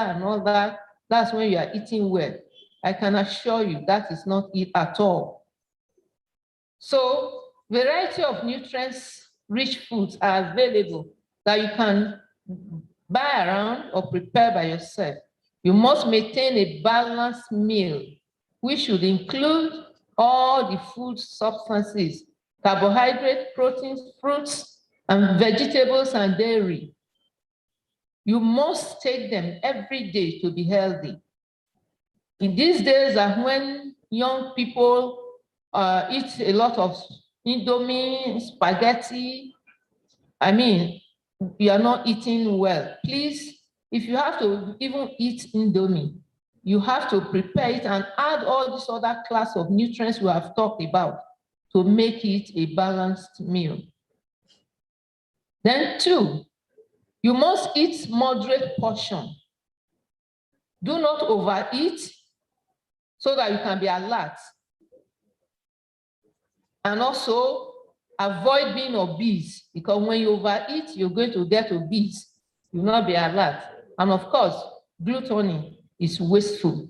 and all that, that's when you are eating well. I can assure you that is not it at all. So variety of nutrients-rich foods are available that you can buy around or prepare by yourself. You must maintain a balanced meal, which should include all the food substances, carbohydrate, proteins, fruits, and vegetables and dairy. You must take them every day to be healthy. In these days are when young people eat a lot of Indomie, spaghetti. I mean, you are not eating well. Please, if you have to even eat Indomie, you have to prepare it and add all this other class of nutrients we have talked about to make it a balanced meal. Then 2, you must eat moderate portion. Do not overeat so that you can be alert. And also avoid being obese, because when you overeat, you're going to get obese. You will not be alert. And of course, gluttony is wasteful.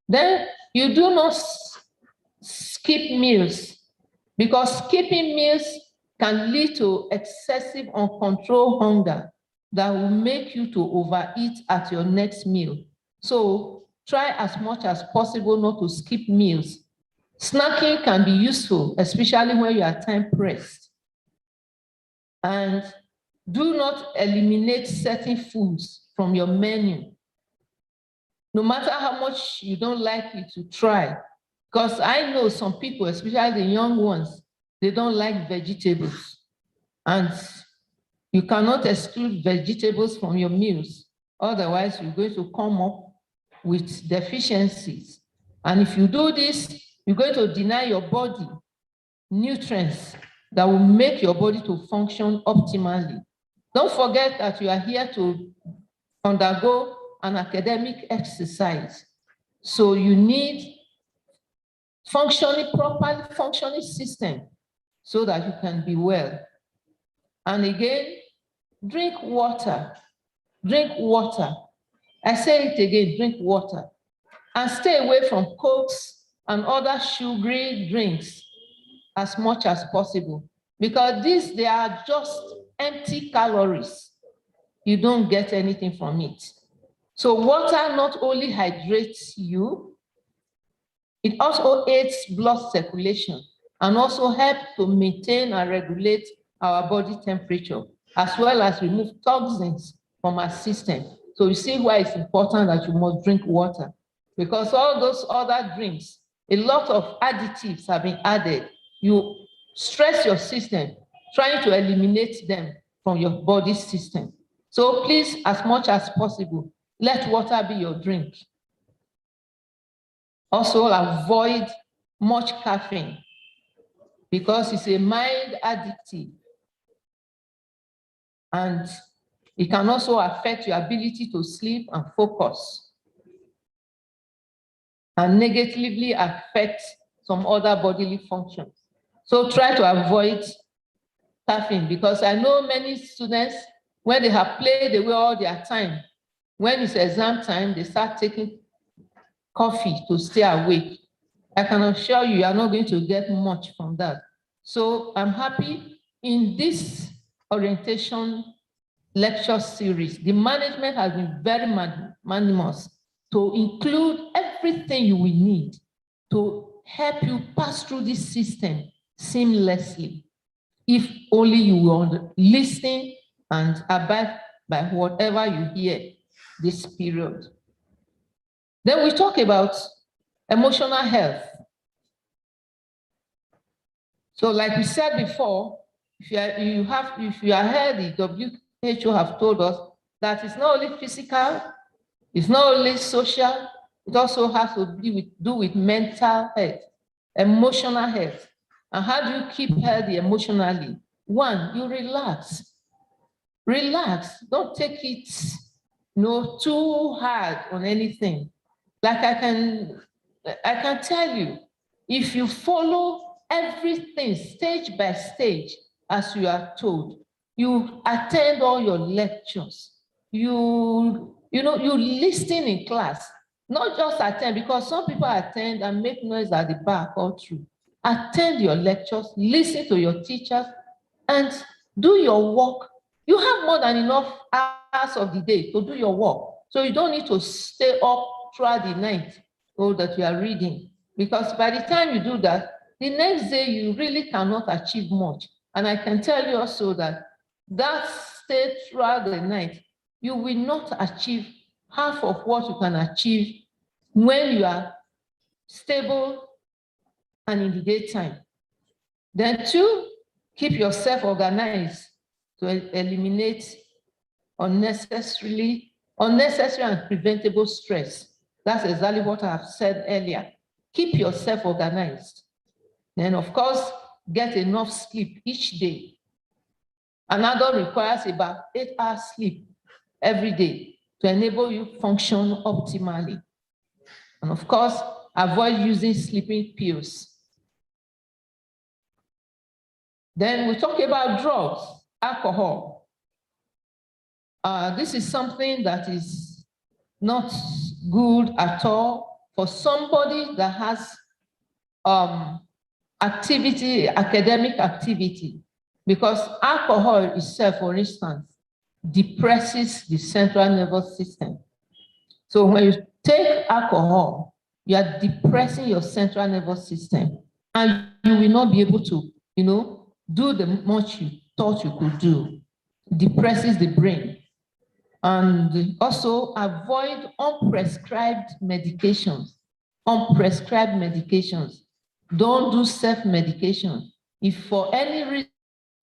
Then you do not skip meals, because skipping meals can lead to excessive uncontrolled hunger that will make you to overeat at your next meal. So try as much as possible not to skip meals. Snacking can be useful, especially when you are time pressed. And do not eliminate certain foods from your menu. No matter how much you don't like it, to try. Because I know some people, especially the young ones, they don't like vegetables. And you cannot exclude vegetables from your meals. Otherwise, you're going to come up with deficiencies. And if you do this, you're going to deny your body nutrients that will make your body to function optimally. Don't forget that you are here to undergo an academic exercise. So you need properly functioning system so that you can be well. And again, drink water. Drink water. I say it again, drink water. And stay away from Cokes and other sugary drinks as much as possible, because they are just empty calories. You don't get anything from it. So water not only hydrates you, it also aids blood circulation and also helps to maintain and regulate our body temperature, as well as remove toxins from our system. So you see why it's important that you must drink water, because all those other drinks, a lot of additives have been added. You stress your system trying to eliminate them from your body system. So please, as much as possible, let water be your drink. Also avoid much caffeine, because it's a mild addictive. And it can also affect your ability to sleep and focus, and negatively affect some other bodily functions. So try to avoid caffeine, because I know many students, when they have played away all their time, when it's exam time, they start taking coffee to stay awake. I can assure you, you are not going to get much from that. So I'm happy in this orientation lecture series, the management has been very magnanimous to include everything you will need to help you pass through this system seamlessly, if only you will listen and abide by whatever you hear this period. Then we talk about emotional health. So like we said before, if you are healthy, WHO have told us that it's not only physical, it's not only social, it also has to do with mental health, emotional health. And how do you keep healthy emotionally? One, you relax. Relax. Don't take it too hard on anything. Like I can tell you, if you follow everything stage by stage as you are told, You attend all your lectures. You listen in class, not just attend, because some people attend and make noise at the back all through. Attend your lectures, listen to your teachers, and do your work. You have more than enough hours of the day to do your work. So you don't need to stay up throughout the night so that you are reading. Because by the time you do that, the next day you really cannot achieve much. And I can tell you also that stay throughout the night, you will not achieve half of what you can achieve when you are stable and in the daytime. Then 2, keep yourself organized to eliminate unnecessary and preventable stress. That's exactly what I've said earlier. Keep yourself organized. Then, of course, get enough sleep each day. An adult requires about 8 hours sleep every day to enable you function optimally. And of course, avoid using sleeping pills. Then we talk about drugs, alcohol. This is something that is not good at all for somebody that has academic activity, because alcohol itself, for instance, depresses the central nervous system. So when you take alcohol, you are depressing your central nervous system, and you will not be able to, do the much you thought you could do. Depresses the brain. And also avoid unprescribed medications. Unprescribed medications. Don't do self-medication. If for any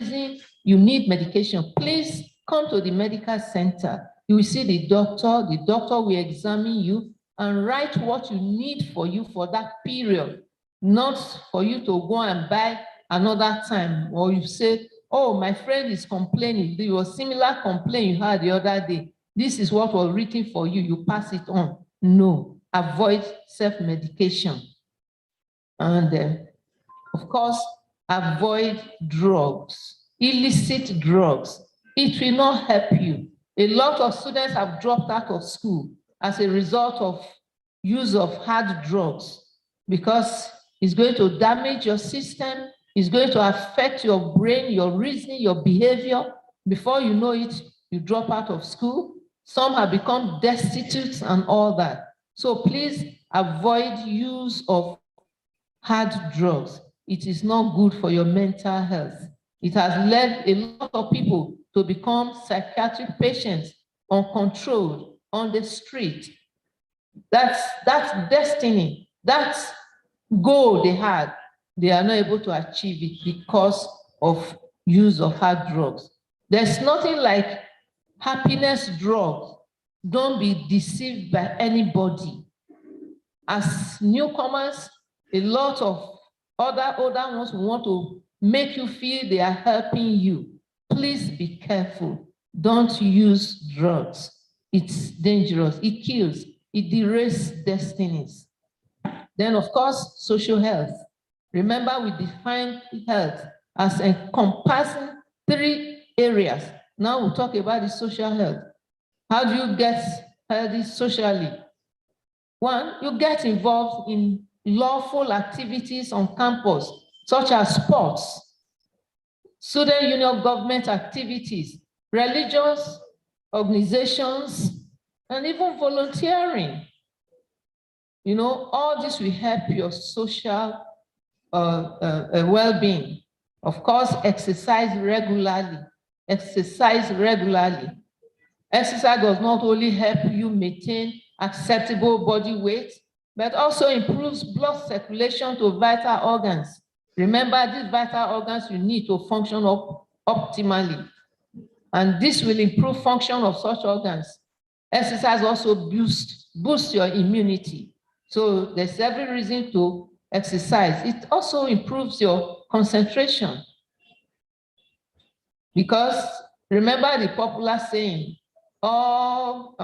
reason you need medication, please come to the medical center. You will see the doctor. The doctor will examine you and write what you need for you for that period, not for you to go and buy another time, or you say, oh, my friend is complaining, there was similar complaint you had the other day. This is what was written for you, you pass it on. No, avoid self-medication. And of course, avoid drugs, illicit drugs. It will not help you. A lot of students have dropped out of school as a result of use of hard drugs, because it's going to damage your system. It's going to affect your brain, your reasoning, your behavior. Before you know it, you drop out of school. Some have become destitute and all that. So please avoid use of hard drugs. It is not good for your mental health. It has led a lot of people to become psychiatric patients, uncontrolled, on the street. That's destiny. That's goal they had. They are not able to achieve it because of use of hard drugs. There's nothing like happiness drugs. Don't be deceived by anybody. As newcomers, a lot of older ones want to make you feel they are helping you. Please be careful. Don't use drugs. It's dangerous. It kills. It derails destinies. Then, of course, social health. Remember, we define health as encompassing 3 areas. Now we'll talk about the social health. How do you get healthy socially? 1, you get involved in lawful activities on campus, such as sports, student union government activities, religious organizations, and even volunteering. All this will help your social well-being. Of course, exercise regularly. Exercise regularly. Exercise does not only help you maintain acceptable body weight, but also improves blood circulation to vital organs. Remember, these vital organs you need to function optimally. And this will improve function of such organs. Exercise also boosts your immunity. So there's every reason to exercise. It also improves your concentration. Because remember the popular saying, all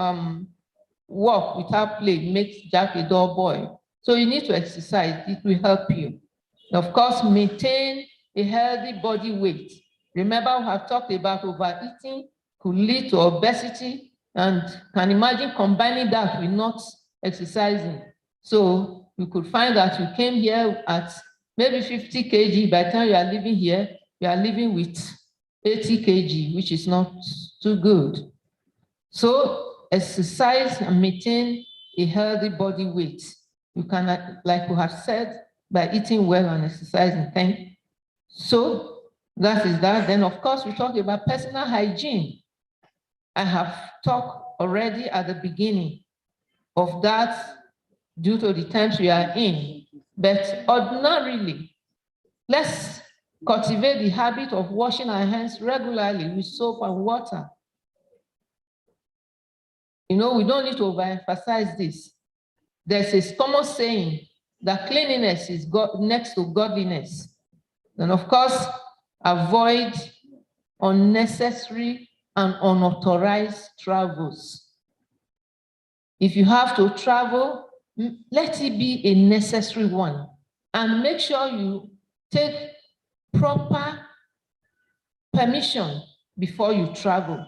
work without play makes Jack a dull boy. So you need to exercise. It will help you. Of course, maintain a healthy body weight. Remember, we have talked about overeating could lead to obesity, and can imagine combining that with not exercising. So you could find that you came here at maybe 50 kg. By the time you are living here, you are living with 80 kg, which is not too good. So exercise and maintain a healthy body weight. You can, like we have said, by eating well and exercising. Thank you. So that is that. Then, of course, we talk about personal hygiene. I have talked already at the beginning of that due to the times we are in. But ordinarily, let's cultivate the habit of washing our hands regularly with soap and water. You know, we don't need to overemphasize this. There's a common saying that cleanliness is next to godliness. And of course, avoid unnecessary and unauthorized travels. If you have to travel, let it be a necessary one. And make sure you take proper permission before you travel,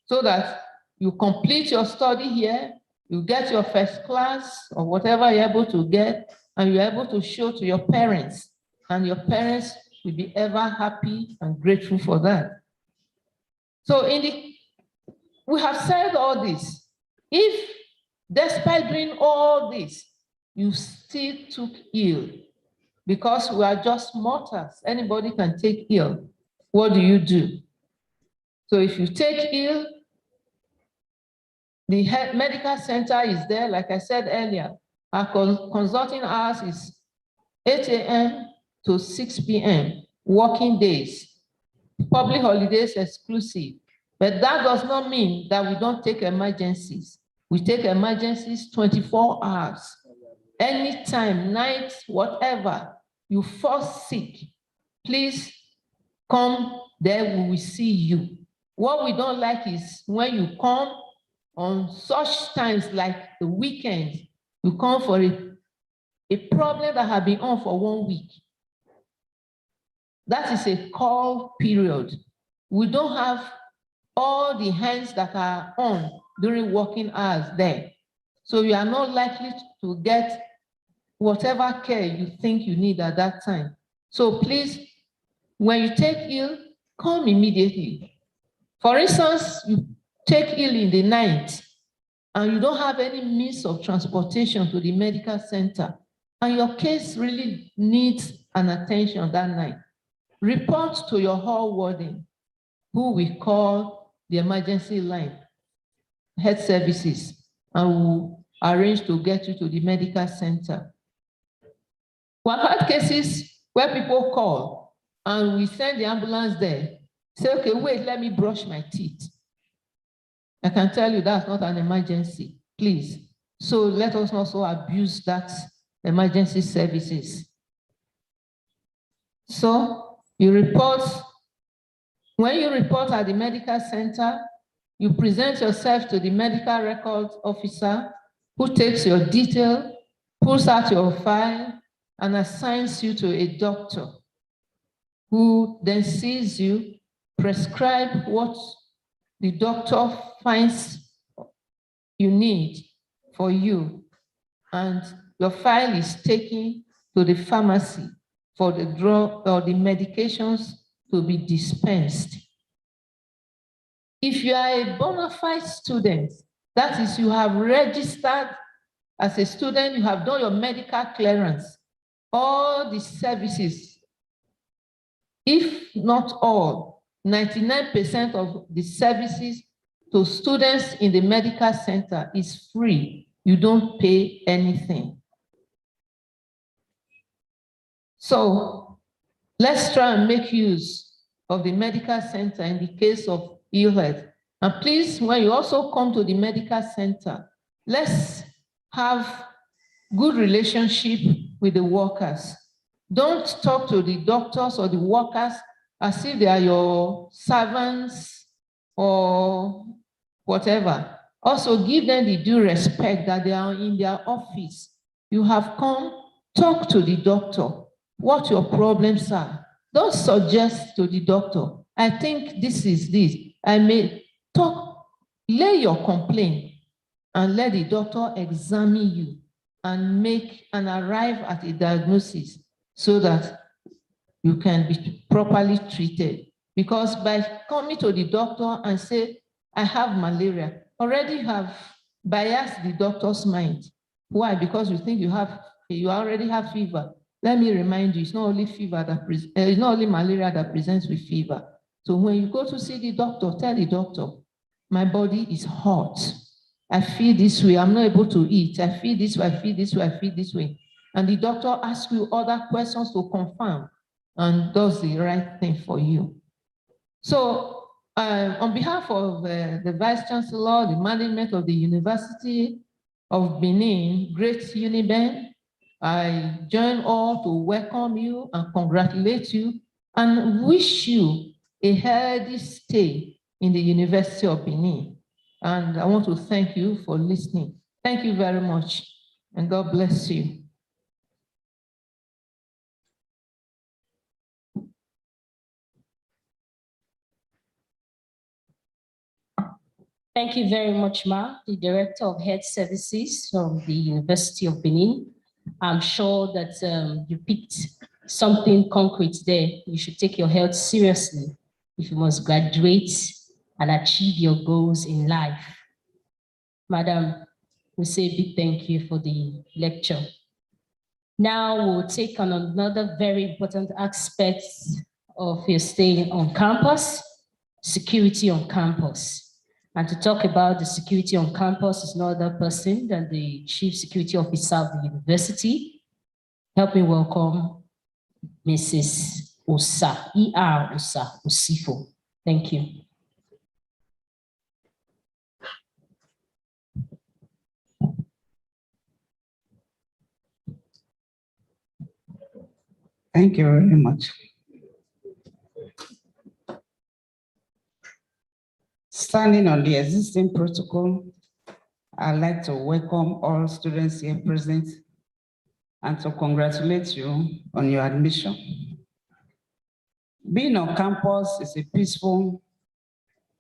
so that you complete your study here, you get your first class or whatever you're able to get, and you're able to show to your parents, and your parents will be ever happy and grateful for that. So we have said all this. If despite doing all this, you still took ill, because we are just mortals, anybody can take ill, what do? So if you take ill, the medical center is there. Like I said earlier, our consulting hours is 8 a.m. to 6 p.m., working days, public holidays exclusive. But that does not mean that we don't take emergencies. We take emergencies 24 hours. Anytime, night, whatever, you fall sick, please come there, we will see you. What we don't like is when you come on such times like the weekend, you come for a problem that has been on for 1 week. That is a call period. We don't have all the hands that are on during working hours there. So you are not likely to get whatever care you think you need at that time. So please, when you take ill, come immediately. For instance, you take ill in the night and you don't have any means of transportation to the medical center, and your case really needs an attention that night, report to your hall warden, who we call the emergency line, health services, and will arrange to get you to the medical center. We have had cases where people call and we send the ambulance there, say, okay, wait, let me brush my teeth. I can tell you that's not an emergency, please. So let us not so abuse that emergency services. So you report, when you report at the medical center, you present yourself to the medical records officer, who takes your detail, pulls out your file, and assigns you to a doctor, who then sees you, prescribe what the doctor finds you need for you, and your file is taken to the pharmacy for the drug or the medications to be dispensed. If you are a bona fide student, that is, you have registered as a student, you have done your medical clearance, all the services, if not all, 99% of the services to students in the medical center is free. You don't pay anything. So let's try and make use of the medical center in the case of ill health. And please, when you also come to the medical center, let's have good relationship with the workers. Don't talk to the doctors or the workers as if they are your servants or whatever. Also give them the due respect that they are in their office. You have come, talk to the doctor, what your problems are. Don't suggest to the doctor, I think this is this. I may talk, lay your complaint and let the doctor examine you and make and arrive at a diagnosis so that you can be properly treated. Because by coming to the doctor and say, I have malaria, already have biased the doctor's mind. Why? Because you think you already have fever. Let me remind you, it's not only fever that it's not only malaria that presents with fever. So when you go to see the doctor, tell the doctor, my body is hot. I feel this way. I'm not able to eat. I feel this way. I feel this way. I feel this way. And the doctor asks you other questions to confirm and does the right thing for you. So on behalf of the Vice Chancellor, the management of the University of Benin, Great Uniben, I join all to welcome you and congratulate you and wish you a healthy stay in the University of Benin. And I want to thank you for listening. Thank you very much, and God bless you. Thank you very much, Ma, the Director of Health Services from the University of Benin. I'm sure that you picked something concrete there. You should take your health seriously if you must graduate and achieve your goals in life. Madam, we say a big thank you for the lecture. Now we'll take on another very important aspect of your stay on campus, security on campus. And to talk about the security on campus is no other person than the Chief Security Officer of the university. Help me welcome Mrs. Osa, E.R. Osa Osifo. Thank you. Thank you very much. Standing on the existing protocol, I'd like to welcome all students here present and to congratulate you on your admission. Being on campus is a peaceful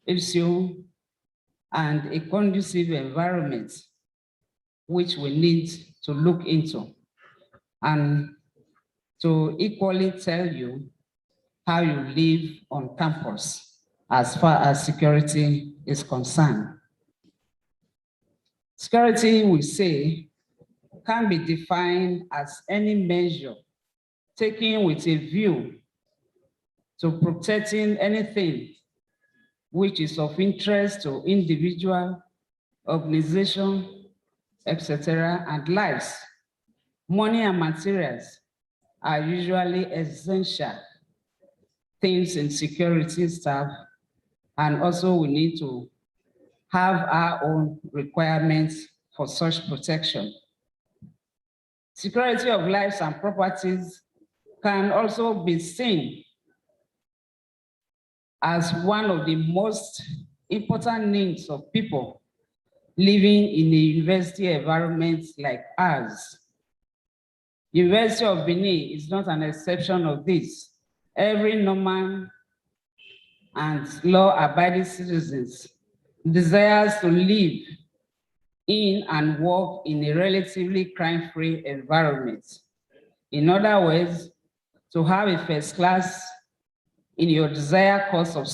issue and a conducive environment which we need to look into and to equally tell you how you live on campus as far as security is concerned. Security, we say, can be defined as any measure taken with a view to protecting anything which is of interest to individual, organization, etc., and lives. Money and materials are usually essential things in security staff, and also we need to have our own requirements for such protection. Security of lives and properties can also be seen as one of the most important needs of people living in a university environment like ours. University of Benin is not an exception of this. Every normal and law-abiding citizens desires to live in and work in a relatively crime-free environment. In other words, to have a first class in your desired course of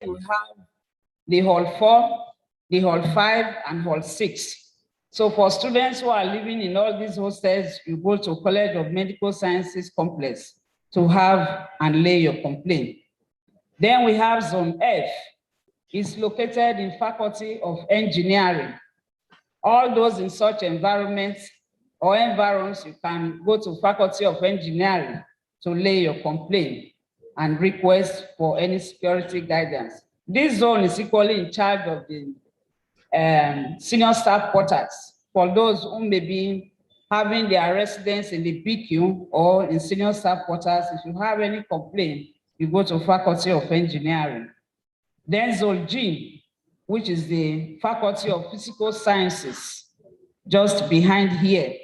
we have the Hall 4, the Hall 5, and Hall 6. So for students who are living in all these hostels, you go to College of Medical Sciences Complex to have and lay your complaint. Then we have Zone F. It's located in Faculty of Engineering. All those in such environments or environs, you can go to Faculty of Engineering to lay your complaint and request for any security guidance. This zone is equally in charge of the senior staff quarters for those who may be having their residence in the BQ or in senior staff quarters. If you have any complaint, you go to Faculty of Engineering. Then Zone G, which is the Faculty of Physical Sciences, just behind here.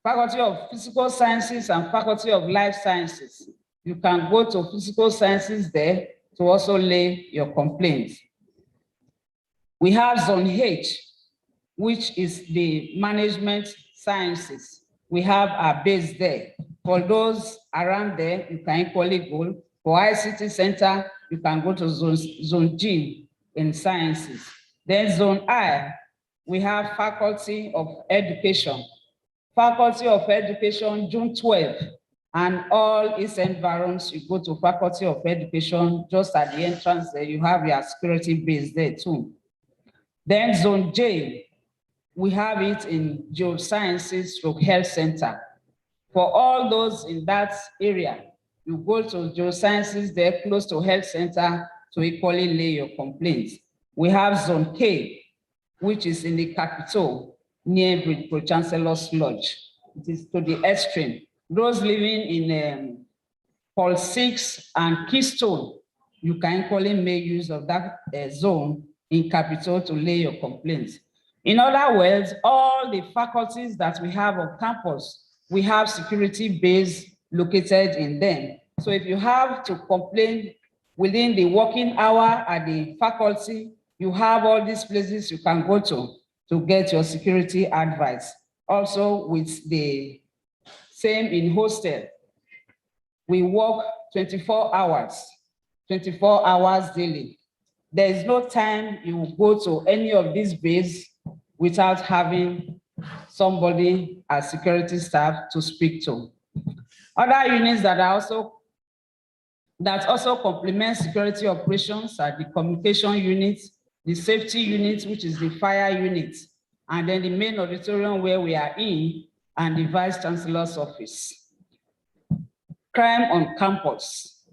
Faculty of Physical Sciences and Faculty of Life Sciences. You can go to Physical Sciences there to also lay your complaints. We have Zone H, which is the Management Sciences. We have our base there. For those around there, you can equally go. For ICT Center, you can go to Zone G in Sciences. Then Zone I, we have Faculty of Education. Faculty of Education, June 12, and all its environs, you go to Faculty of Education, just at the entrance there, you have your security base there too. Then Zone J, we have it in Geosciences Health Center. For all those in that area, you go to Geosciences there, close to Health Center, to equally lay your complaints. We have Zone K, which is in the Capitol, near Pro Chancellor's Lodge. It is to the extreme. Those living in Hall 6 and Keystone, you can equally make use of that zone in Capitol to lay your complaints. In other words, all the faculties that we have on campus, we have security base located in them. So if you have to complain within the working hour at the faculty, you have all these places you can go to get your security advice. Also with the same in hostel, we work 24 hours daily. There is no time you go to any of these bases without having somebody as security staff to speak to. Other units that also complement security operations are the communication unit, the safety unit, which is the fire unit, and then the main auditorium where we are in, and the Vice Chancellor's office. Crime on campus.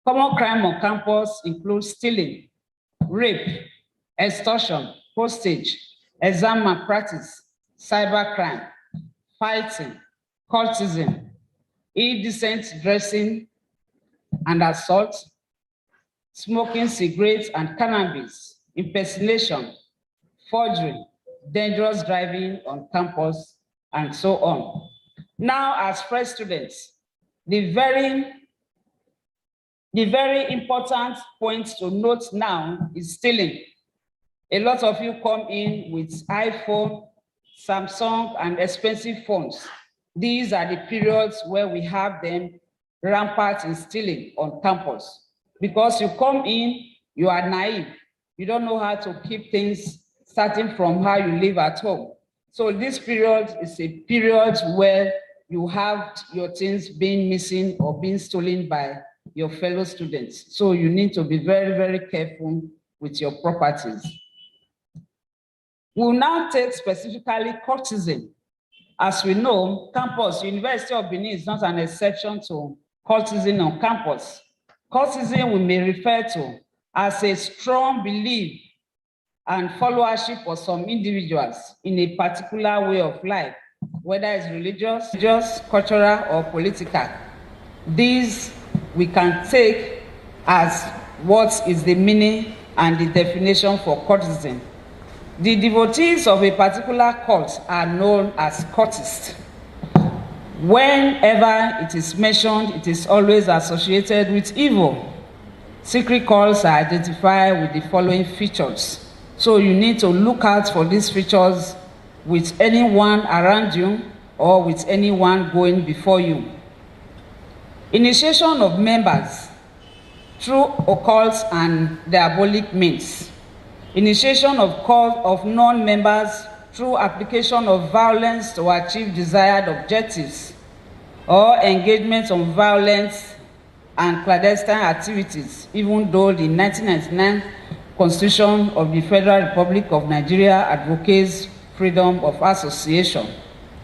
Common crime on campus includes stealing, rape, extortion, hostage, exam malpractice, cybercrime, fighting, cultism, indecent dressing and assault, smoking cigarettes and cannabis, impersonation, forgery, dangerous driving on campus, and so on. Now, as fresh students, the very important point to note now is stealing. A lot of you come in with iPhone, Samsung, and expensive phones. These are the periods where we have them rampant in stealing on campus. Because you come in, you are naive. You don't know how to keep things starting from how you live at home. So this period is a period where you have your things being missing or being stolen by your fellow students. So you need to be very, very careful with your properties. We'll now take specifically cultism. As we know, campus, University of Benin is not an exception to cultism on campus. Cultism we may refer to as a strong belief and followership of some individuals in a particular way of life, whether it's religious, cultural, or political. These we can take as what is the meaning and the definition for cultism. The devotees of a particular cult are known as cultists. Whenever it is mentioned, it is always associated with evil. Secret cults are identified with the following features. So you need to look out for these features with anyone around you or with anyone going before you. Initiation of members through occult and diabolic means, initiation of calls of non-members through application of violence to achieve desired objectives, or engagement on violence and clandestine activities, even though the 1999 Constitution of the Federal Republic of Nigeria advocates freedom of association.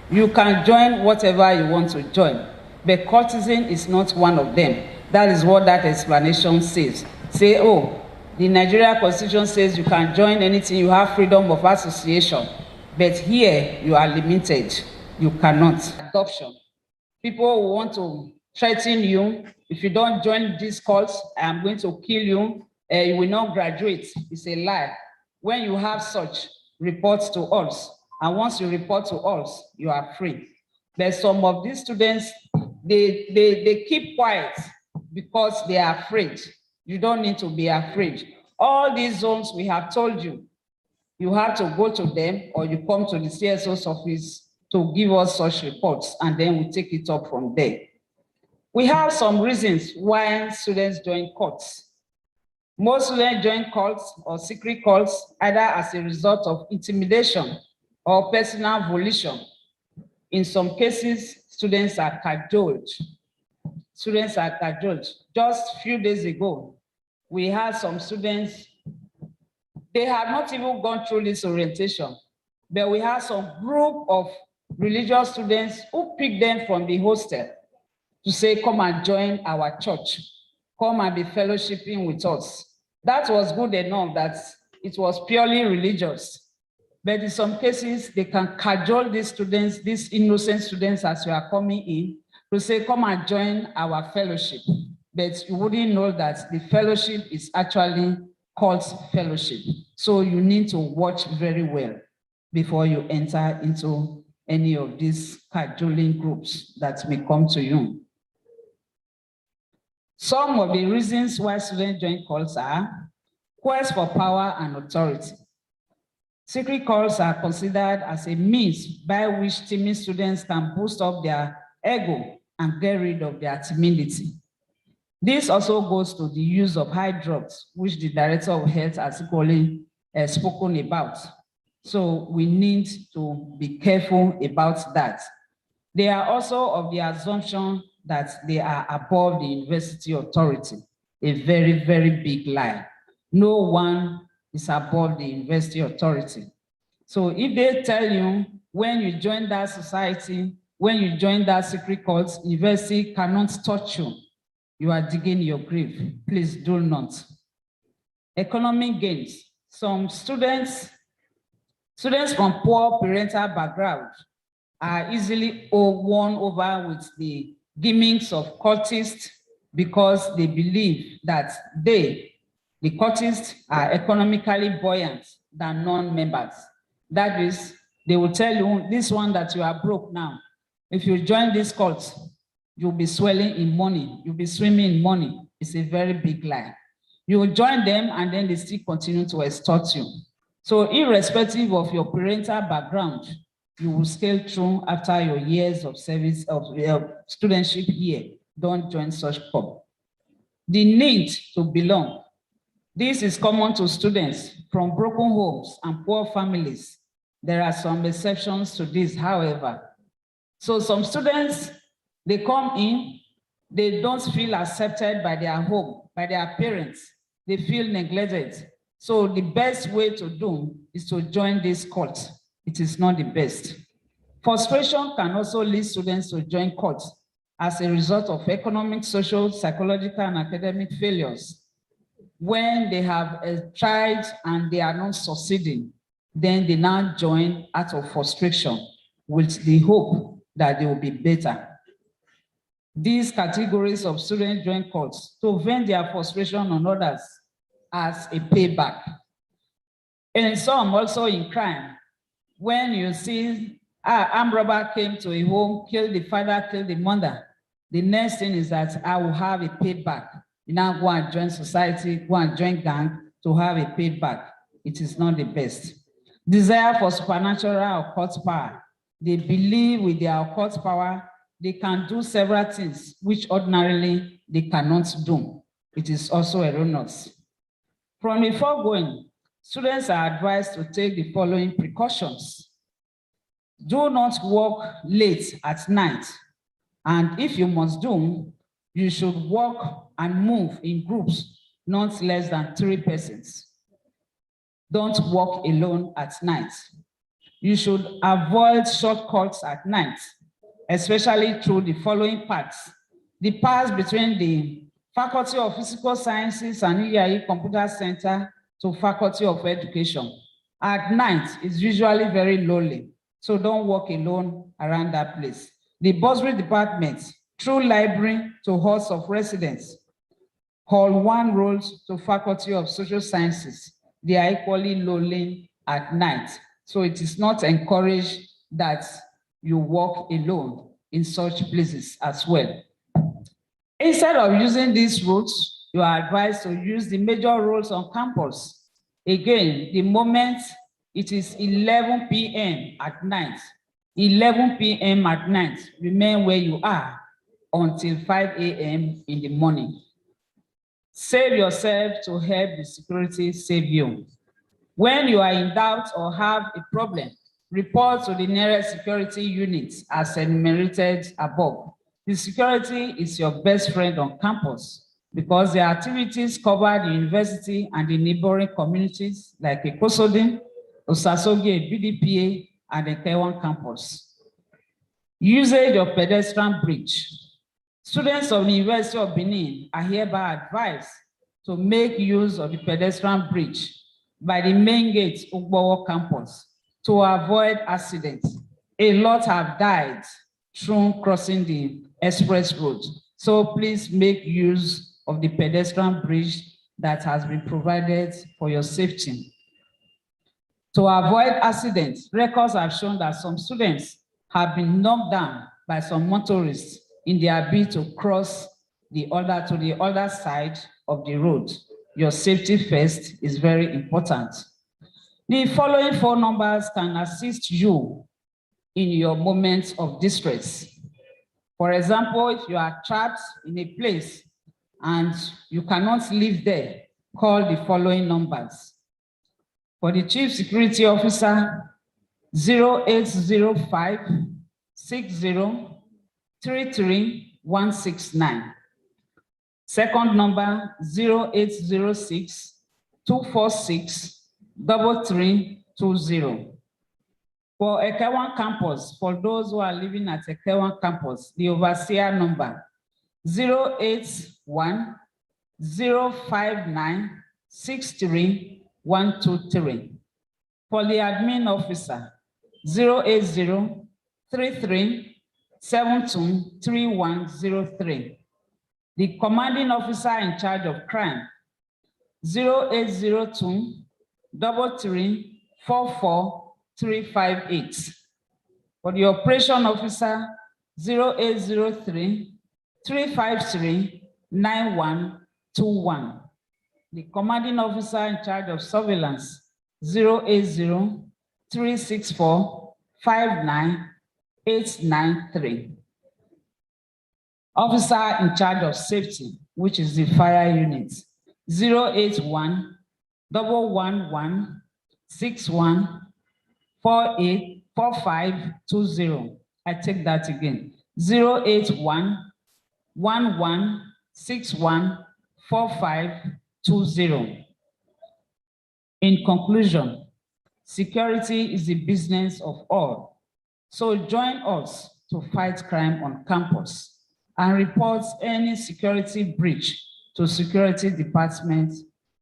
You can join whatever you want to join, but cultism is not one of them. That is what that explanation says. Say, oh, the Nigeria Constitution says you can join anything, you have freedom of association, but here you are limited. You cannot. Adoption. People who want to threaten you, if you don't join this cult, I am going to kill you, you will not graduate. It's a lie. When you have such, report to us. And once you report to us, you are free. But some of these students, they keep quiet because they are afraid. You don't need to be afraid. All these zones we have told you, you have to go to them or you come to the CSO's office to give us such reports, and then we take it up from there. We have some reasons why students join cults. Most students join cults or secret cults either as a result of intimidation or personal volition. In some cases, students are cajoled. Students are cajoled. Just a few days ago, we had some students, they had not even gone through this orientation, but we had some group of religious students who picked them from the hostel to say, come and join our church. Come and be fellowshipping with us. That was good enough that it was purely religious. But in some cases, they can cajole these students, these innocent students as you are coming in, to say, come and join our fellowship. But you wouldn't know that the fellowship is actually called fellowship. So you need to watch very well before you enter into any of these cajoling groups that may come to you. Some of the reasons why students join cults are quest for power and authority. Secret cults are considered as a means by which timid students can boost up their ego and get rid of their timidity. This also goes to the use of high drugs, which the Director of Health has equally spoken about. So we need to be careful about that. They are also of the assumption that they are above the university authority, a very, very big lie. No one is above the university authority. So if they tell you when you join that society, when you join that secret cult, university cannot touch you, you are digging your grave. Please do not. Economic gains. Some students from poor parental background are easily won over with the gimmicks of cultists because they believe that the cultists are economically buoyant than non-members. That is, they will tell you, this one that you are broke now, if you join this cult, you'll be swelling in money, you'll be swimming in money. It's a very big lie. You will join them and then they still continue to extort you. So irrespective of your parental background, you will scale through after your years of service, of studentship here. Don't join such club. The need to belong. This is common to students from broken homes and poor families. There are some exceptions to this, however. So some students, they come in, they don't feel accepted by their home, by their parents. They feel neglected. So the best way to do is to join this cult. It is not the best. Frustration can also lead students to join cults as a result of economic, social, psychological, and academic failures. When they have tried and they are not succeeding, then they now join out of frustration with the hope that they will be better. These categories of students join cults to vent their frustration on others as a payback. And some also in crime. When you see armed robber came to a home, killed the father, killed the mother, the next thing is that I will have a payback. You now go and join society, go and join gang to have a payback. It is not the best. Desire for supernatural occult power. They believe with their occult power, they can do several things which ordinarily they cannot do. it is also erroneous. From the foregoing, students are advised to take the following precautions. Do not walk late at night, and if you must do, you should walk and move in groups not less than 3 persons. Don't walk alone at night. You should avoid shortcuts at night, especially through the following paths. The paths between the Faculty of Physical Sciences and UAE Computer Center to Faculty of Education. At night, it's usually very lonely, so don't walk alone around that place. The bursary department, through library to halls of residence. Hall 1 roads to Faculty of Social Sciences. They are equally lonely at night, so it is not encouraged that you walk alone in such places as well. Instead of using these routes, you are advised to use the major roads on campus. Again, the moment it is 11 p.m. at night, 11 p.m. at night, remain where you are until 5 a.m. in the morning. Save yourself to help the security save you. When you are in doubt or have a problem, report to the nearest security unit as enumerated above. The security is your best friend on campus because the activities cover the university and the neighboring communities like Ekosodin, Osasogie, BDPA, and the K1 campus. Usage of pedestrian bridge. Students of the University of Benin are hereby advised to make use of the pedestrian bridge by the main gate of Ugbowo campus to avoid accidents. A lot have died through crossing the express road. So please make use of the pedestrian bridge that has been provided for your safety. To avoid accidents, records have shown that some students have been knocked down by some motorists in their bid to cross the other side of the road. Your safety first is very important. The following 4 numbers can assist you in your moments of distress. For example, if you are trapped in a place and you cannot live there, call the following numbers. For the Chief Security Officer, 0805 60 33 169. Second number, 0806 246 3320. For Ekewan campus, for those who are living at Ekewan campus, the overseer number, 081 059 63 123. For the admin officer, 080 33 72 3103. The commanding officer in charge of crime, 0802 33 44 358. For the operation officer, 0803 353 9121. The commanding officer in charge of surveillance, 080 364 59893. Officer in charge of safety, which is the fire unit, 081 111 61 48 4520. I take that again. 081 11 61 4520. In conclusion, security is the business of all. So join us to fight crime on campus and report any security breach to security department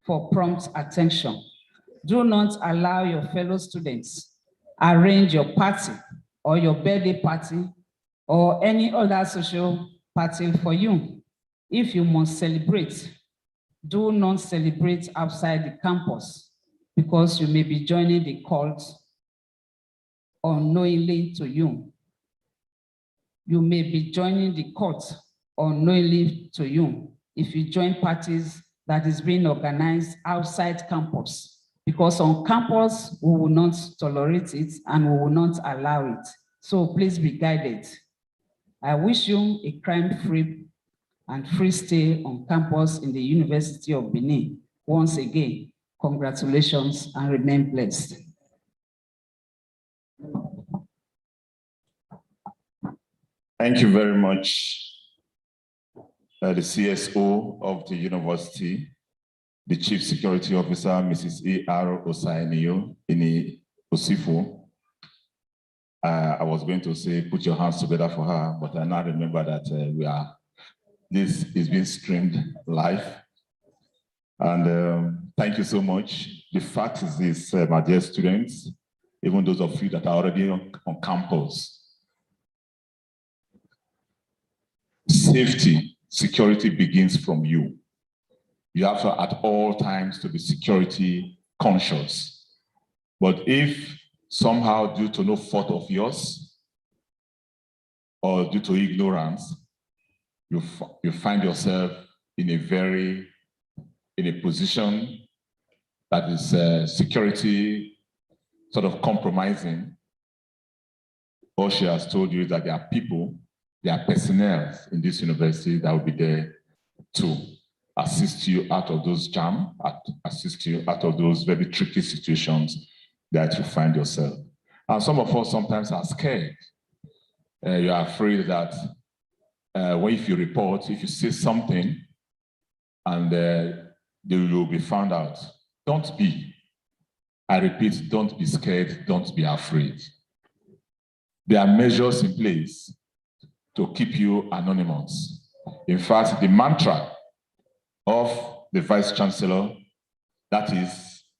for prompt attention. Do not allow your fellow students arrange your party or your birthday party or any other social party for you. If you must celebrate, do not celebrate outside the campus because you may be joining the cult unknowingly to you. You may be joining the cult unknowingly to you if you join parties that is being organized outside campus, because on campus, we will not tolerate it and we will not allow it. So please be guided. I wish you a crime-free and free stay on campus in the University of Benin. Once again, congratulations and remain blessed. Thank you very much, the CSO of the university, the Chief Security Officer, Mrs. A.R. Osaenio Ini Osifo. I was going to say, put your hands together for her, but I now remember that this is being streamed live. And thank you so much. The fact is this, my dear students, even those of you that are already on campus, safety, security begins from you. You have to, at all times, to be security conscious. But if somehow, due to no fault of yours, or due to ignorance, you find yourself in a position that is security sort of compromising, all she has told you is that there are people, there are personnel in this university that will be there to assist you out of those jams, assist you out of those very tricky situations that you find yourself. And some of us sometimes are scared. You are afraid that if you report, if you say something, and you will be found out. Don't be. I repeat, don't be scared, don't be afraid. There are measures in place to keep you anonymous. In fact, the mantra of the Vice Chancellor, that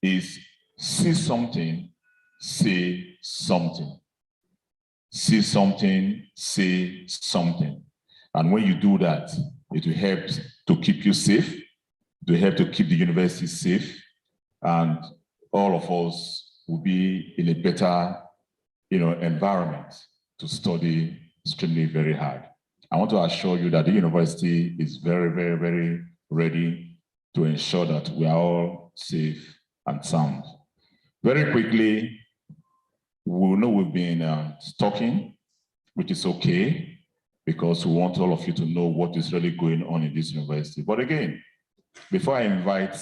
is see something, say something. See something, say something. And when you do that, it will help to keep you safe, it will help to keep the university safe, and all of us will be in a better environment to study extremely very hard. I want to assure you that the university is very, very, very ready to ensure that we are all safe and sound. Very quickly, we know we've been talking, which is okay, because we want all of you to know what is really going on in this university. But again, before I invite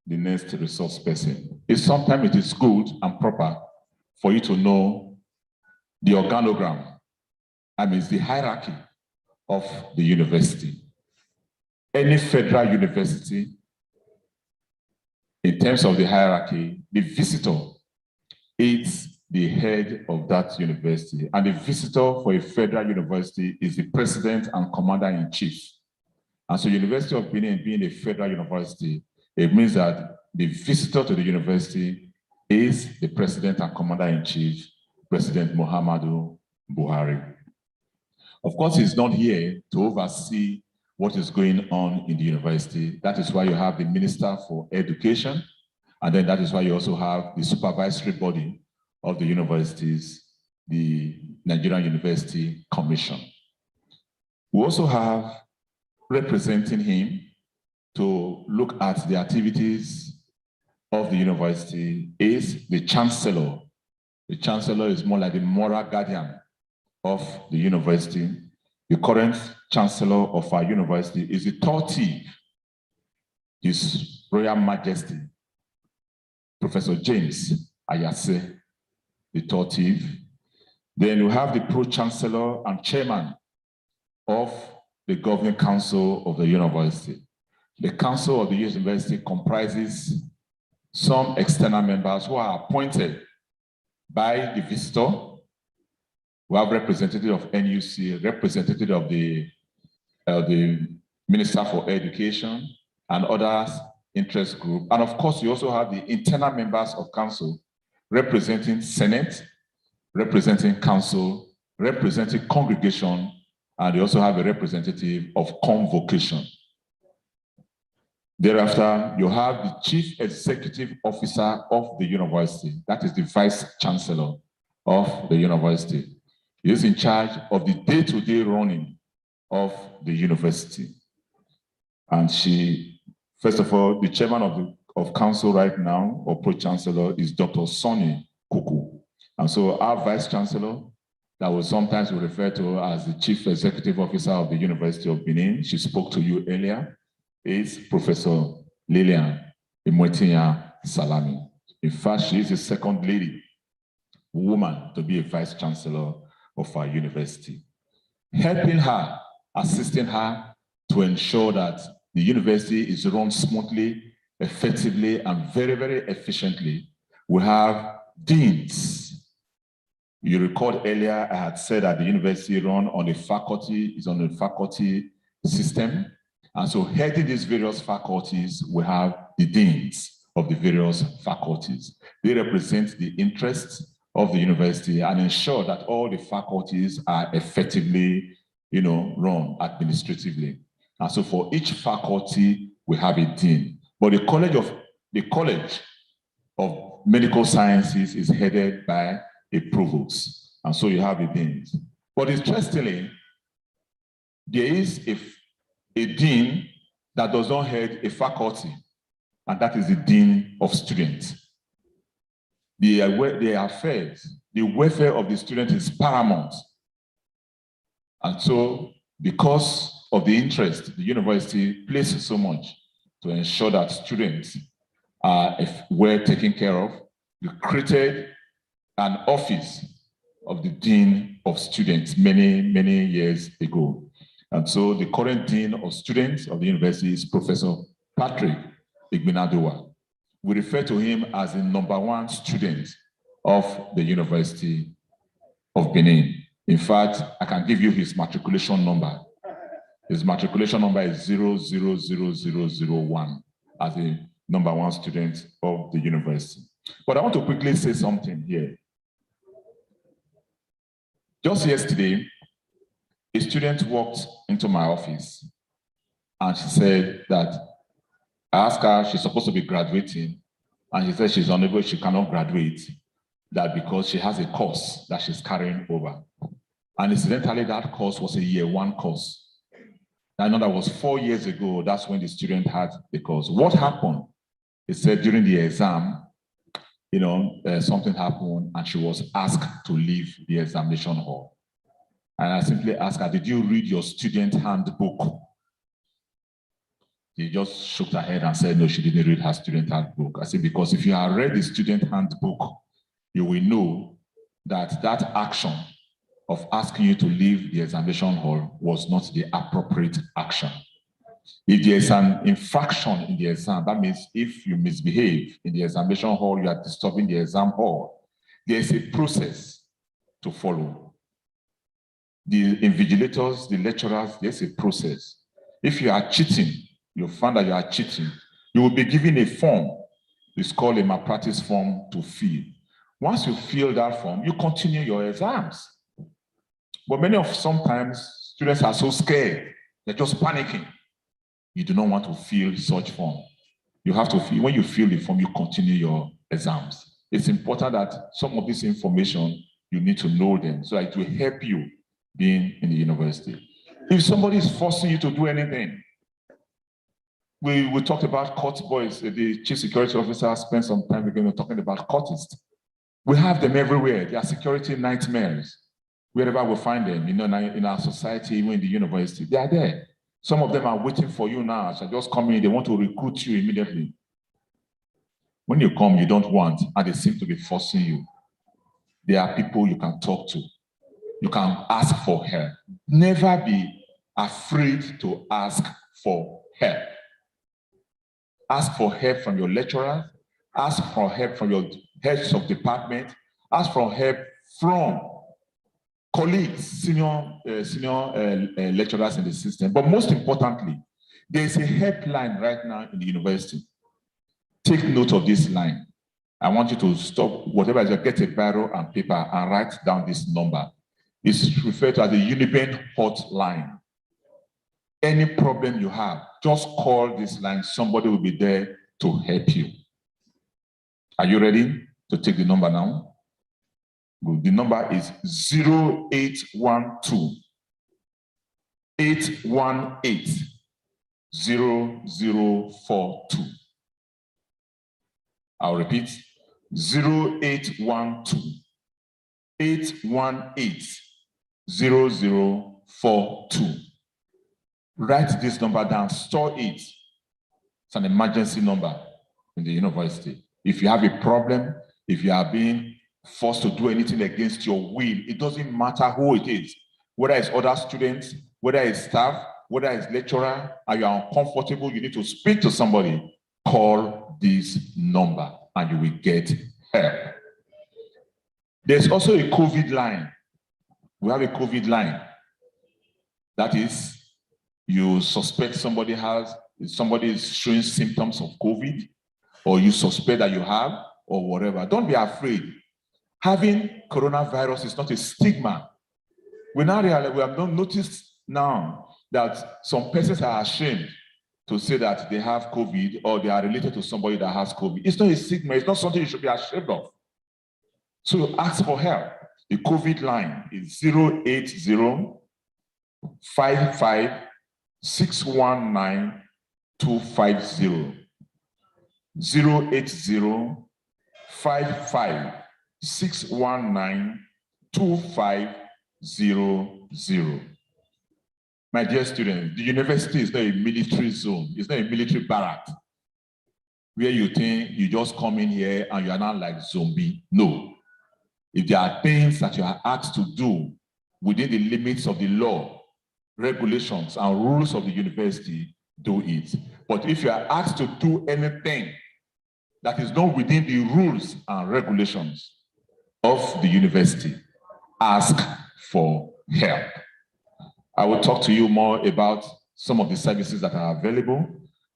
the next resource person, sometimes it is good and proper for you to know the organogram, the hierarchy of the university. Any federal university, in terms of the hierarchy, the visitor is the head of that university. And the visitor for a federal university is the president and commander-in-chief. And so University of Benin being a federal university, it means that the visitor to the university is the president and commander-in-chief, President Muhammadu Buhari. Of course, he's not here to oversee what is going on in the university. That is why you have the Minister for Education, and then that is why you also have the supervisory body of the universities, the Nigerian University Commission. We also have, representing him to look at the activities of the university, is the Chancellor. The Chancellor is more like the moral guardian of the university. The current Chancellor of our university is the third chief, His Royal Majesty, Professor James Ayase, the third chief. Then we have the Pro-Chancellor and Chairman of the Governing Council of the university. The Council of the university comprises some external members who are appointed by the visitor. We have representative of NUC, representative of the Minister for Education and others interest group. And of course, you also have the internal members of council representing Senate, representing council, representing congregation, and you also have a representative of convocation. Thereafter, you have the Chief Executive Officer of the university. That is the Vice Chancellor of the university. He is in charge of the day-to-day running of the university. And first of all, the chairman of council right now, or pro-chancellor, is Dr. Sonny Kuku. And so our vice chancellor, that was sometimes referred to as the Chief Executive Officer of the University of Benin. She spoke to you earlier, is Professor Lillian Imwetinya Salami. In fact, she is the second lady, woman, to be a Vice Chancellor of our university. Helping her, assisting her to ensure that the university is run smoothly, effectively, and very, very efficiently. We have deans. You recall earlier, I had said that the university is on a faculty system. And so heading these various faculties, we have the deans of the various faculties. They represent the interests of the university and ensure that all the faculties are effectively, run administratively. And so for each faculty, we have a dean. But the College of Medical Sciences is headed by a provost. And so you have a dean. But interestingly, there is a dean that does not head a faculty, and that is the dean of students. The affairs, the welfare of the student is paramount. And so, because of the interest, the university places so much to ensure that students are well taken care of. We created an office of the Dean of Students many, many years ago. And so the current Dean of Students of the university is Professor Patrick Igbenadua. We refer to him as the #1 student of the University of Benin. In fact, I can give you his matriculation number. His matriculation number is 000001 as the #1 student of the university. But I want to quickly say something here. Just yesterday, a student walked into my office and she said that I asked her, she's supposed to be graduating, and she said she's unable, she cannot graduate, that because she has a course that she's carrying over. And incidentally, that course was a year 1 course. I know that was 4 years ago, that's when the student had the course. What happened? He said during the exam, something happened and she was asked to leave the examination hall. And I simply asked her, did you read your student handbook? She just shook her head and said, no, she didn't read her student handbook. I said, because if you have read the student handbook, you will know that that action of asking you to leave the examination hall was not the appropriate action. If there is an infraction in the exam, that means if you misbehave in the examination hall, you are disturbing the exam hall. There is a process to follow. The invigilators, the lecturers, there's a process. If you are cheating, you find that you are cheating, you will be given a form. It's called a malpractice form to fill. Once you fill that form, you continue your exams. But sometimes students are so scared, they're just panicking. You do not want to fill such form. You have to fill, when you fill the form, you continue your exams. It's important that some of this information, you need to know them so that it will help you being in the university. If somebody is forcing you to do anything, we talked about court boys. The chief security officer spent some time ago talking about courtists. We have them everywhere. They are security nightmares. Wherever we find them, in our society, even in the university, they are there. Some of them are waiting for you now. So just come in, they want to recruit you immediately. When you come, you don't want, and they seem to be forcing you. There are people you can talk to. You can ask for help. Never be afraid to ask for help. Ask for help from your lecturers. Ask for help from your heads of department. Ask for help from colleagues, senior lecturers in the system. But most importantly, there is a helpline right now in the university. Take note of this line. I want you to stop whatever, get a biro and paper and write down this number. It's referred to as the Uniben hotline. Any problem you have, just call this line. Somebody will be there to help you. Are you ready to take the number now? Good. The number is 0812 818 0042. I'll repeat, 0812 818 0042. Write this number down, store it. It's an emergency number in the university. If you have a problem, if you are being forced to do anything against your will, it doesn't matter who it is, whether it's other students, whether it's staff, whether it's lecturer, and you are uncomfortable, you need to speak to somebody, call this number and you will get help. There's also a COVID line. We have a COVID line. That is, you suspect somebody is showing symptoms of COVID, or you suspect that you have, or whatever. Don't be afraid. Having coronavirus is not a stigma. We have not noticed now that some persons are ashamed to say that they have COVID or they are related to somebody that has COVID. It's not a stigma. It's not something you should be ashamed of. So ask for help. The COVID line is 080 55 619 250. 080 55 619 2500. My dear students, the university is not a military zone. It's not a military barrack where you think you just come in here and you are not like zombie. No. If there are things that you are asked to do within the limits of the law, regulations, and rules of the university, do it. But if you are asked to do anything that is not within the rules and regulations of the university, ask for help. I will talk to you more about some of the services that are available,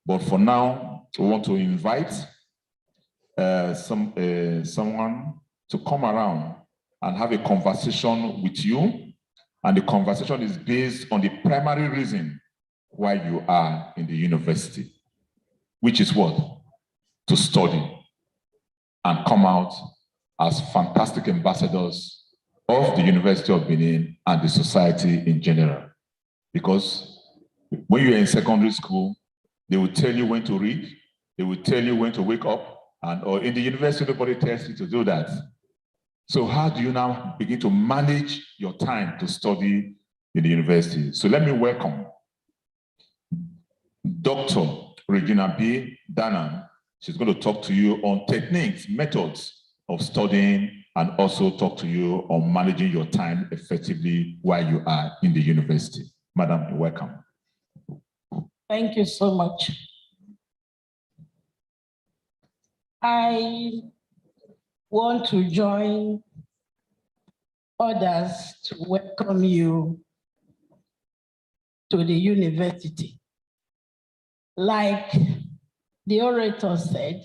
but for now, we want to invite someone to come around and have a conversation with you. And the conversation is based on the primary reason why you are in the university, which is what? To study and come out as fantastic ambassadors of the University of Benin and the society in general. Because when you're in secondary school, they will tell you when to read, they will tell you when to wake up, or in the university, nobody tells you to do that. So how do you now begin to manage your time to study in the university? So let me welcome Dr. Regina B. Danham. She's going to talk to you on techniques, methods of studying, and also talk to you on managing your time effectively while you are in the university. Madam, you're welcome. Thank you so much. I want to join others to welcome you to the university. Like the orator said,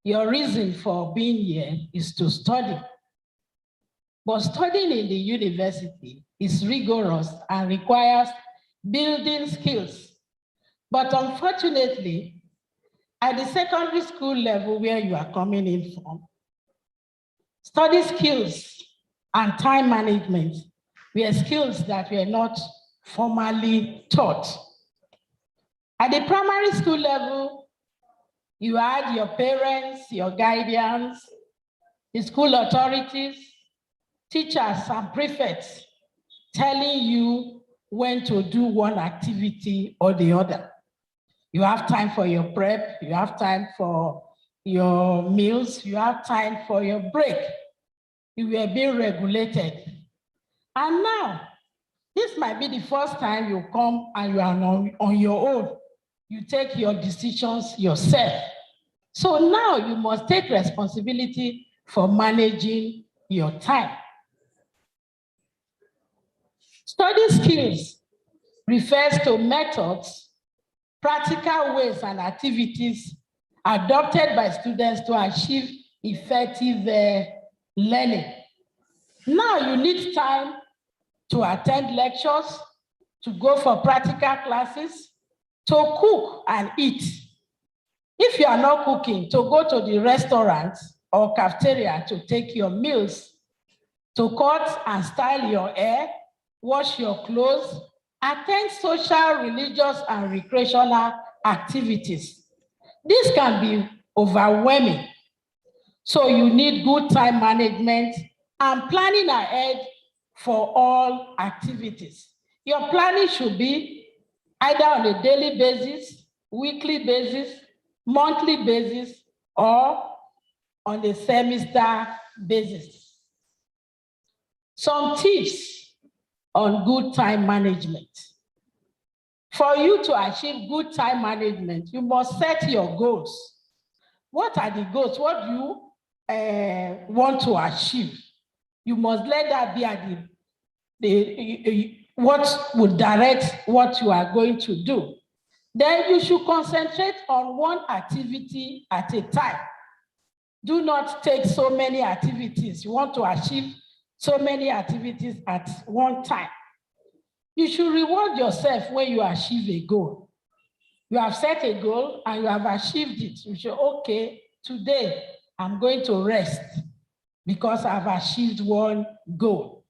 your reason for being here is to study. But studying in the university is rigorous and requires building skills. But unfortunately, at the secondary school level where you are coming in from, study skills and time management were skills that were not formally taught. At the primary school level, you had your parents, your guardians, the school authorities, teachers and prefects telling you when to do one activity or the other. You have time for your prep, you have time for your meals, you have time for your break. You were being regulated. And now, this might be the first time you come and you are on your own. You take your decisions yourself. So now you must take responsibility for managing your time. Study skills refers to methods, practical ways and activities adopted by students to achieve effective learning. Now you need time to attend lectures, to go for practical classes, to cook and eat. If you are not cooking, to go to the restaurant or cafeteria to take your meals, to cut and style your hair, wash your clothes, attend social, religious, and recreational activities. This can be overwhelming. So you need good time management and planning ahead for all activities. Your planning should be either on a daily basis, weekly basis, monthly basis, or on a semester basis. Some tips on good time management. For you to achieve good time management, you must set your goals. What are the goals? What do you want to achieve? You must let that be at what would direct what you are going to do. Then you should concentrate on one activity at a time. Do not take so many activities. You want to achieve so many activities at one time. You should reward yourself when you achieve a goal. You have set a goal and you have achieved it. You should, okay, today I'm going to rest because I've achieved one goal.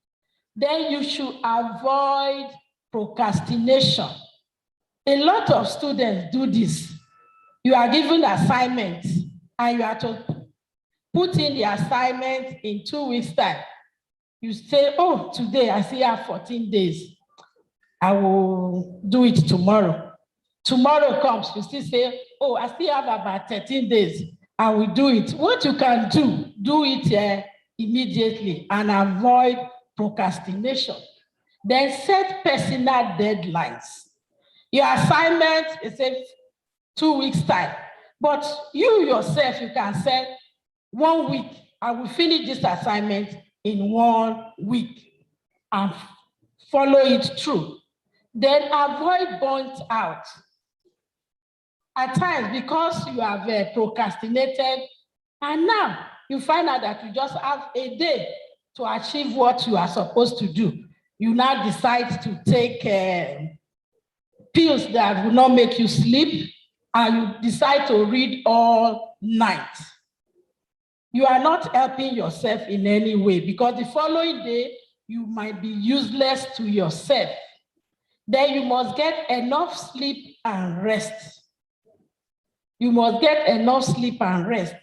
Then you should avoid procrastination. A lot of students do this. You are given assignments and you have to put in the assignment in 2 weeks' time. You say, oh, today I still have 14 days. I will do it tomorrow. Tomorrow comes, you still say, oh, I still have about 13 days. I will do it. What you can do it immediately and avoid procrastination. Then set personal deadlines. Your assignment is a 2 weeks' time, but you yourself, you can say 1 week, I will finish this assignment in 1 week and follow it through. Then avoid burnt out. At times, because you have procrastinated, and now you find out that you just have a day to achieve what you are supposed to do. You now decide to take pills that will not make you sleep, and you decide to read all night. You are not helping yourself in any way because the following day, you might be useless to yourself. Then you must get enough sleep and rest. You must get enough sleep and rest.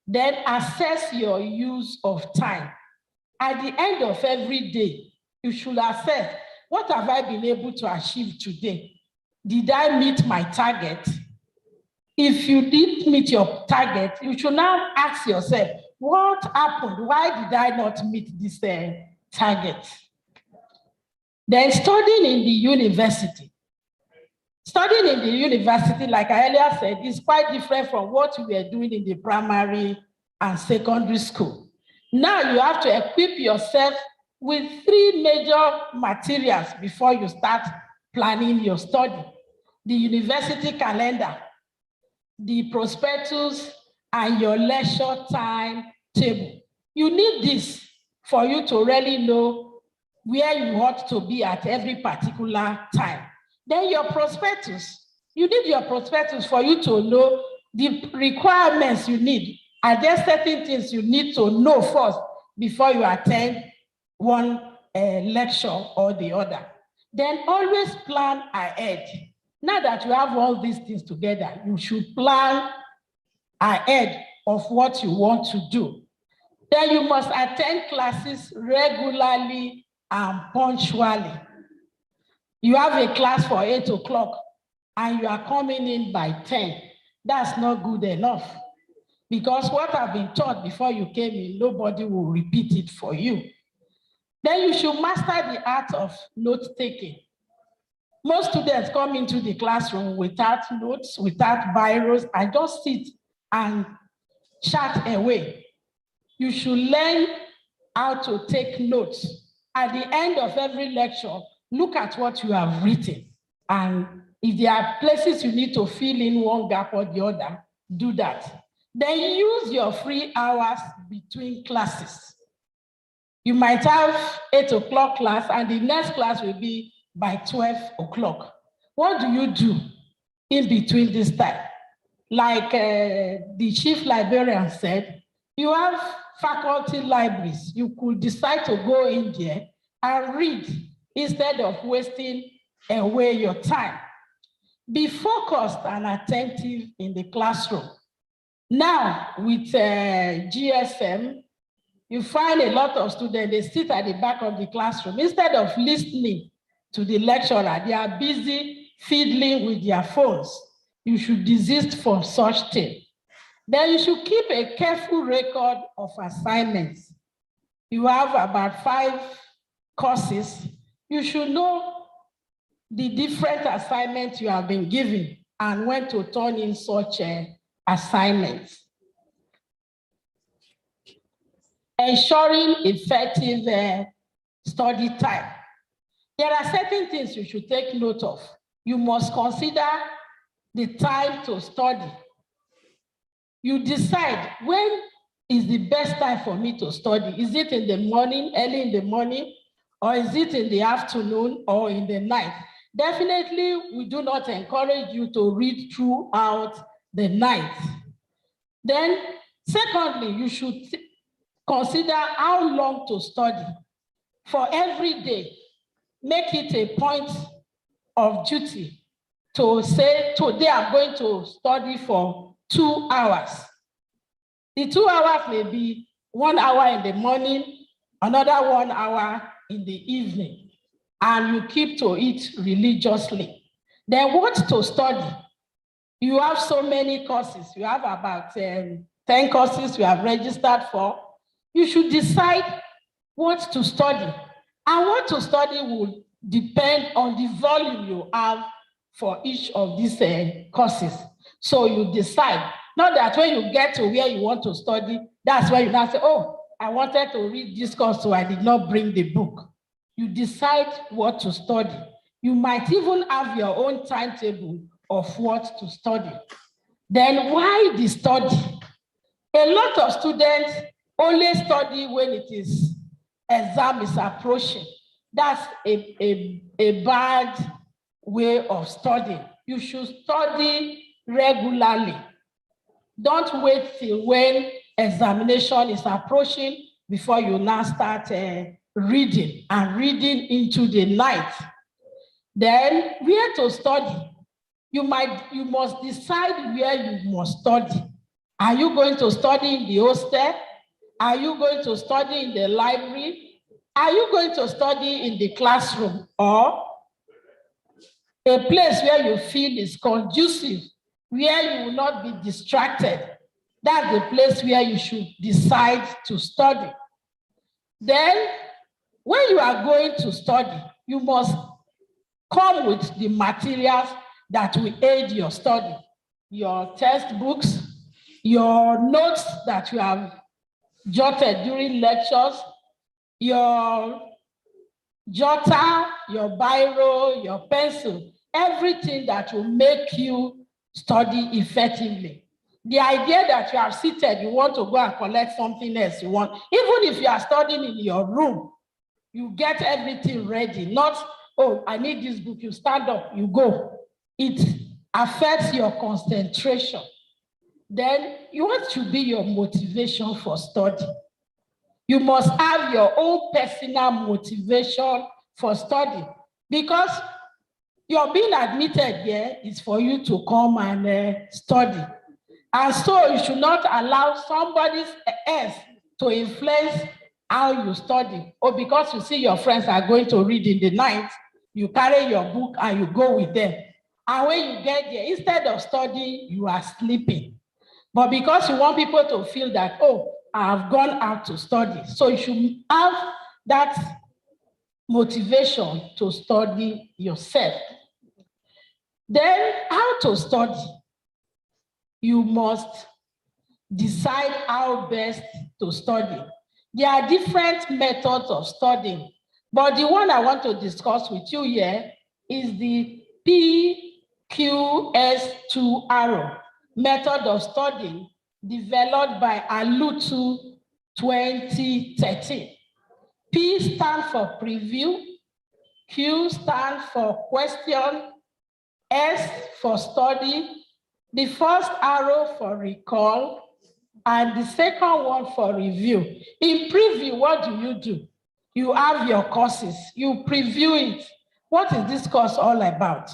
Then assess your use of time. At the end of every day, you should assess, what have I been able to achieve today? Did I meet my target? If you didn't meet your target, you should now ask yourself, what happened? Why did I not meet this target? Then studying in the university. Studying in the university, like I earlier said, is quite different from what we were doing in the primary and secondary school. Now you have to equip yourself with 3 major materials before you start planning your study. The university calendar, the prospectus, and your lecture time table. You need this for you to really know where you ought to be at every particular time. Then your prospectus. You need your prospectus for you to know the requirements you need. Are there certain things you need to know first before you attend one lecture or the other? Then always plan ahead. Now that you have all these things together, you should plan ahead of what you want to do. Then you must attend classes regularly and punctually. You have a class for 8 o'clock and you are coming in by 10. That's not good enough. Because what I've been taught before you came in, nobody will repeat it for you. Then you should master the art of note-taking. Most students come into the classroom without notes, without biros, and just sit and chat away. You should learn how to take notes. At the end of every lecture, look at what you have written. And if there are places you need to fill in one gap or the other, do that. Then use your free hours between classes. You might have 8 o'clock class and the next class will be by 12 o'clock. What do you do in between this time? Like the chief librarian said, you have faculty libraries. You could decide to go in there and read instead of wasting away your time. Be focused and attentive in the classroom. Now, with GSM, You find a lot of students, they sit at the back of the classroom. Instead of listening to the lecturer, they are busy fiddling with their phones. You should desist from such thing. Then you should keep a careful record of assignments. You have about 5 courses. You should know the different assignments you have been given and when to turn in such assignments. Ensuring effective study time. There are certain things you should take note of. You must consider the time to study. You decide when is the best time for me to study. Is it in the morning, early in the morning, or is it in the afternoon or in the night? Definitely, we do not encourage you to read throughout the night. Then, secondly, you should consider how long to study. For every day, make it a point of duty to say, today I'm going to study for 2 hours. The 2 hours may be 1 hour in the morning, another 1 hour in the evening, and you keep to it religiously. Then what to study? You have so many courses. You have about 10 courses you have registered for. You should decide what to study. And what to study will depend on the volume you have for each of these courses. So you decide. Not that when you get to where you want to study, that's where you now say, oh, I wanted to read this course, so I did not bring the book. You decide what to study. You might even have your own timetable of what to study. Then why the study? A lot of students only study when it is exam is approaching. That's a bad way of studying. You should study regularly. Don't wait till when examination is approaching before you now start reading into the night. Then where to study? You must decide where you must study. Are you going to study in the hostel? Are you going to study in the library? Are you going to study in the classroom, or a place where you feel is conducive, where you will not be distracted? That's the place where you should decide to study. Then, when you are going to study, you must come with the materials that will aid your study. Your textbooks, your notes that you have jotted during lectures, your jotter, your biro, your pencil, everything that will make you study effectively. The idea that you are seated, you want to go and collect something else you want, even if you are studying in your room, you get everything ready, not, oh, I need this book, you stand up, you go. It affects your concentration. Then what should be your motivation for study? You must have your own personal motivation for study, because your being admitted here is for you to come and study. And so you should not allow somebody else to influence how you study. Or because you see your friends are going to read in the night, you carry your book and you go with them. And when you get there, instead of studying, you are sleeping. But because you want people to feel that, oh, I've gone out to study. So you should have that motivation to study yourself. Then how to study? You must decide how best to study. There are different methods of studying, but the one I want to discuss with you here is the PQS2 method of studying developed by Alutu 2013. P stands for preview, Q stands for question, S for study, the first arrow for recall, and the second one for review. In preview, what do? You have your courses, you preview it. What is this course all about?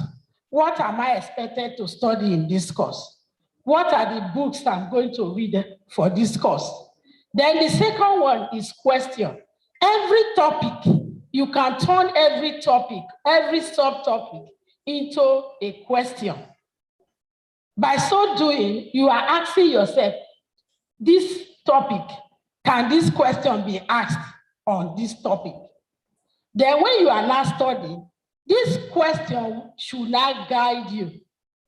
What am I expected to study in this course? What are the books I'm going to read for this course? Then the second one is question. Every topic, you can turn every topic, every subtopic into a question. By so doing, you are asking yourself, this topic, can this question be asked on this topic? Then when you are now studying, this question should not guide you.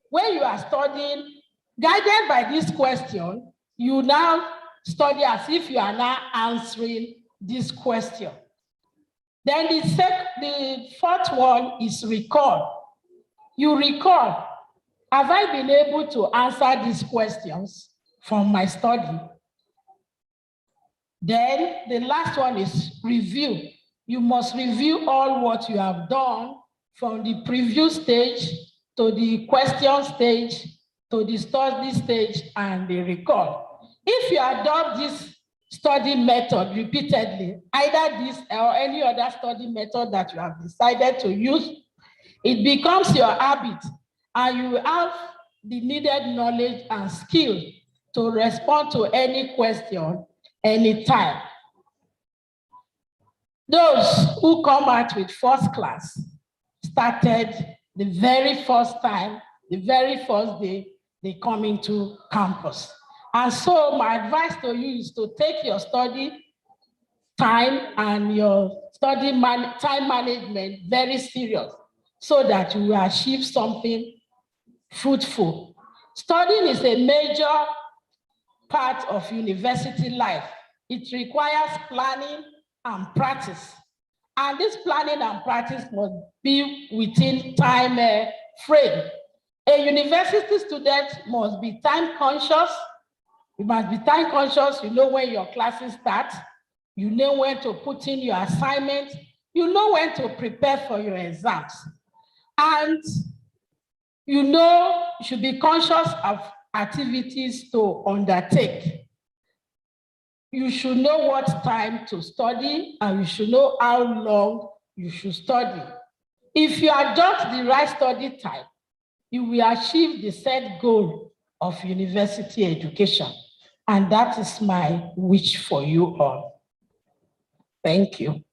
When you are studying, guided by this question, you now study as if you are now answering this question. Then the fourth one is recall. You recall, have I been able to answer these questions from my study? Then the last one is review. You must review all what you have done from the preview stage to the question stage to the study stage and the recall. If you adopt this study method repeatedly, either this or any other study method that you have decided to use, it becomes your habit and you have the needed knowledge and skill to respond to any question anytime. Those who come out with first class started the very first time, the very first day they come into campus. And so my advice to you is to take your study time and your study time management very serious so that you will achieve something fruitful. Studying is a major part of university life. It requires planning and practice. And this planning and practice must be within time frame. A university student must be time conscious. You must be time conscious. You know when your classes start. You know when to put in your assignment. You know when to prepare for your exams. And you know you should be conscious of activities to undertake. You should know what time to study and you should know how long you should study. If you adopt the right study time, you will achieve the set goal of university education. And that is my wish for you all. Thank you.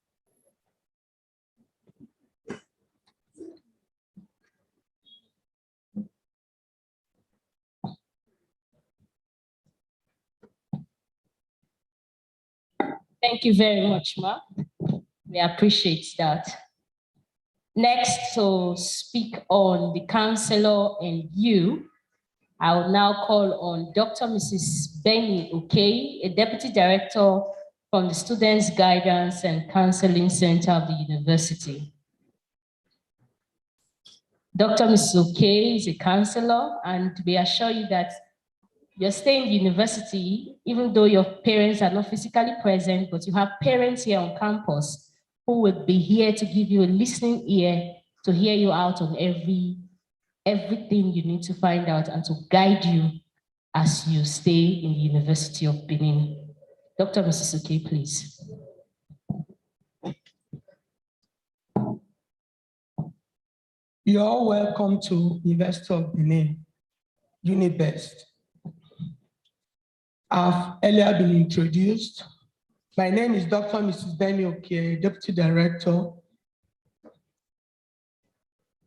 Thank you very much, Ma. We appreciate that. Next, to speak on the counselor and you, I will now call on Dr. Mrs. Benny Okay, a Deputy Director from the Students Guidance and Counseling Center of the University. Dr. Mrs. Okay is a counselor, and we assure you that you're staying in the university, even though your parents are not physically present, but you have parents here on campus who would be here to give you a listening ear, to hear you out on everything you need to find out and to guide you as you stay in the University of Benin. Dr. Mrs. Okay, please. You're all welcome to University of Benin, UniBest. I've earlier been introduced. My name is Dr. Mrs. Benny Okay, Deputy Director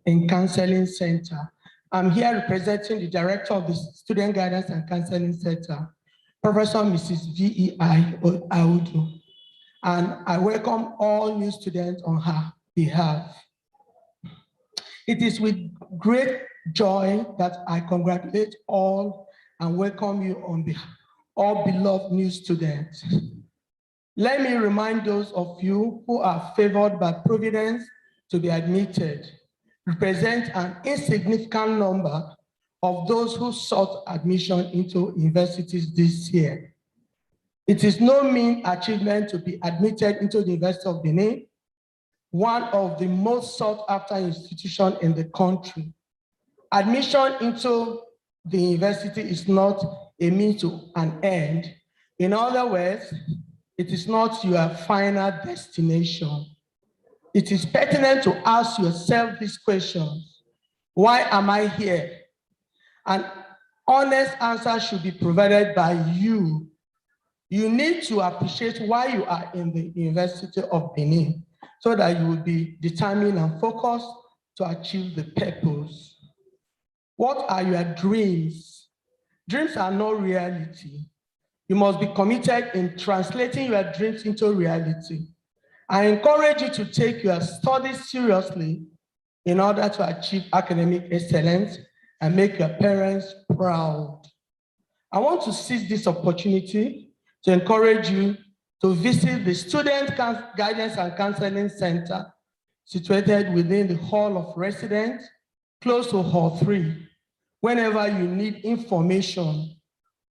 in Counseling Center. I'm here representing the Director of the Student Guidance and Counseling Center, Professor Mrs. V.E.I. Audu, and I welcome all new students on her behalf. It is with great joy that I congratulate all and welcome you on behalf all beloved new students. Let me remind those of you who are favored by Providence to be admitted, represent an insignificant number of those who sought admission into universities this year. It is no mean achievement to be admitted into the University of Benin, one of the most sought after institutions in the country. Admission into the university is not a means to an end. In other words, it is not your final destination. It is pertinent to ask yourself these questions. Why am I here? An honest answer should be provided by you. You need to appreciate why you are in the University of Benin so that you will be determined and focused to achieve the purpose. What are your dreams? Dreams are not reality. You must be committed in translating your dreams into reality. I encourage you to take your studies seriously in order to achieve academic excellence and make your parents proud. I want to seize this opportunity to encourage you to visit the Student Guidance and Counseling Center situated within the Hall of Residence, close to Hall 3, whenever you need information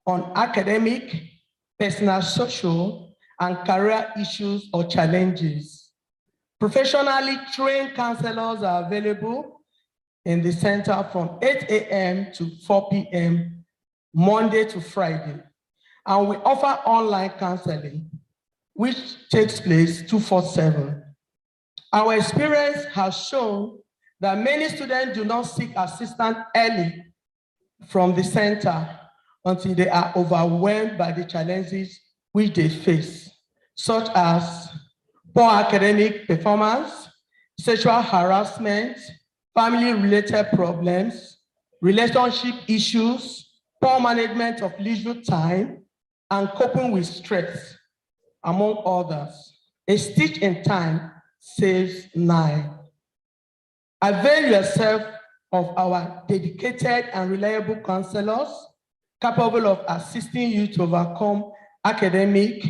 on academic, personal, social, and career issues or challenges. Professionally trained counselors are available in the center from 8 a.m. to 4 p.m. Monday to Friday. And we offer online counseling, which takes place 24/7. Our experience has shown that many students do not seek assistance early from the center until they are overwhelmed by the challenges which they face, such as poor academic performance, sexual harassment, family-related problems, relationship issues, poor management of leisure time, and coping with stress, among others. A stitch in time saves 9. Avail yourself of our dedicated and reliable counselors capable of assisting you to overcome academic,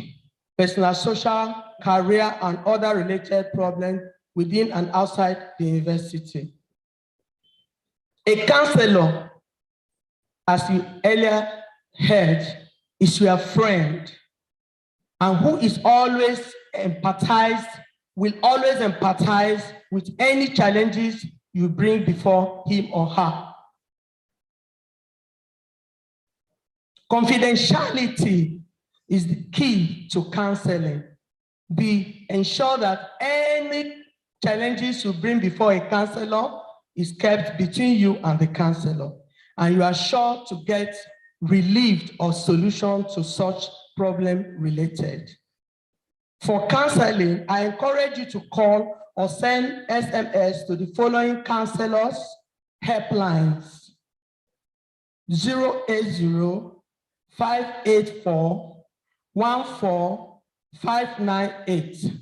personal, social, career, and other related problems within and outside the university. A counselor, as you earlier heard, is your friend, and who is always empathized, will always empathize with any challenges you bring before him or her. Confidentiality is the key to counseling. Ensure that any challenges you bring before a counselor is kept between you and the counselor, and you are sure to get relieved or solution to such problem related. For counseling, I encourage you to call or send SMS to the following counselors' helplines: 080-584-14598,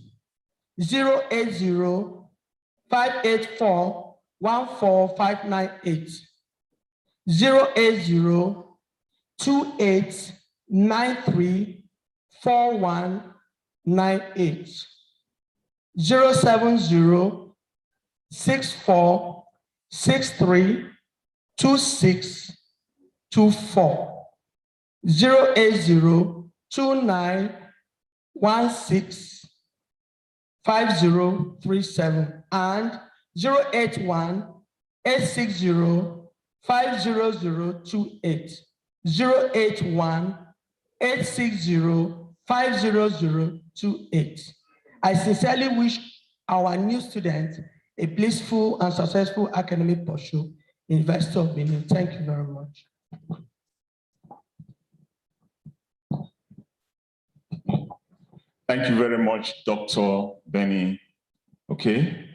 080-584-14598, 080-2893-4198, 070-64-63-26-24, 080-2916-5037, and 081-860-50028, 081-860-50028. I sincerely wish our new students a blissful and successful academic pursuit in University of Benin. Thank you very much. Thank you very much, Dr. Benny. Okay.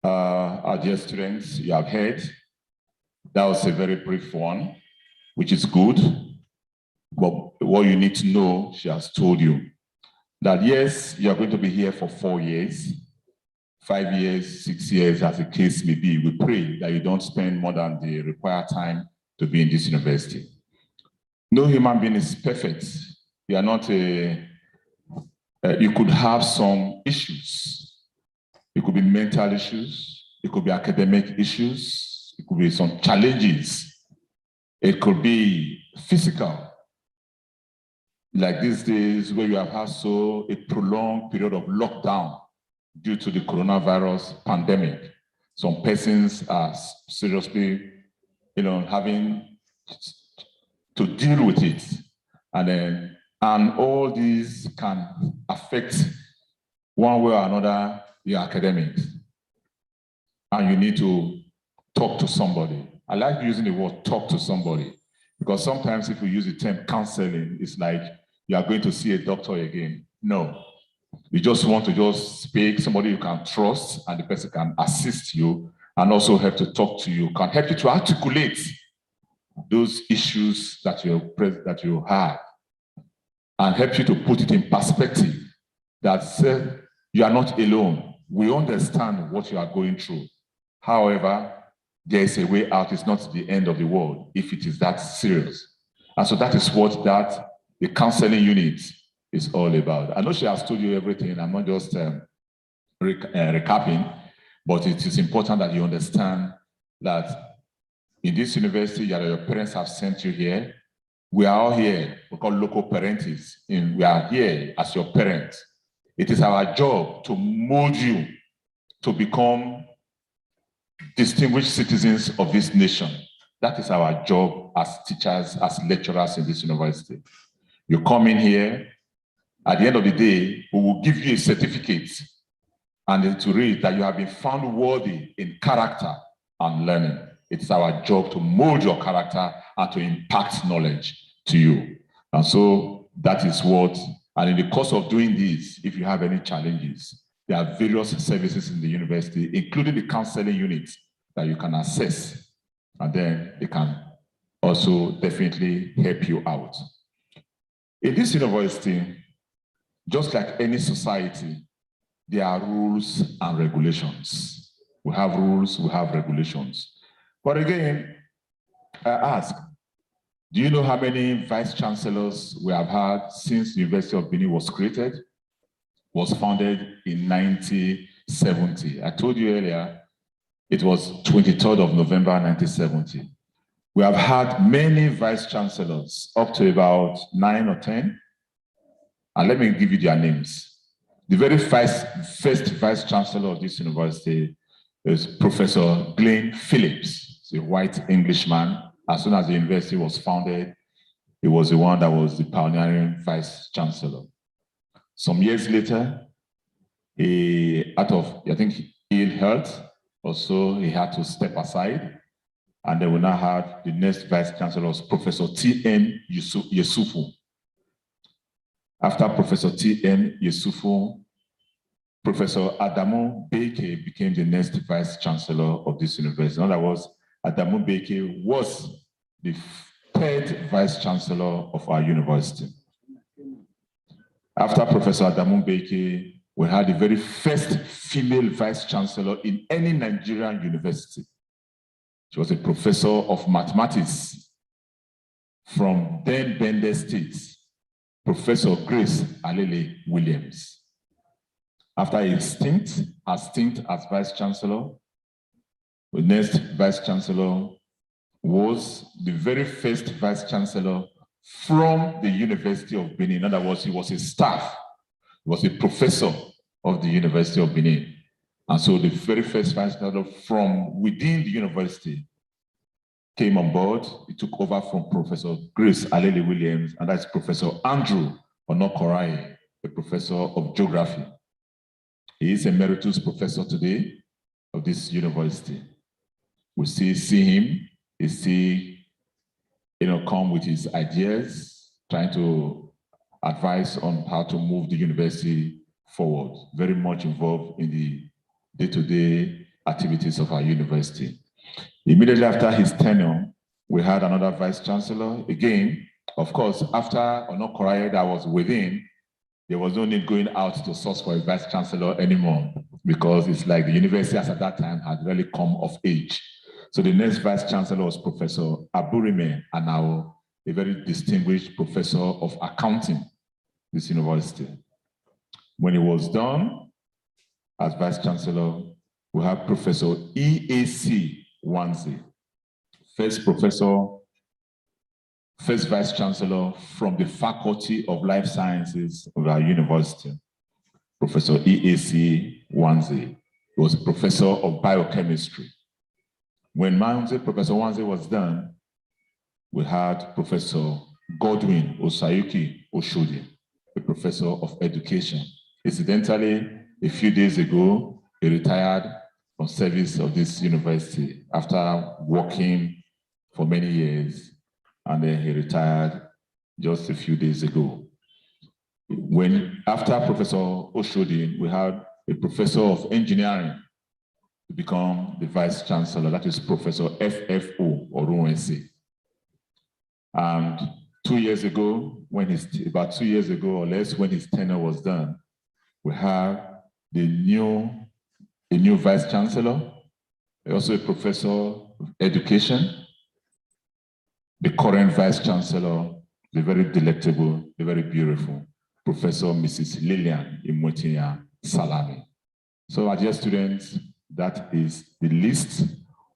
Our dear students, you have heard, that was a very brief one, which is good. But what you need to know, she has told you, that yes, you are going to be here for 4 years, 5 years, 6 years, as the case may be. We pray that you don't spend more than the required time to be in this university. No human being is perfect. You are not a, you could have some issues. It could be mental issues. It could be academic issues. It could be some challenges. It could be physical. Like these days where you have had a prolonged period of lockdown due to the coronavirus pandemic. Some persons are seriously, having to deal with it. And all these can affect one way or another your academics. And you need to talk to somebody. I like using the word talk to somebody, because sometimes if we use the term counseling, it's like you are going to see a doctor again. No. You just want to just speak, somebody you can trust, and the person can assist you and also help to talk to you, can help you to articulate those issues that you have and help you to put it in perspective that you are not alone. We understand what you are going through. However, there is a way out. It's not the end of the world if it is that serious. And so that is what the counseling unit is all about. I know she has told you everything. I'm not just recapping, but it is important that you understand that in this university, your parents have sent you here. We are all here. We call local parents. We are here as your parents. It is our job to mold you to become distinguished citizens of this nation. That is our job as teachers, as lecturers in this university. You come in here, at the end of the day, we will give you a certificate and to read that you have been found worthy in character and learning. It's our job to mold your character and to impact knowledge to you. And so that is what, and in the course of doing this, if you have any challenges, there are various services in the university, including the counseling units that you can access, and then they can also definitely help you out. In this university, just like any society, there are rules and regulations. We have rules, we have regulations. But again, I ask, do you know how many vice chancellors we have had since the University of Benin was created? Was founded in 1970. I told you earlier, it was 23rd of November, 1970. We have had many vice chancellors, up to about 9 or 10. And let me give you their names. The very first vice chancellor of this university is Professor Glenn Phillips. He's a white Englishman. As soon as the university was founded, he was the one that was the pioneering vice chancellor. Some years later, out of, I think, ill health, also he had to step aside. And then we now had the next vice chancellor was Professor T.N. Yusufu. After Professor T.N. Yusufu, Professor Adamu Beke became the next vice chancellor of this university. In other words, Adamu Beke was the third vice chancellor of our university. After Professor Adamu Beke, we had the very first female vice chancellor in any Nigerian university. She was a professor of mathematics from then Bende State, Professor Grace Alele Williams. After her stint as vice chancellor, the next vice chancellor was the very first vice chancellor from the University of Benin. In other words, he was a staff, he was a professor of the University of Benin. And so the very first vice chancellor from within the university came on board. He took over from Professor Grace Alele Williams, and that's Professor Andrew Onokoraye, a professor of geography. He is emeritus professor today of this university. We still see him, he still come with his ideas, trying to advise on how to move the university forward, very much involved in the day-to-day activities of our university. Immediately after his tenure, we had another vice chancellor. Again, of course, after Onokoraye that was within, there was no need going out to source for a vice chancellor anymore, because it's like the university as at that time had really come of age. So the next vice chancellor was Professor Aburime Anao, a very distinguished professor of accounting, this university. When he was done as vice chancellor, we have Professor E.A.C. Wanzi, first vice chancellor from the Faculty of Life Sciences of our university. Professor E.A.C. Wanzi was a professor of biochemistry. When Professor Wanzi was done, we had Professor Godwin Osayuki Oshodi, a professor of education. Incidentally, a few days ago, he retired from service of this university after working for many years, and then he retired just a few days ago. After Professor Oshodi, we had a professor of engineering to become the vice chancellor. That is Professor FFO Orunwese. And 2 years ago, about 2 years ago or less, when his tenure was done, we have a new vice chancellor, also a professor of education, the current vice chancellor, the very delectable, the very beautiful Professor Mrs. Lillian Imotinya Salami. So, our dear students, that is the list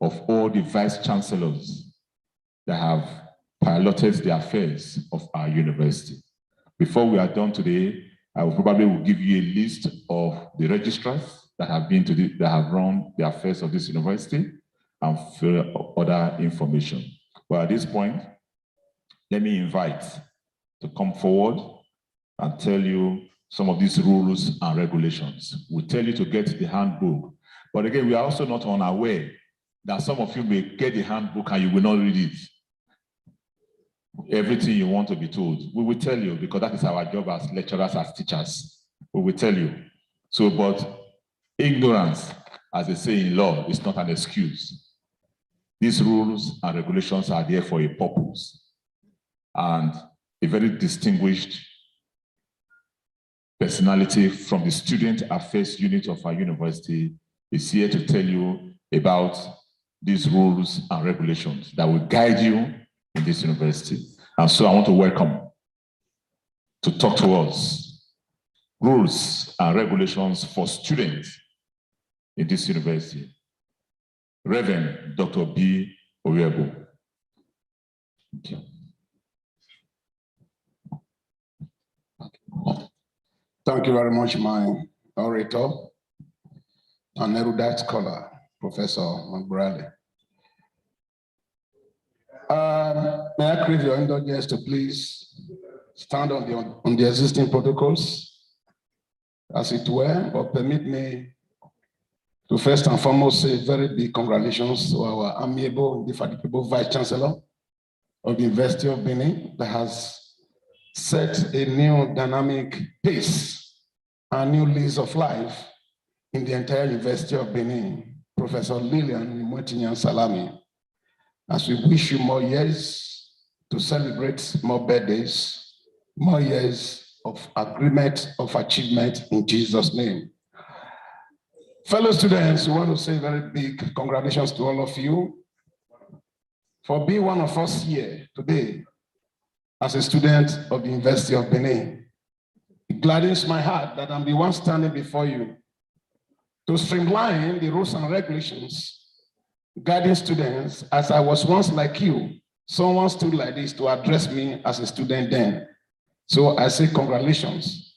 of all the vice chancellors that have piloted the affairs of our university. Before we are done today, I will probably give you a list of the registrars that have run the affairs of this university and other information. But at this point, let me invite to come forward and tell you some of these rules and regulations. We'll tell you to get the handbook. But again, we are also not unaware that some of you may get the handbook and you will not read it. Everything you want to be told, we will tell you, because that is our job as lecturers, as teachers. We will tell you. So, but ignorance, as they say in law, is not an excuse. These rules and regulations are there for a purpose. And a very distinguished personality from the Student Affairs Unit of our university is here to tell you about these rules and regulations that will guide you in this university. And so I want to welcome to talk to us rules and regulations for students in this university, Reverend Dr. B. Oyebo. Thank you. Thank you very much, my orator and erudite scholar, Professor McBradley. May I crave your indulgence to please stand on the existing protocols, as it were, but permit me to first and foremost say very big congratulations to our amiable, indefatigable Vice Chancellor of the University of Benin that has set a new dynamic pace, a new lease of life in the entire University of Benin, Professor Lillian Imotinya Salami. As we wish you more years to celebrate more birthdays, more years of agreement, of achievement in Jesus' name. Fellow students, we want to say very big congratulations to all of you for being one of us here today as a student of the University of Benin. It gladdens my heart that I'm the one standing before you to streamline the rules and regulations guiding students, as I was once like you. Someone stood like this to address me as a student then. So I say congratulations.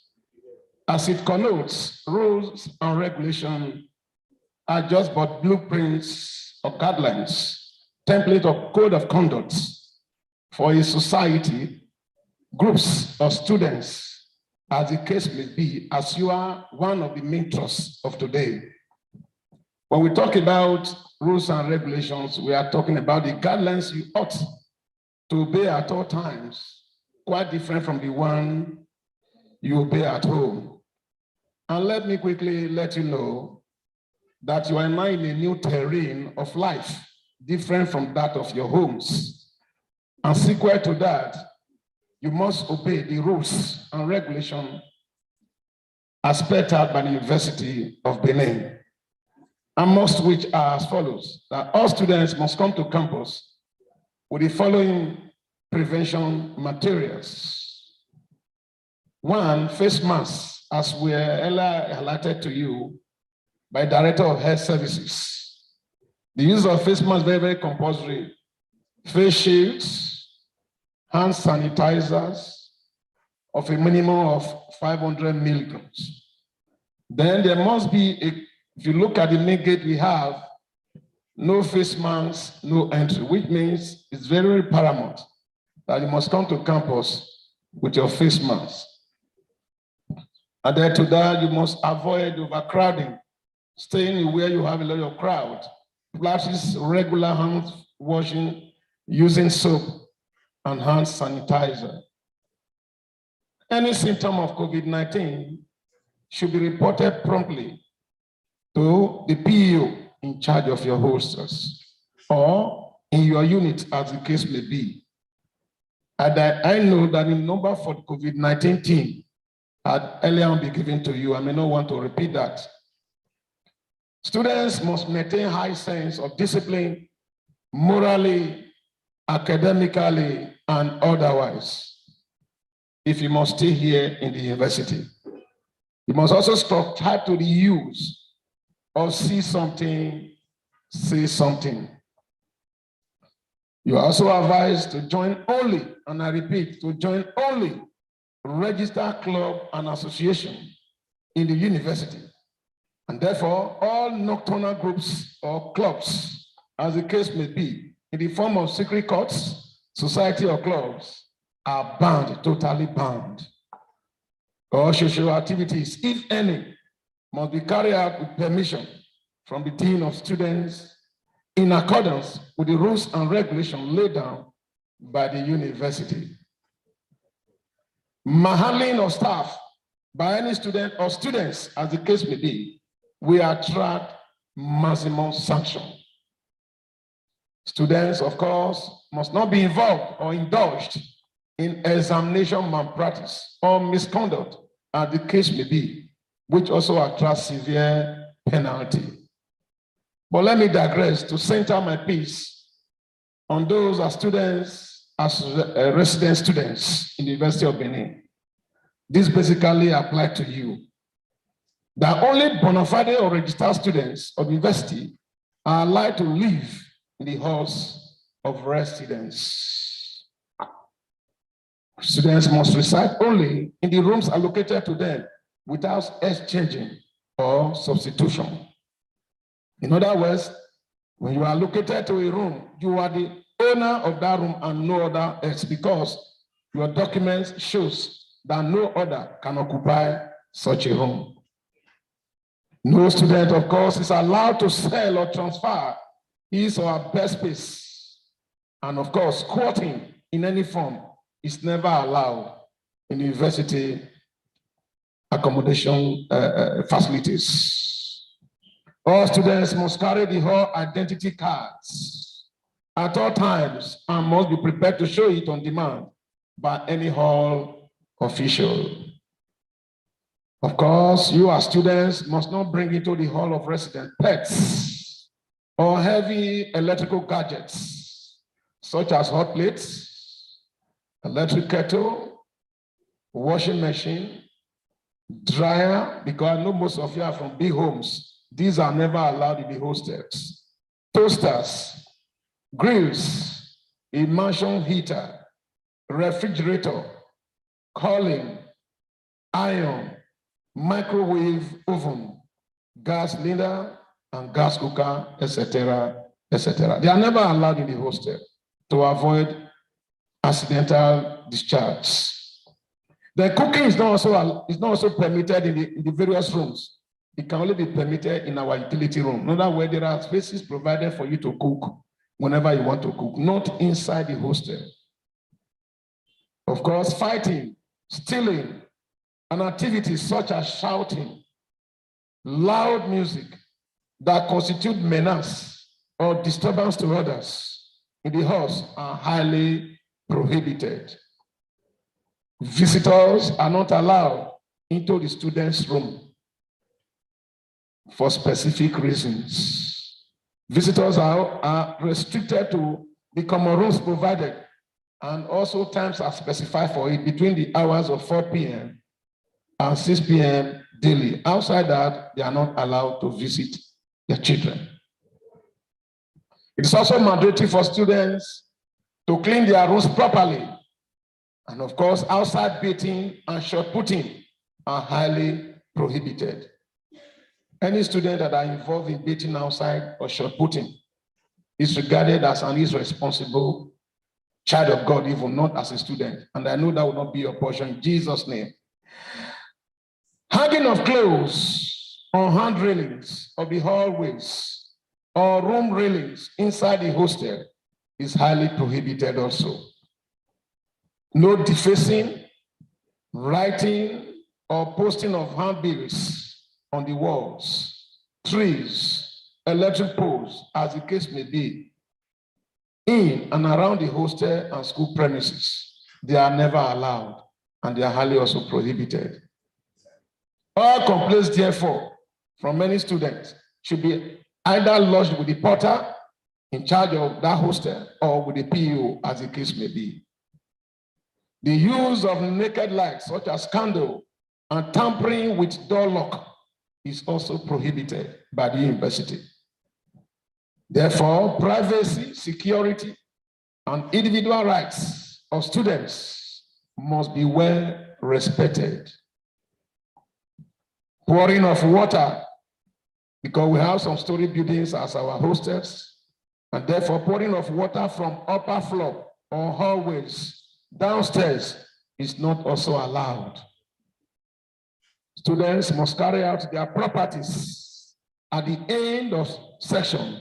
As it connotes, rules and regulations are just but blueprints or guidelines, template or code of conduct for a society, groups of students, as the case may be, as you are one of the mentors of today. When we talk about rules and regulations, we are talking about the guidelines you ought to obey at all times, quite different from the one you obey at home. And let me quickly let you know that you are now in a new terrain of life, different from that of your homes. And sequel to that, you must obey the rules and regulations as spelled out by the University of Benin, amongst which are as follows: that all students must come to campus with the following prevention materials. 1, face masks, as we earlier highlighted to you by Director of Health Services. The use of face masks is very, very compulsory. Face shields, hand sanitizers of a minimum of 500 milligrams. Then there must be if you look at the main gate we have, no face masks, no entry, which means it's very, very paramount that you must come to campus with your face mask. And then to that, you must avoid overcrowding, staying where you have a lot of crowd, practice regular hand washing, using soap and hand sanitizer. Any symptom of COVID-19 should be reported promptly to the PEO in charge of your hostels or in your unit as the case may be. And I know that the number for the COVID-19 team had earlier on been given to you. I may not want to repeat that. Students must maintain high sense of discipline, morally, academically, and otherwise, if you must stay here in the university. You must also subscribe to the use of see something, say something. You are also advised to join only, and I repeat, to join only registered club and association in the university. And therefore, all nocturnal groups or clubs, as the case may be, in the form of secret courts, society or clubs, are banned, totally banned. All social activities, if any, must be carried out with permission from the dean of students in accordance with the rules and regulations laid down by the university. Handling of staff by any student or students, as the case may be, we attract maximum sanction. Students, of course, must not be involved or indulged in examination malpractice or misconduct, as the case may be, which also attracts severe penalty. But let me digress to center my piece on those as students, as resident students in the University of Benin. This basically applies to you. That only bona fide or registered students of the university are allowed to live in the halls of residence. Students must reside only in the rooms allocated to them without exchanging or substitution. In other words, when you are allocated to a room, you are the owner of that room and no other else, because your documents shows that no other can occupy such a room. No student, of course, is allowed to sell or transfer his or her bed space. And of course, squatting in any form is never allowed in university accommodation facilities. All students must carry the hall identity cards at all times and must be prepared to show it on demand by any hall official. Of course, you as students must not bring into the hall of residence pets or heavy electrical gadgets, such as hot plates, electric kettle, washing machine, dryer, because I know most of you are from big homes. These are never allowed in the hostels. Toasters, grills, immersion heater, refrigerator, cooling, iron, microwave oven, gas cylinder, and gas cooker, etc., etc. They are never allowed in the hostel to avoid accidental discharge. The cooking is not also permitted in the various rooms. It can only be permitted in our utility room. In other words, there are spaces provided for you to cook whenever you want to cook, not inside the hostel. Of course, fighting, stealing, and activities such as shouting, loud music that constitute menace or disturbance to others in the house are highly prohibited. Visitors are not allowed into the students' room for specific reasons. Visitors are restricted to the common rooms provided, and also times are specified for it between the hours of 4 p.m. and 6 p.m. daily. Outside that, they are not allowed to visit their children. It is also mandatory for students to clean their rooms properly. And of course, outside baiting and shot putting are highly prohibited. Any student that are involved in baiting outside or shot putting is regarded as an irresponsible child of God, even not as a student. And I know that will not be your portion in Jesus' name. Hanging of clothes on hand railings of the hallways or room railings inside the hostel is highly prohibited also. No defacing, writing or posting of handbills on the walls, trees, electric poles, as the case may be, in and around the hostel and school premises. They are never allowed, and they are highly also prohibited. All complaints, therefore, from many students should be either lodged with the porter in charge of that hostel or with the PO, as the case may be. The use of naked lights, such as candle, and tampering with door lock is also prohibited by the university. Therefore, privacy, security, and individual rights of students must be well respected. Pouring of water, because we have some story buildings as our hostels, and therefore pouring of water from upper floor or hallways downstairs is not also allowed. Students must carry out their properties at the end of section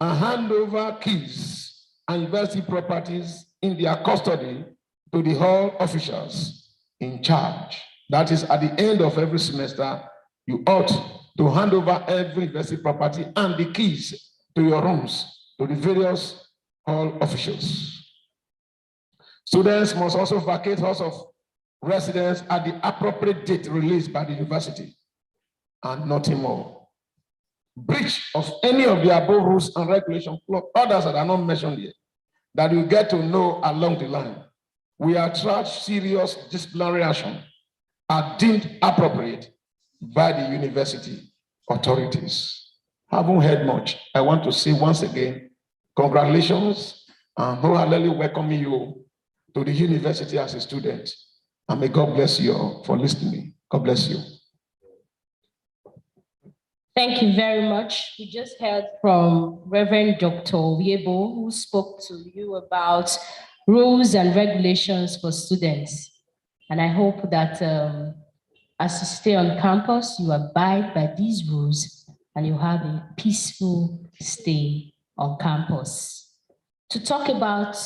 and hand over keys and university properties in their custody to the hall officials in charge. That is, at the end of every semester, you ought to hand over every university property and the keys to your rooms to the various hall officials. Students must also vacate halls of residence at the appropriate date released by the university, and nothing more. Breach of any of the above rules and regulations, plus others that are not mentioned here, that you get to know along the line, we are charged serious disciplinary action are deemed appropriate by the university authorities. Having heard much, I want to say once again, congratulations and wholeheartedly welcoming you to the university as a student. And may God bless you all for listening. God bless you. Thank you very much. We just heard from Reverend Dr. Wiebo, who spoke to you about rules and regulations for students. And I hope that as you stay on campus, you abide by these rules and you have a peaceful stay on campus. To talk about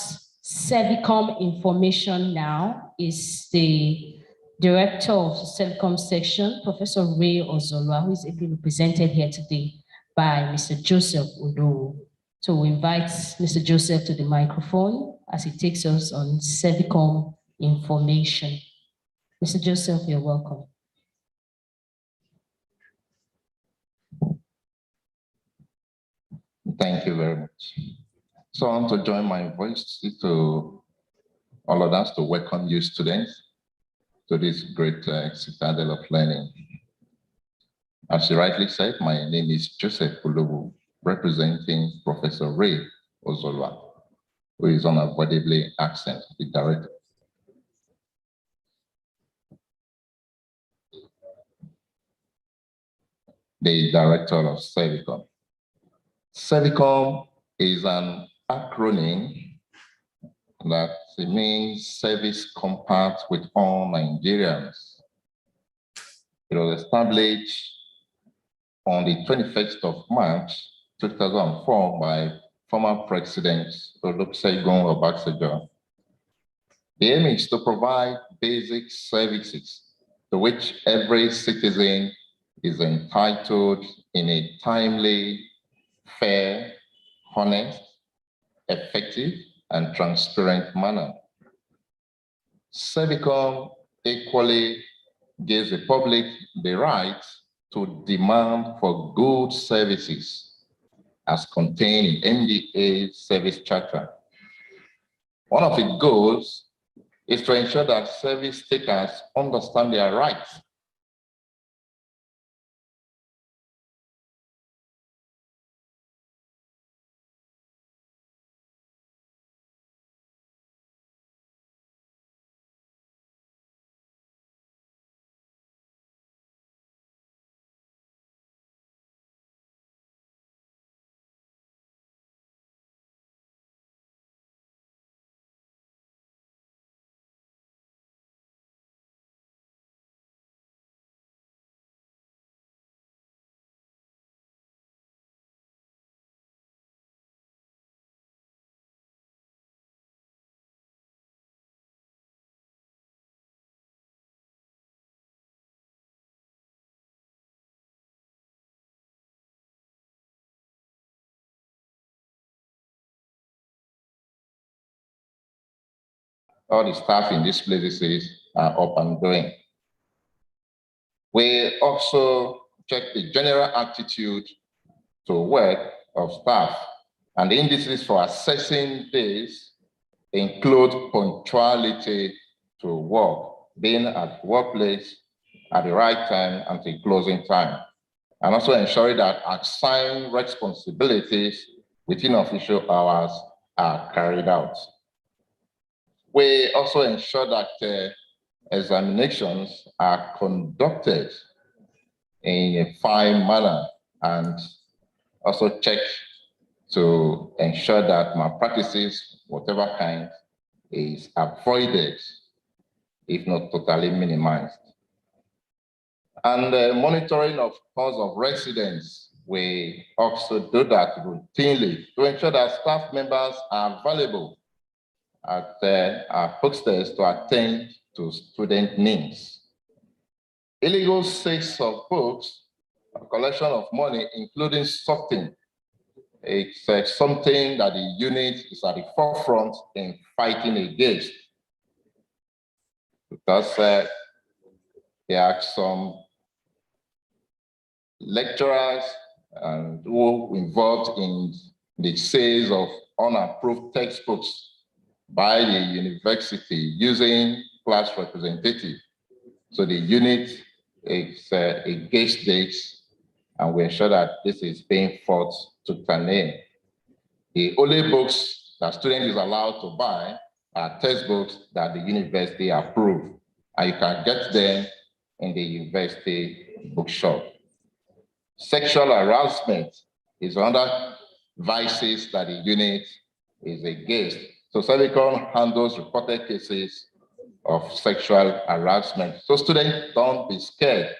Servicom information now is the Director of the Servicom section, Professor Ray Ozolwa, who is ably represented here today by Mr. Joseph Udo. So we invite Mr. Joseph to the microphone as he takes us on Servicom information. Mr. Joseph, you're welcome. Thank you very much. So I want to join my voice to all of us to welcome you students to this great citadel of learning. As you rightly said, my name is Joseph Ulobu, representing Professor Ray Ozolwa, who is unavoidably absent, the director. The director of Servicom. Servicom is an acronym that means Service Compact with All Nigerians. It was established on the 21st of March, 2004 by former President Olusegun Obasanjo. The aim is to provide basic services to which every citizen is entitled in a timely, fair, honest, effective, and transparent manner. Servicom equally gives the public the right to demand for good services as contained in MDA Service Charter. One of its goals is to ensure that service takers understand their rights all the staff in these places are up and doing. We also check the general attitude to work of staff, and the indices for assessing this include punctuality to work, being at the workplace at the right time and the closing time, and also ensuring that assigned responsibilities within official hours are carried out. We also ensure that examinations are conducted in a fine manner and also check to ensure that malpractices, whatever kind, is avoided, if not totally minimized. And monitoring of cause of residence, we also do that routinely to ensure that staff members are available at our posters to attend to student needs. Illegal sales of books, collection of money, including sorting, it's something that the unit is at the forefront in fighting against. Because there are some lecturers who are involved in the sales of unapproved textbooks by the university using class representative. So the unit is against this, and we ensure that this is being fought to an end. The only books that student is allowed to buy are textbooks that the university approve, and you can get them in the university bookshop. Sexual harassment is another vices that the unit is against. So Servicom handles reported cases of sexual harassment. So students, don't be scared.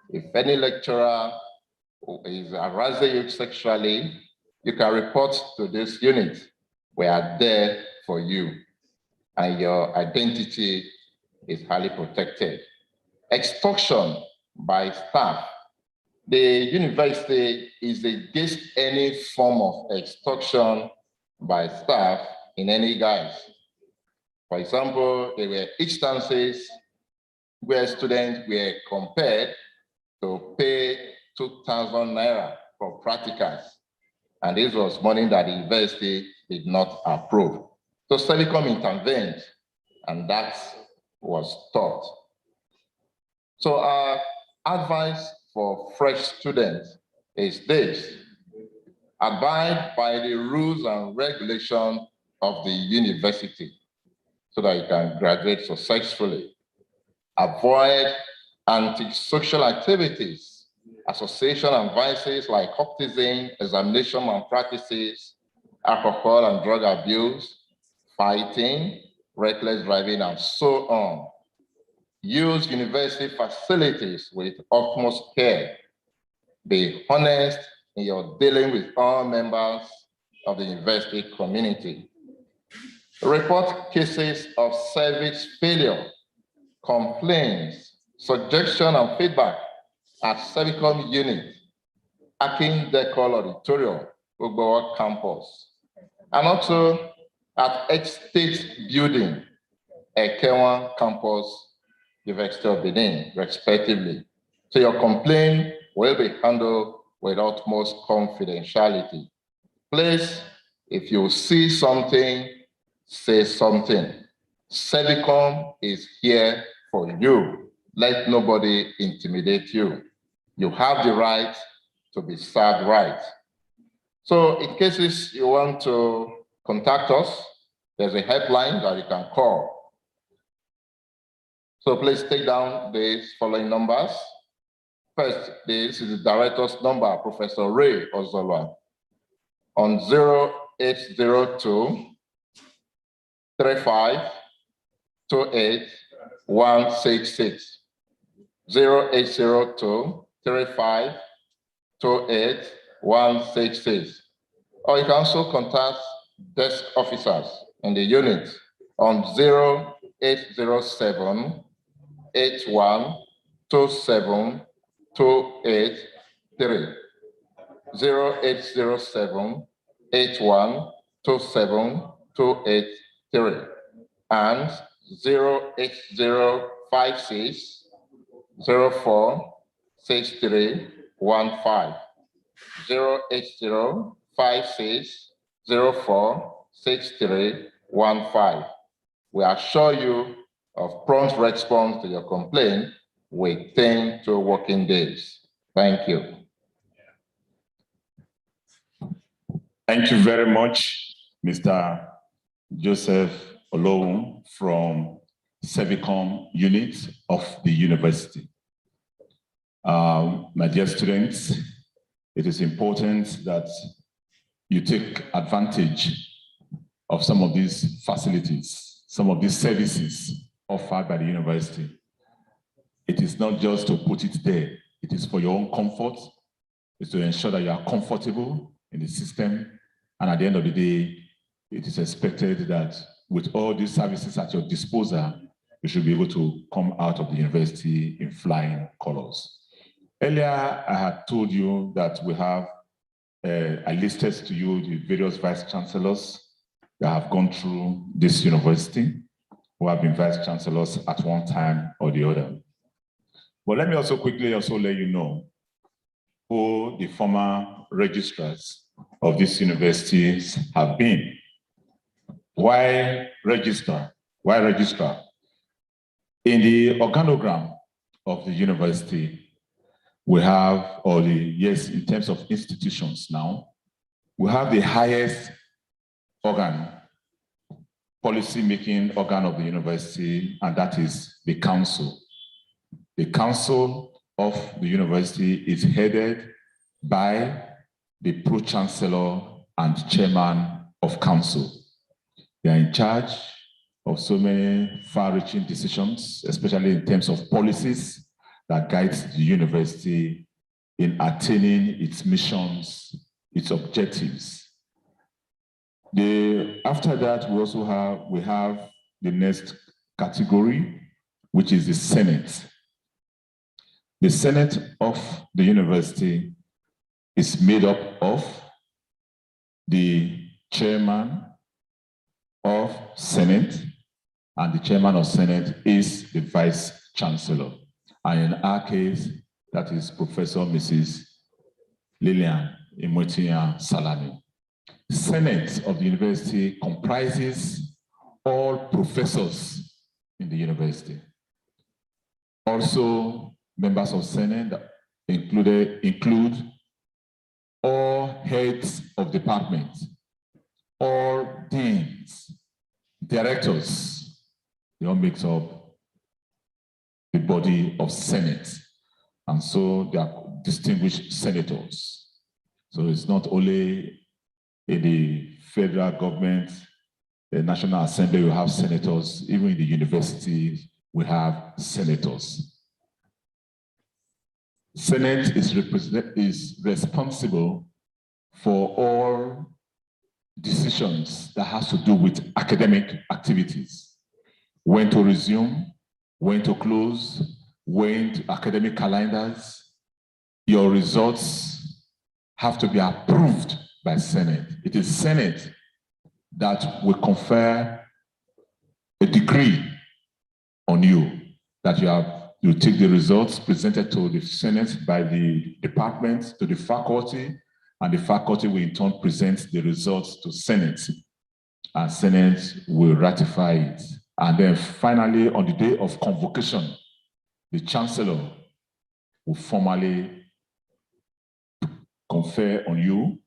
If any lecturer is harassing you sexually, you can report to this unit. We are there for you, and your identity is highly protected. Extortion by staff. The university is against any form of extortion by staff in any guise. For example, there were instances where students were compelled to pay 2,000 naira for practicals, and this was money that the university did not approve. So Servicom intervened, and that was stopped. So our advice for fresh students is this: abide by the rules and regulations of the university so that you can graduate successfully. Avoid antisocial activities, association and vices like occultism, examination malpractices, alcohol and drug abuse, fighting, reckless driving, and so on. Use university facilities with utmost care. Be honest in your dealing with all members of the university community. Report cases of service failure, complaints, suggestion, and feedback at Servicom unit, Akin Decol Auditorium, Ugbo campus, and also at Estate Building, Ekewan campus, University of Benin, respectively. So your complaint will be handled with utmost confidentiality. Please, if you see something, say something. Servicom is here for you. Let nobody intimidate you. You have the right to be served right. So in cases you want to contact us, there's a helpline that you can call. So please take down these following numbers. First, this is the director's number, Professor Ray Ozolwa, on 0802 35 28 166. 0802 35 28 166. Or you can also contact desk officers in the unit on 0807 81 27 283. 0807 81 27 283. And 08056 046315. 08056 046315. We assure you of prompt response to your complaint within 2 working days. Thank you. Thank you very much, Mr. Joseph Olowun from Servicom unit of the university. My dear students, it is important that you take advantage of some of these facilities, some of these services offered by the university. It is not just to put it there, it is for your own comfort. It's to ensure that you are comfortable in the system. And at the end of the day, it is expected that with all these services at your disposal, you should be able to come out of the university in flying colors. Earlier, I had told you that we have, I listed to you the various vice chancellors that have gone through this university, who have been vice chancellors at one time or the other. But let me also quickly let you know who the former registrars of these universities have been. Why registrar? Why registrar? In the organogram of the university, we have, in terms of institutions now, we have the highest organ, policy-making organ of the university, and that is the council. The council of the university is headed by the pro-chancellor and chairman of council. They are in charge of so many far-reaching decisions, especially in terms of policies that guides the university in attaining its missions, its objectives. After that, we have the next category, which is the Senate. The Senate of the university is made up of the chairman of Senate, and the chairman of Senate is the vice chancellor. And in our case, that is Professor Mrs. Lillian Imotia Salami. The Senate of the university comprises all professors in the university. Also, members of Senate include all heads of department, all deans, directors. They all make up the body of Senate. And so they are distinguished senators. So it's not only in the federal government, the National Assembly, we have senators. Even in the university, we have senators. Senate is responsible for all decisions that has to do with academic activities. When to resume, when to close, when to academic calendars. Your results have to be approved by Senate. It is Senate that will confer a degree on you, that you take the results presented to the Senate by the department to the faculty, and the faculty will in turn present the results to Senate, and Senate will ratify it. And then finally, on the day of convocation, the Chancellor will formally confer on you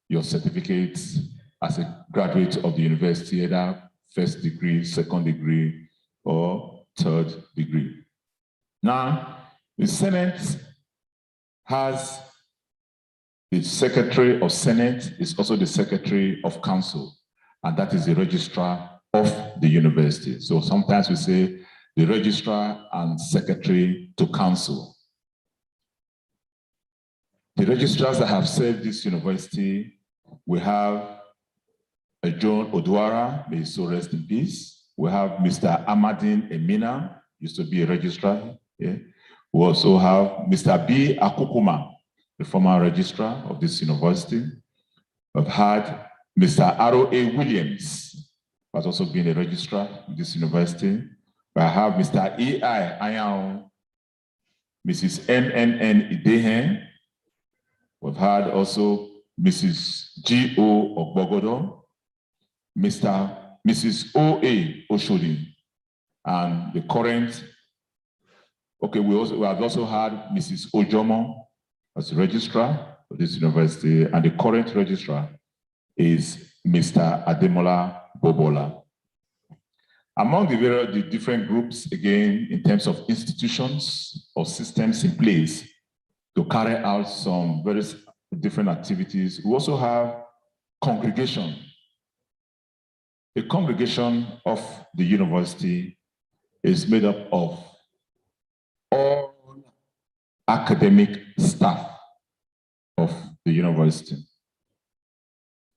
your certificates as a graduate of the university, either first degree, second degree, or third degree. Now, the Senate has the Secretary of Senate is also the Secretary of Council, and that is the Registrar of the university. So sometimes we say the Registrar and Secretary to Council. The registrars that have served this university, we have John Oduara, may he so rest in peace. We have Mr. Amadine Emina, used to be a registrar. Yeah. We also have Mr. B. Akukuma, the former registrar of this university. We've had Mr. Aro A. Williams, who has also been a registrar in this university. I have Mr. E.I. Ayao, Mrs. MNN Idehen. We've had also Mrs. G.O. Ogbogodo, Mrs. O.A. Oshodi, and the current, okay, we have also had Mrs. Ojomo as the registrar of this university, and the current registrar is Mr. Ademola Bobola. Among the different groups, again, in terms of institutions or systems in place to carry out some very different activities, we also have congregation. The congregation of the university is made up of all academic staff of the university.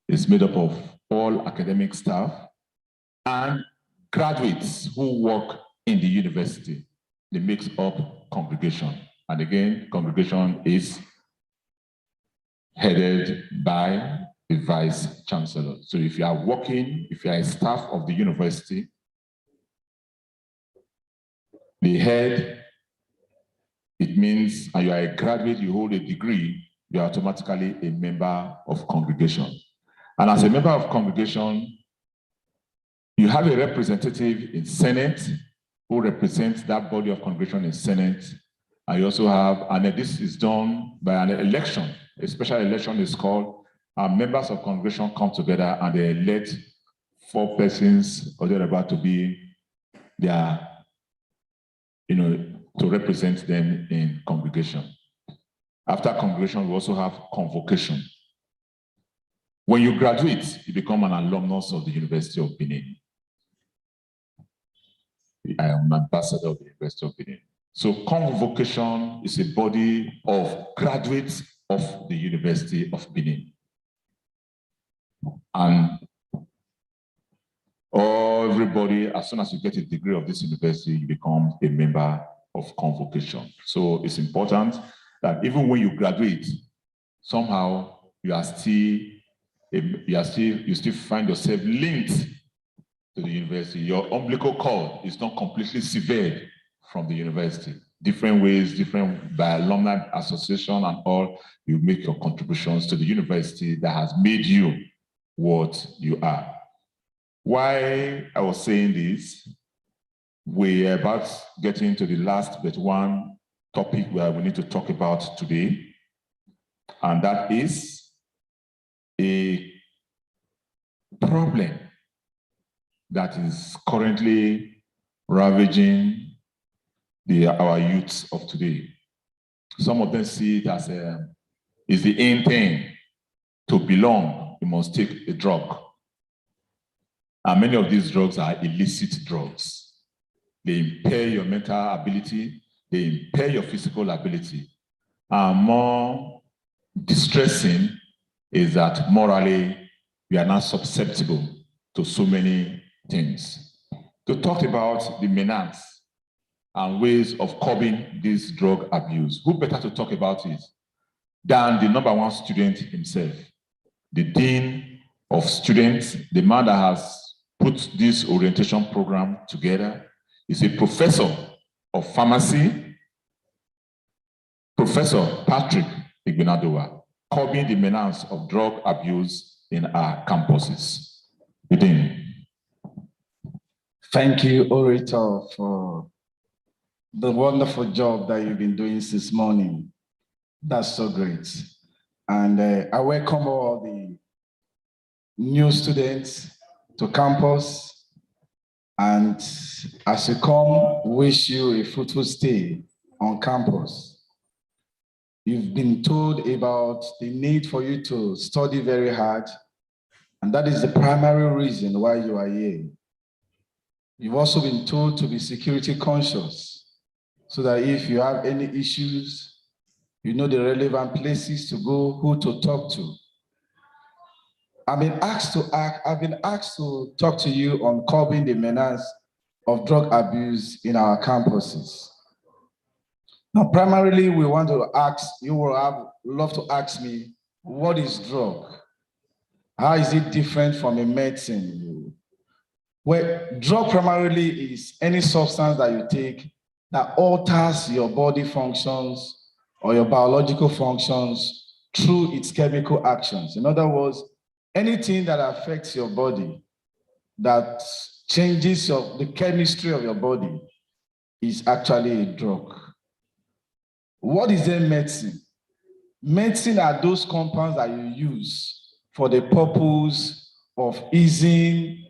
It's made up of all academic staff and graduates who work in the university. They make up congregation. And again, congregation is headed by the Vice Chancellor. So if you are working, if you are a staff of the university, the head, it means, and you are a graduate, you hold a degree, you are automatically a member of congregation. And as a member of congregation, you have a representative in Senate who represents that body of congregation in Senate. And you also have, and this is done by an election. A special election is called, members of congregation come together and they elect 4 persons or they're about to be their, to represent them in congregation. After congregation, we also have convocation. When you graduate, you become an alumnus of the University of Benin. I am an ambassador of the University of Benin. So convocation is a body of graduates of the University of Benin. And everybody, as soon as you get a degree of this university, you become a member of convocation. So it's important that even when you graduate, somehow you still find yourself linked to the university. Your umbilical cord is not completely severed from the university. Different ways, different by alumni association and all, you make your contributions to the university that has made you what you are. Why I was saying this, we're about getting to the last but one topic where we need to talk about today, and that is a problem that is currently ravaging our youths of today. Some of them see it as is the aim thing. To belong, you must take a drug. And many of these drugs are illicit drugs. They impair your mental ability, they impair your physical ability. And more distressing is that morally, we are not susceptible to so many things. To talk about the menace and ways of curbing this drug abuse, who better to talk about it than the #1 student himself, the Dean of Students, the man that has put this orientation program together, is a professor of pharmacy, Professor Patrick Igbenadowa, curbing the menace of drug abuse in our campuses. The Dean. Thank you, Orator, for the wonderful job that you've been doing since morning. That's so great. And I welcome all the new students to campus. And as you come, wish you a fruitful stay on campus. You've been told about the need for you to study very hard. And that is the primary reason why you are here. You've also been told to be security conscious, so that if you have any issues, you know the relevant places to go, who to talk to. I've been asked to talk to you on curbing the menace of drug abuse in our campuses. Now, primarily, we want to ask, you will love to ask me, what is drug? How is it different from a medicine? Well, drug primarily is any substance that you take that alters your body functions or your biological functions through its chemical actions. In other words, anything that affects your body, that changes the chemistry of your body, is actually a drug. What is then medicine? Medicine are those compounds that you use for the purpose of easing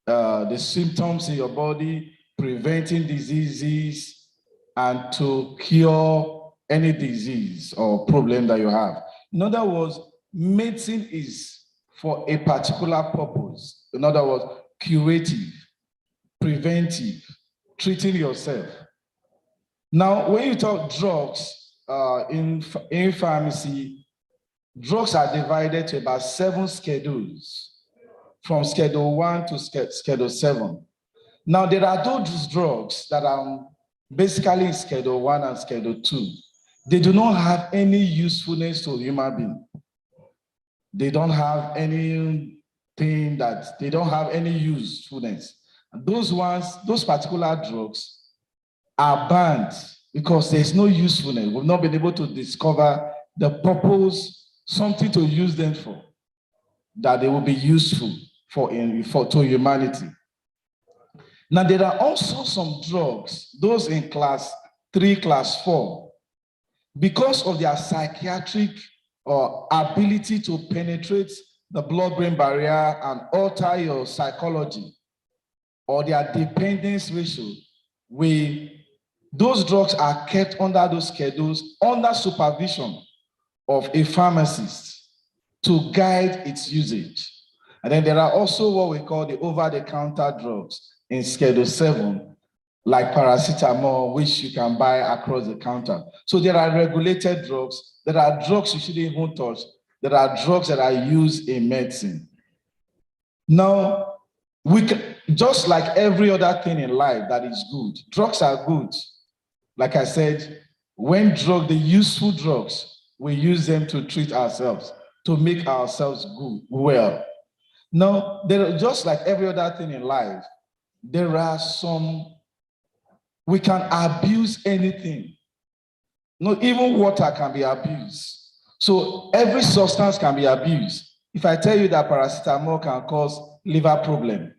the symptoms in your body, preventing diseases, and to cure any disease or problem that you have. In other words, medicine is for a particular purpose. In other words, curative, preventive, treating yourself. Now, when you talk drugs, in pharmacy, drugs are divided to about 7 schedules, from Schedule 1 to Schedule 7. Now, there are those drugs that are basically in Schedule 1 and Schedule 2. They do not have any usefulness to human being. They don't have anything they don't have any usefulness. Those ones, those particular drugs are banned because there's no usefulness. We've not been able to discover the purpose, something to use them for, that they will be useful to humanity. Now, there are also some drugs, those in class 3, class 4, because of their psychiatric ability to penetrate the blood-brain barrier and alter your psychology, or their dependence ratio, those drugs are kept under those schedules under supervision of a pharmacist to guide its usage. And then there are also what we call the over-the-counter drugs in Schedule 7, like paracetamol, which you can buy across the counter. So there are regulated drugs. There are drugs you shouldn't even touch. There are drugs that are used in medicine. Now, just like every other thing in life that is good, drugs are good. Like I said, the useful drugs, we use them to treat ourselves, to make ourselves well. Now, just like every other thing in life, there are we can abuse anything. Not even water can be abused. So every substance can be abused. If I tell you that paracetamol can cause liver problem,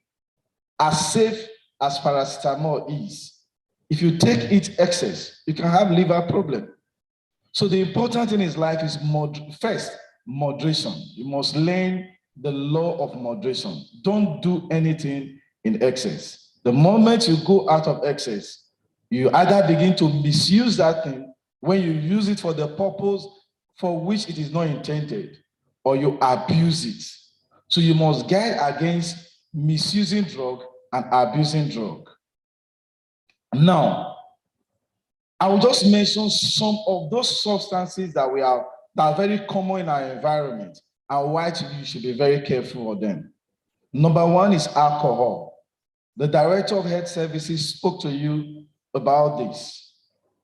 as safe as paracetamol is, if you take it excess, you can have liver problem. So the important thing in life is first, moderation. You must learn the law of moderation. Don't do anything in excess. The moment you go out of excess, you either begin to misuse that thing when you use it for the purpose for which it is not intended, or you abuse it. So you must guard against misusing drug and abusing drug. Now, I will just mention some of those substances that are very common in our environment and why you should be very careful of them. Number 1 is alcohol. The Director of Health Services spoke to you about this.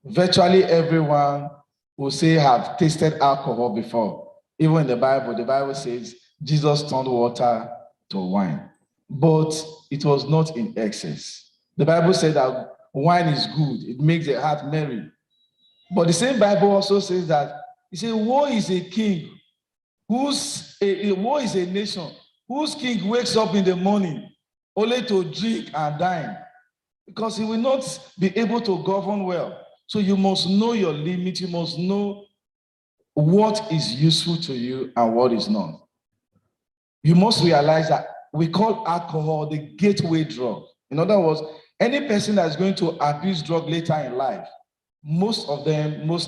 Virtually everyone will say have tasted alcohol before. Even in the Bible says Jesus turned water to wine, but it was not in excess. The Bible said that wine is good, it makes the heart merry. But the same Bible also says that, it says, woe is a king, woe is a nation, whose king wakes up in the morning only to drink and dine, because he will not be able to govern well. So you must know your limit, you must know what is useful to you and what is not. You must realize that we call alcohol the gateway drug. In other words, any person that is going to abuse drug later in life, most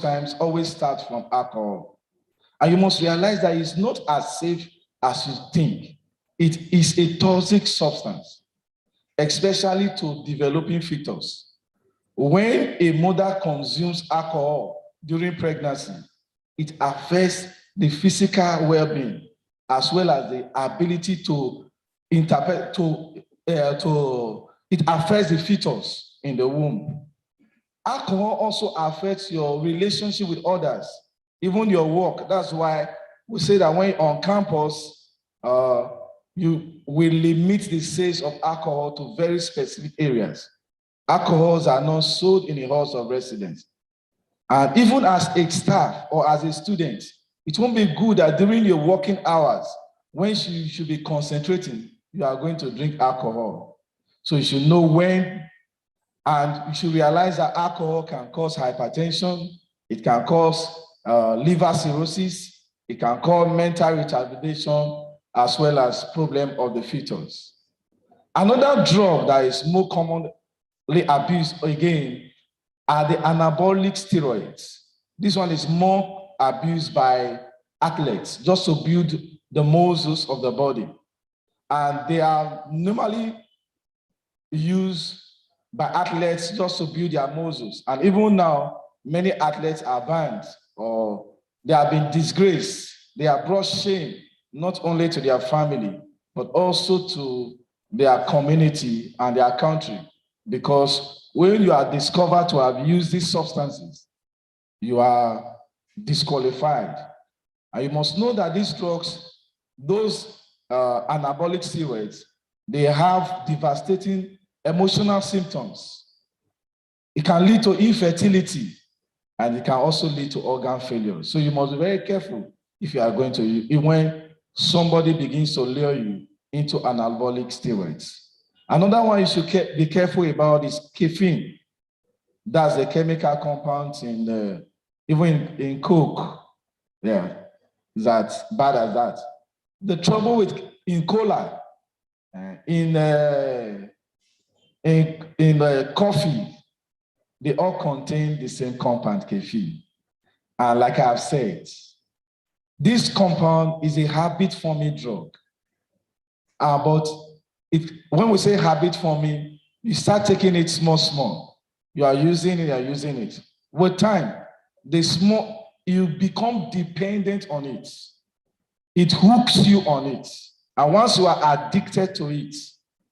times always start from alcohol. And you must realize that it's not as safe as you think. It is a toxic substance, especially to developing fetus. When a mother consumes alcohol during pregnancy, it affects the physical well-being as well as the ability to interpret, it affects the fetus in the womb. Alcohol also affects your relationship with others, even your work. That's why we say that when on campus, you will limit the sales of alcohol to very specific areas. Alcohols are not sold in the halls of residence. And even as a staff or as a student, it won't be good that during your working hours, when you should be concentrating, you are going to drink alcohol. So you should know when, and you should realize that alcohol can cause hypertension, it can cause liver cirrhosis, it can cause mental retardation, as well as problem of the fetus. Another drug that is more commonly abused again are the anabolic steroids. This one is more abused by athletes just to build the muscles of the body. And they are normally used by athletes just to build their muscles. And even now, many athletes are banned or they have been disgraced. They have brought shame not only to their family, but also to their community and their country. Because when you are discovered to have used these substances, you are disqualified. And you must know that these drugs, those anabolic steroids, they have devastating emotional symptoms. It can lead to infertility, and it can also lead to organ failure. So you must be very careful if you are going to, when somebody begins to lure you into anabolic steroids. Another one you should be careful about is caffeine. That's the chemical compound in even in Coke. Yeah, that's bad as that. The trouble with in cola, in coffee, they all contain the same compound, caffeine. And like I've said, this compound is a habit-forming drug. But when we say habit-forming, you start taking it small. You are using it. With time, you become dependent on it. It hooks you on it. And once you are addicted to it,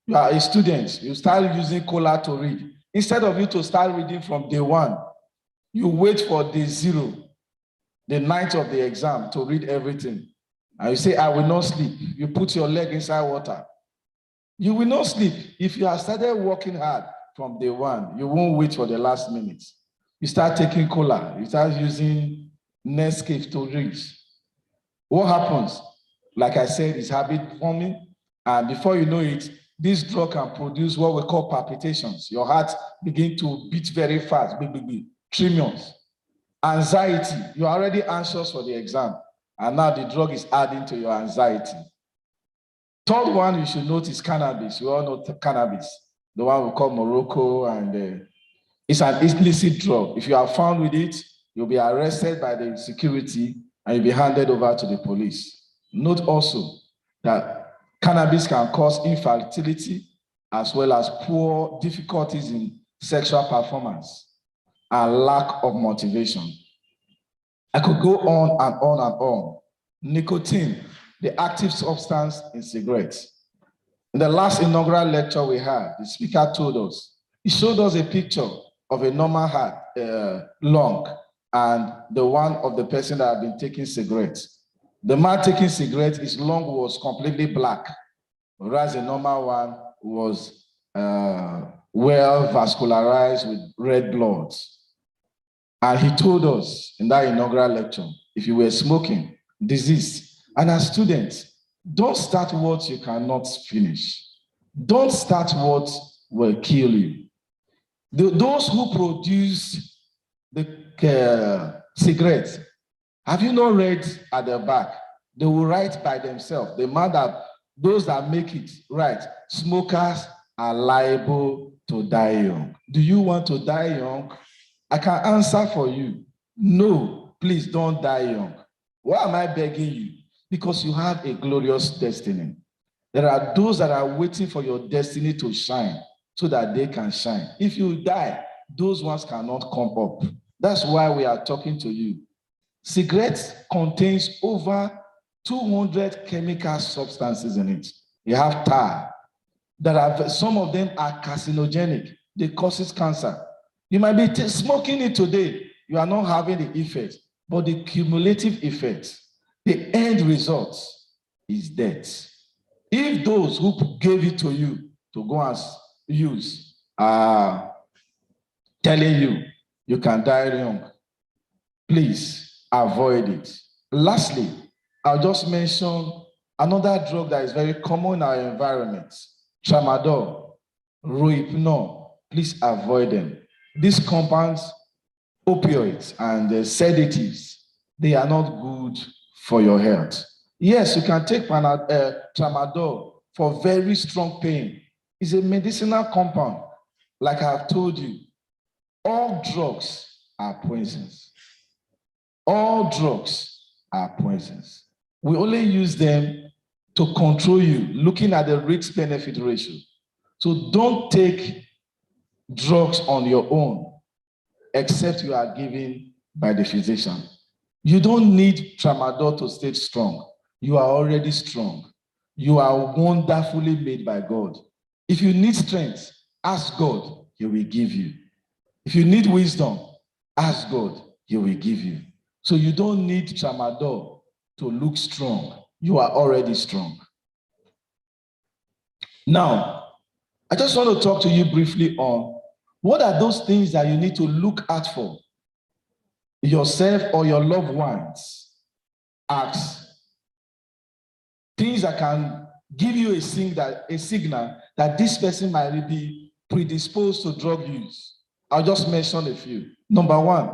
you are a student, you start using cola to read. Instead of you to start reading from day one, you wait for day 0, the night of the exam, to read everything. And you say, I will not sleep. You put your leg inside water. You will not sleep. If you have started working hard from day one, you won't wait for the last minute. You start taking cola. You start using Nescafe to read. What happens? Like I said, it's habit forming. And before you know it, this drug can produce what we call palpitations. Your heart begins to beat very fast, tremors. Anxiety, you're already anxious for the exam. And now the drug is adding to your anxiety. Third one you should note is cannabis. We all know cannabis, the one we call Morocco, and it's an illicit drug. If you are found with it, you'll be arrested by the security and you'll be handed over to the police. Note also that cannabis can cause infertility as well as poor difficulties in sexual performance and lack of motivation. I could go on and on and on. Nicotine, the active substance in cigarettes. In the last inaugural lecture we had, the speaker told us, he showed us a picture of a normal lung and the one of the person that had been taking cigarettes. The man taking cigarettes, his lung was completely black, whereas the normal one was well vascularized with red blood. And he told us in that inaugural lecture, if you were smoking, disease, and as students, don't start what you cannot finish. Don't start what will kill you. Those who produce the cigarettes, have you not read at the back? They will write by themselves. The man that those that make it right, smokers are liable to die young. Do you want to die young? I can answer for you. No, please don't die young. Why am I begging you? Because you have a glorious destiny. There are those that are waiting for your destiny to shine so that they can shine. If you die, those ones cannot come up. That's why we are talking to you. Cigarettes contains over 200 chemical substances in it. You have tar. Some of them are carcinogenic. They cause cancer. You might be smoking it today. You are not having the effect, but the cumulative effect, the end result is death. If those who gave it to you to go and use are telling you you can die young, please avoid it. Lastly, I'll just mention another drug that is very common in our environment, tramadol, rohypnol. Please avoid them. These compounds, opioids and sedatives, they are not good for your health. Yes, you can take tramadol for very strong pain. It's a medicinal compound. Like I've told you, all drugs are poisons. All drugs are poisons. We only use them to control you, looking at the risk-benefit ratio. So don't take drugs on your own, except you are given by the physician. You don't need tramadol to stay strong. You are already strong. You are wonderfully made by God. If you need strength, ask God, He will give you. If you need wisdom, ask God, He will give you. So you don't need tramadol to look strong. You are already strong. Now, I just want to talk to you briefly on what are those things that you need to look out for yourself or your loved ones. Ask. Things that can give you a signal that this person might be predisposed to drug use. I'll just mention a few. Number one,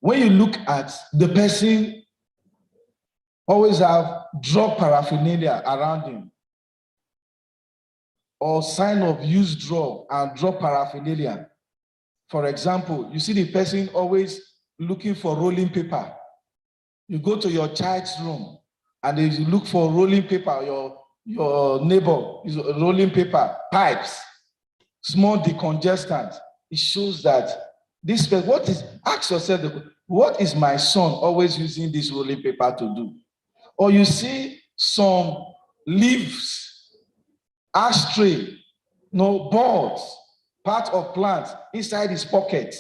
when you look at the person, always have drug paraphernalia around him, or sign of used drug and drug paraphernalia. For example, you see the person always looking for rolling paper. You go to your child's room and you look for rolling paper, your neighbor is rolling paper, pipes, small decongestant. It shows that this person, ask yourself, what is my son always using this rolling paper to do? Or you see some leaves, ashtray, boards, part of plants inside his pocket.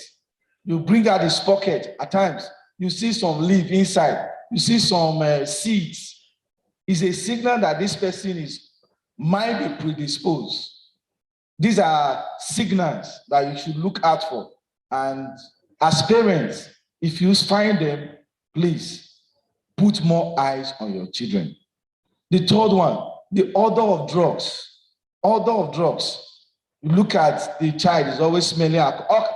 You bring out his pocket at times, you see some leaf inside, you see some seeds. It's a signal that this person might be predisposed. These are signals that you should look out for. And as parents, if you find them, please put more eyes on your children. The third one, the odor of drugs. Odor of drugs. You look at the child, is always smelling alcohol.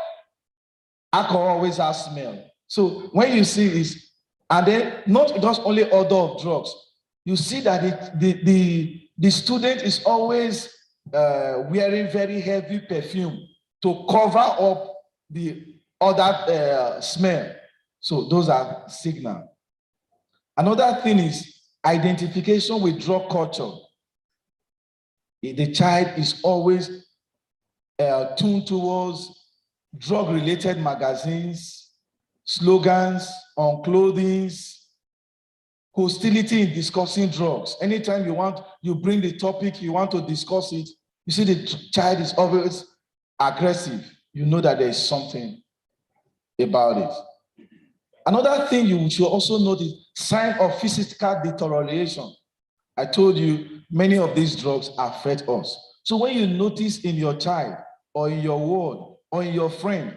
Alcohol always has smell. So when you see this, and then not just only odor of drugs, you see that the student is always wearing very heavy perfume to cover up the other smell. So those are signals. Another thing is identification with drug culture. The child is always tuned towards drug-related magazines, slogans on clothing, hostility in discussing drugs. Anytime you bring the topic, you want to discuss it, you see the child is always aggressive. You know that there is something about it. Another thing you should also notice, sign of physical deterioration. I told you, many of these drugs affect us. So when you notice in your child or in your ward or in your friend,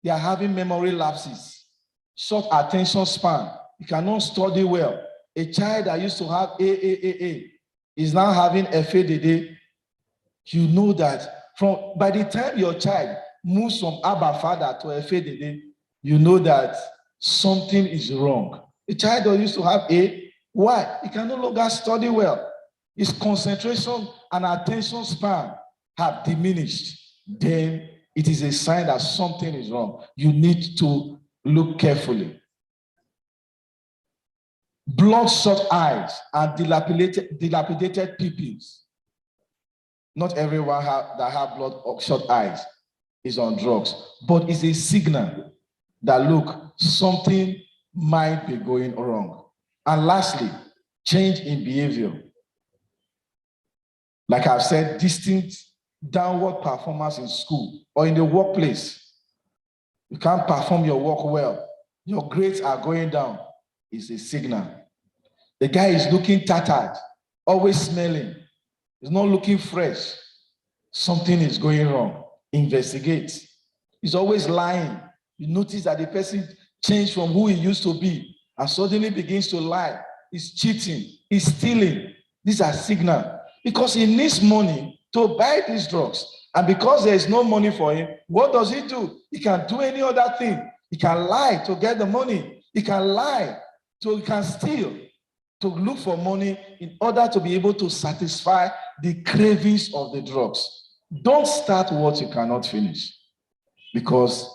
they are having memory lapses, short attention span, you cannot study well. A child that used to have AAAA is now having FADD. You know that by the time your child moves from Abba Father to FADD, you know that something is wrong. A child that used to have A, why? He can no longer study well. His concentration and attention span have diminished. Then it is a sign that something is wrong. You need to look carefully. Bloodshot eyes and dilapidated pupils. Not everyone that have bloodshot eyes is on drugs, but it's a signal that, look, something might be going wrong. And lastly, change in behavior. Like I've said, distinct downward performance in school or in the workplace. You can't perform your work well. Your grades are going down. It's a signal. The guy is looking tattered. always smelling, it's not looking fresh, something is going wrong. Investigate. He's always lying. You notice that the person changed from who he used to be and suddenly begins to lie. He's cheating, he's stealing. These are signals because he needs money to buy these drugs. And because there is no money for him, what does he do? He can do any other thing. He can lie to get the money. He can lie, he can steal, to look for money in order to be able to satisfy the cravings of the drugs. Don't start what you cannot finish, because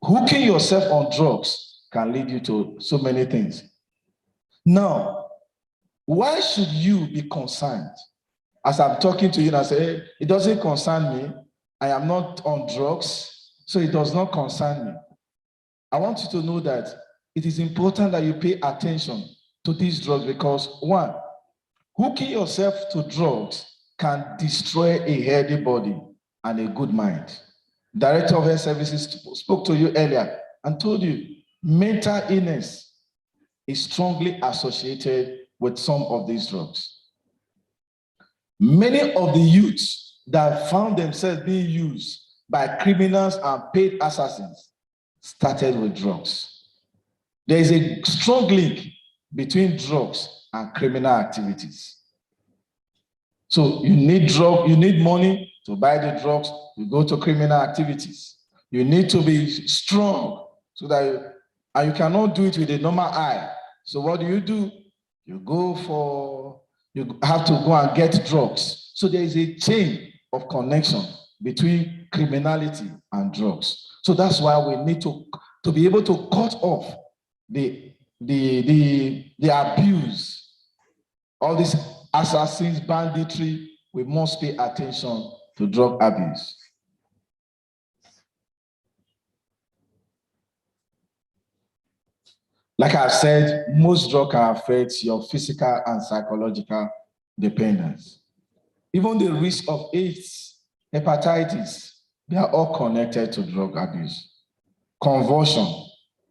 hooking yourself on drugs can lead you to so many things. Now, why should you be concerned? As I'm talking to you and I say, hey, it doesn't concern me. I am not on drugs, so it does not concern me. I want you to know that it is important that you pay attention to these drugs because, one, hooking yourself to drugs can destroy a healthy body and a good mind. Director of Health Services spoke to you earlier and told you mental illness is strongly associated with some of these drugs. Many of the youths that found themselves being used by criminals and paid assassins started with drugs. There is a strong link between drugs and criminal activities. So you need money to buy the drugs, you go to criminal activities. You need to be strong so that you cannot do it with a normal eye. So what do? You have to go and get drugs. So there is a chain of connection between criminality and drugs. So that's why we need to be able to cut off the abuse, all these assassins, banditry. We must pay attention to drug abuse. Like I said, most drugs can affect your physical and psychological dependence. Even the risk of AIDS, hepatitis, they are all connected to drug abuse. Convulsion,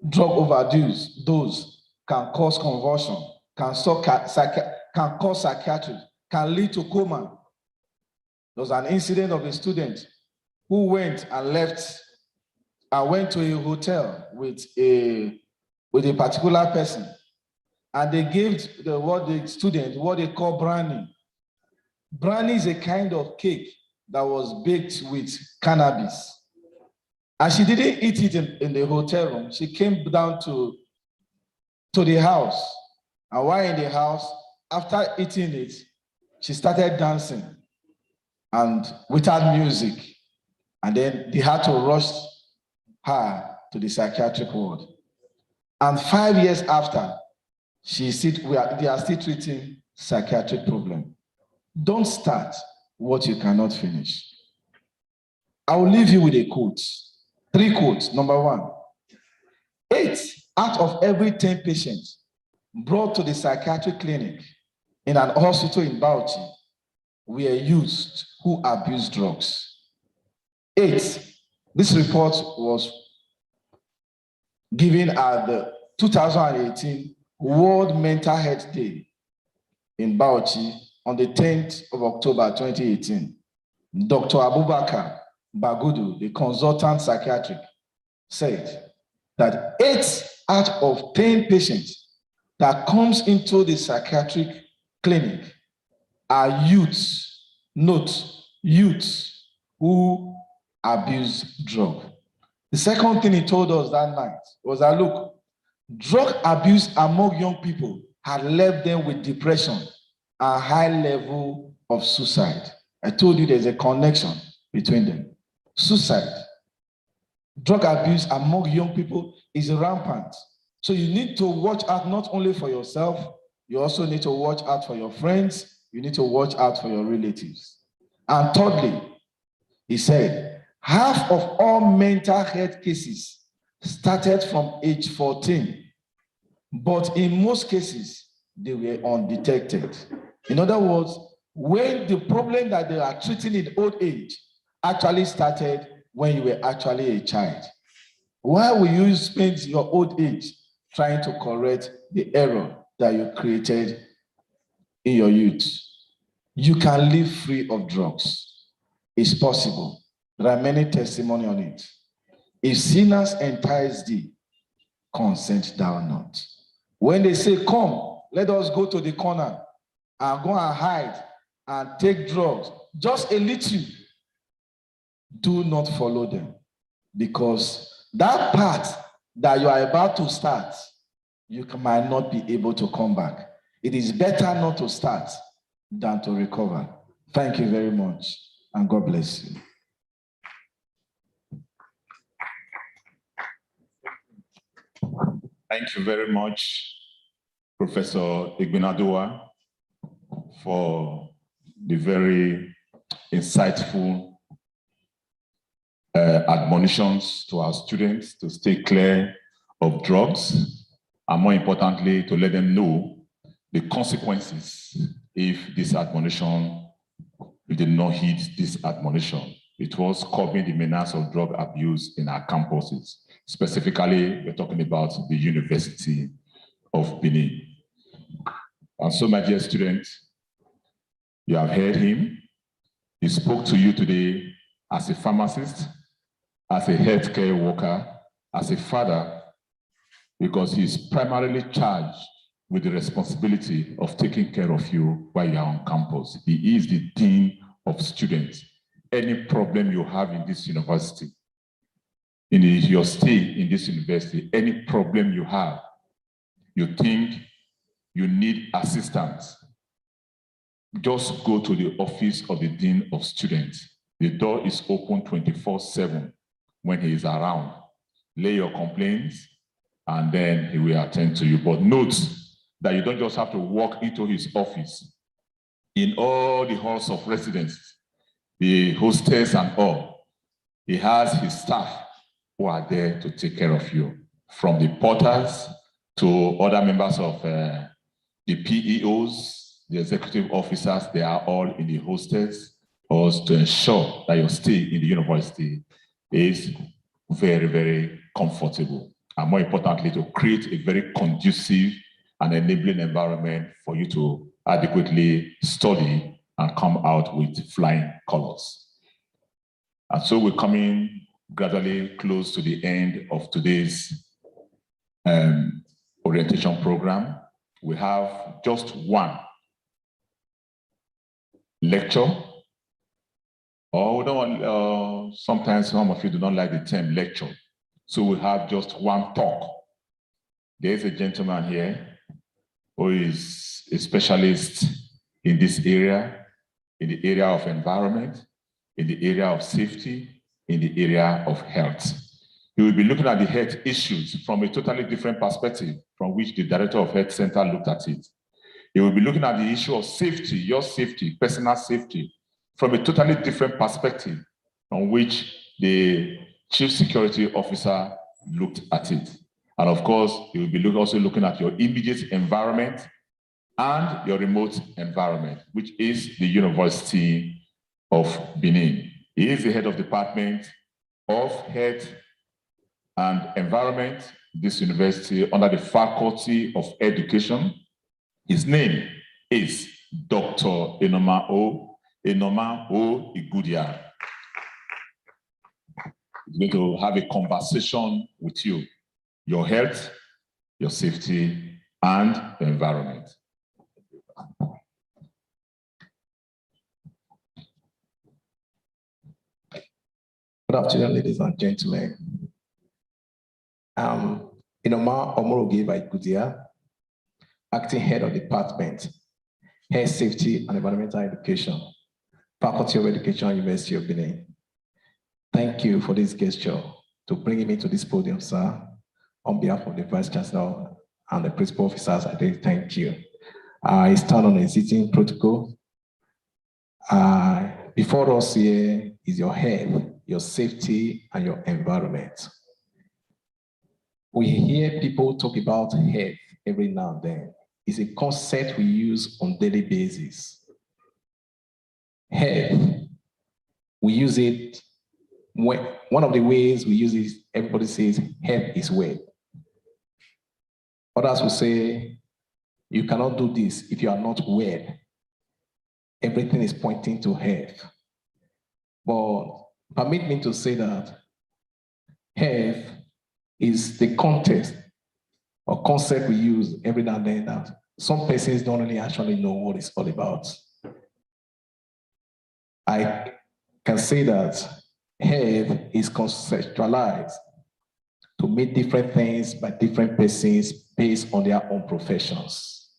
drug overdose, those can cause convulsion, can cause psychiatry, can lead to coma. There was an incident of a student who went to a hotel with a particular person, and they gave the student what they call brownie. Brownie is a kind of cake that was baked with cannabis. And she didn't eat it in the hotel room. She came down to the house. And while in the house, after eating it, she started dancing and without music. And then they had to rush her to the psychiatric ward. And 5 years after, they are still treating psychiatric problem. Don't start what you cannot finish. I will leave you with a quote. 3 quotes. Number 1, 8 out of every 10 patients brought to the psychiatric clinic in an hospital in Bauchi were youths who abused drugs. 8. This report was given at the 2018 World Mental Health Day in Bauchi on the 10th of October 2018. Dr. Abubakar Bagudu, the consultant psychiatric, said that 8 out of 10 patients that comes into the psychiatric clinic are youths, youths who abuse drug. The second thing he told us that night was that, look, drug abuse among young people had left them with depression and high level of suicide. I told you there's a connection between them. Suicide, drug abuse among young people is rampant. So you need to watch out not only for yourself, you also need to watch out for your friends, you need to watch out for your relatives. And thirdly, he said, half of all mental health cases started from age 14, but in most cases, they were undetected. In other words, when the problem that they are treating in old age actually started when you were actually a child. Why will you spend your old age trying to correct the error that you created in your youth, you can live free of drugs. It's possible. There are many testimonies on it. If sinners entice thee, consent thou not. When they say, come, let us go to the corner and go and hide and take drugs, just a little, do not follow them. Because that path that you are about to start, you might not be able to come back. It is better not to start than to recover. Thank you very much, and God bless you. Thank you very much, Professor Igbinadua, for the very insightful admonitions to our students to stay clear of drugs, and more importantly, to let them know the consequences if this admonition, if they did not heed this admonition. It was covering the menace of drug abuse in our campuses. Specifically, we're talking about the University of Benin. And so, my dear students, you have heard him. He spoke to you today as a pharmacist, as a healthcare worker, as a father, because he's primarily charged with the responsibility of taking care of you while you're on campus. He is the dean of students. Any problem you have in this university, in your stay in this university, any problem you have, you think you need assistance, just go to the office of the dean of students. The door is open 24/7 when he is around. Lay your complaints, and then he will attend to you. But note that you don't just have to walk into his office. In all the halls of residence, the hostess and all, he has his staff who are there to take care of you, from the porters to other members of the PEOs, the executive officers. They are all in the hostess, or to ensure that your stay in the university is very, very comfortable. And more importantly, to create a very conducive and enabling environment for you to adequately study and come out with flying colors. And so we're coming gradually close to the end of today's orientation program. We have just one lecture. Or we don't want, sometimes some of you do not like the term lecture. So we have just one talk. There's a gentleman here who is a specialist in this area, in the area of environment, in the area of safety, in the area of health. He will be looking at the health issues from a totally different perspective from which the Director of Health Center looked at it. He will be looking at the issue of safety, your safety, personal safety, from a totally different perspective from which the Chief Security Officer looked at it. And of course, he will be also looking at your immediate environment and your remote environment, which is the University of Benin. He is the head of Department of Health and Environment, this university, under the Faculty of Education. His name is Dr. Enoma O Igudia. He's going to have a conversation with you, your health, your safety, and the environment. Good afternoon, ladies and gentlemen. Enoma Omorogiva Igudia, Acting Head of Department, Health, Safety, and Environmental Education, Faculty of Education, University of Benin. Thank you for this gesture to bring me to this podium, sir. On behalf of the Vice Chancellor and the Principal Officers, I do thank you. I stand on a existing protocol. Before us here is your health, your safety, and your environment. We hear people talk about health every now and then. It's a concept we use on a daily basis. Health, we use it, one of the ways we use it, everybody says health is wealth. Others will say You cannot do this if you are not well. Everything is pointing to health. But permit me to say that health is the context or concept we use every now and then that some persons don't really actually know what it's all about. I can say that health is conceptualized to mean different things by different persons based on their own professions.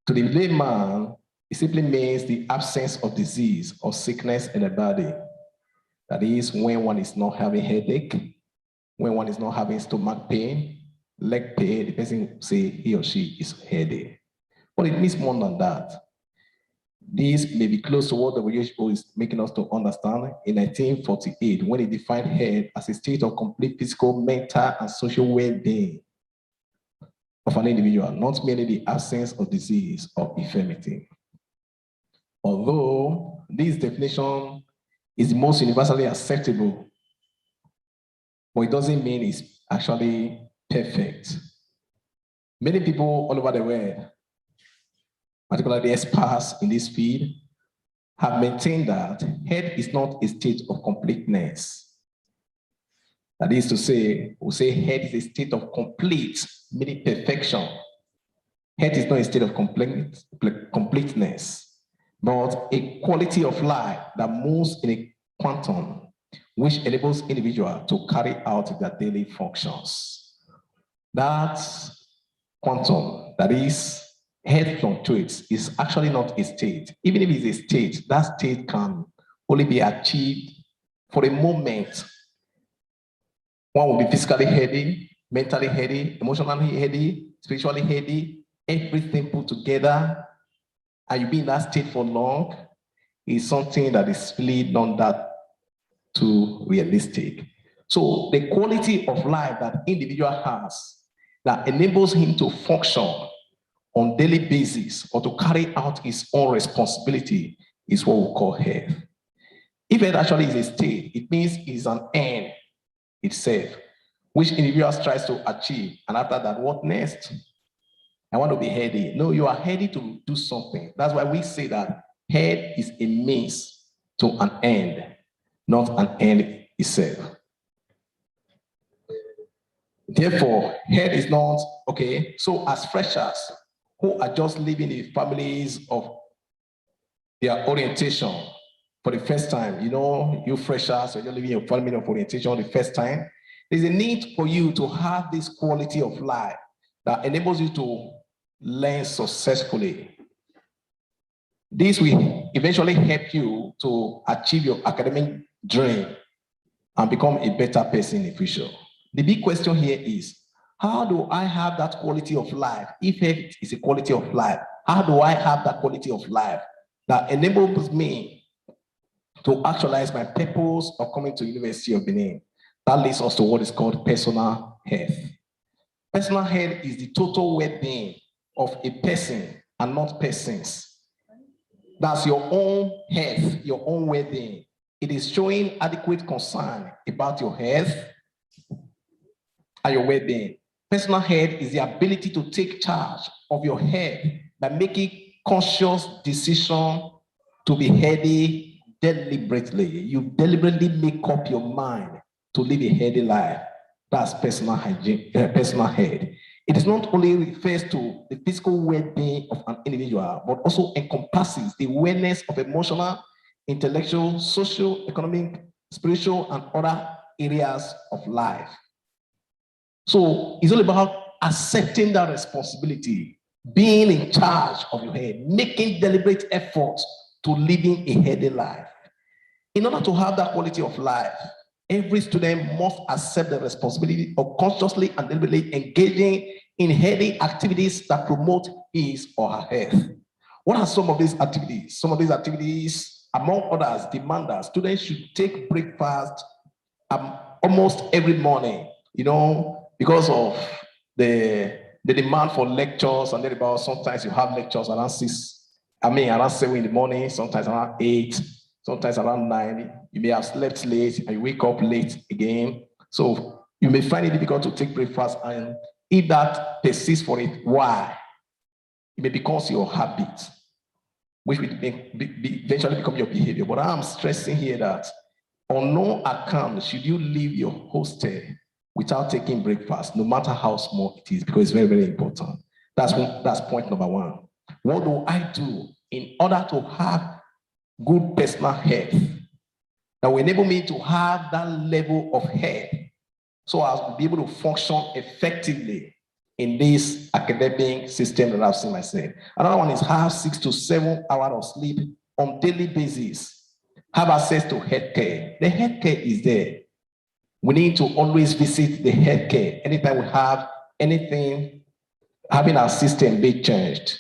To the layman, it simply means the absence of disease or sickness in the body. That is when one is not having headache, when one is not having stomach pain, leg pain, the person say he or she is headache. But it means more than that. This may be close to what the WHO is making us to understand in 1948 when it defined health as a state of complete physical, mental, and social well-being of an individual, not merely the absence of disease or infirmity. Although this definition is the most universally acceptable, but it doesn't mean it's actually perfect. Many people all over the world, particularly experts in this field, have maintained that health is not a state of completeness. That is to say, we say health is a state of complete, meaning perfection. Health is not a state of completeness, but a quality of life that moves in a quantum, which enables individuals to carry out their daily functions. That quantum, that is, health fluctuates, is actually not a state. Even if it's a state, that state can only be achieved for a moment. One will be physically healthy, mentally healthy, emotionally healthy, spiritually healthy, everything put together, and you be in that state for long, is something that is really not that too realistic. So the quality of life that individual has that enables him to function on daily basis or to carry out his own responsibility is what we call health. If health actually is a state, it means it's an end itself, which individuals tries to achieve. And after that, what next? I want to be healthy. No, you are healthy to do something. That's why we say that health is a means to an end, not an end itself. Therefore, health is not, okay, so as freshers who are just living in families of their orientation for the first time, you know, you freshers, you're living in a family of orientation for the first time, there's a need for you to have this quality of life that enables you to learn successfully. This will eventually help you to achieve your academic dream and become a better person in the future. The big question here is, how do I have that quality of life? If health is a quality of life, how do I have that quality of life that enables me to actualize my purpose of coming to University of Benin? That leads us to what is called personal health. Personal health is the total well-being of a person and not persons. That's your own health, your own well-being. It is showing adequate concern about your health and your well-being. Personal health is the ability to take charge of your health by making conscious decision to be healthy deliberately. You deliberately make up your mind to live a healthy life. That's personal hygiene, personal health. It is not only refers to the physical well-being of an individual, but also encompasses the awareness of emotional, intellectual, social, economic, spiritual, and other areas of life. So it's all about accepting that responsibility, being in charge of your head, making deliberate efforts to living a healthy life. In order to have that quality of life, every student must accept the responsibility of consciously and deliberately engaging in healthy activities that promote his or her health. What are some of these activities? Some of these activities, among others, demand that students should take breakfast almost every morning, you know, because of the demand for lectures, and then about sometimes you have lectures around around 7 in the morning, sometimes around 8, sometimes around 9. You may have slept late and you wake up late again. So you may find it difficult to take breakfast, and if that persists for it, why? may become your habit, which will eventually become your behavior. But I'm stressing here that on no account should you leave your hostel without taking breakfast, no matter how small it is, because it's very, very important. That's point number one. What do I do in order to have good personal health that will enable me to have that level of health so as to be able to function effectively in this academic system that I've seen myself? Another one is have 6 to 7 hours of sleep on daily basis. Have access to healthcare. The healthcare is there. We need to always visit the healthcare anytime we have anything, having our system be changed.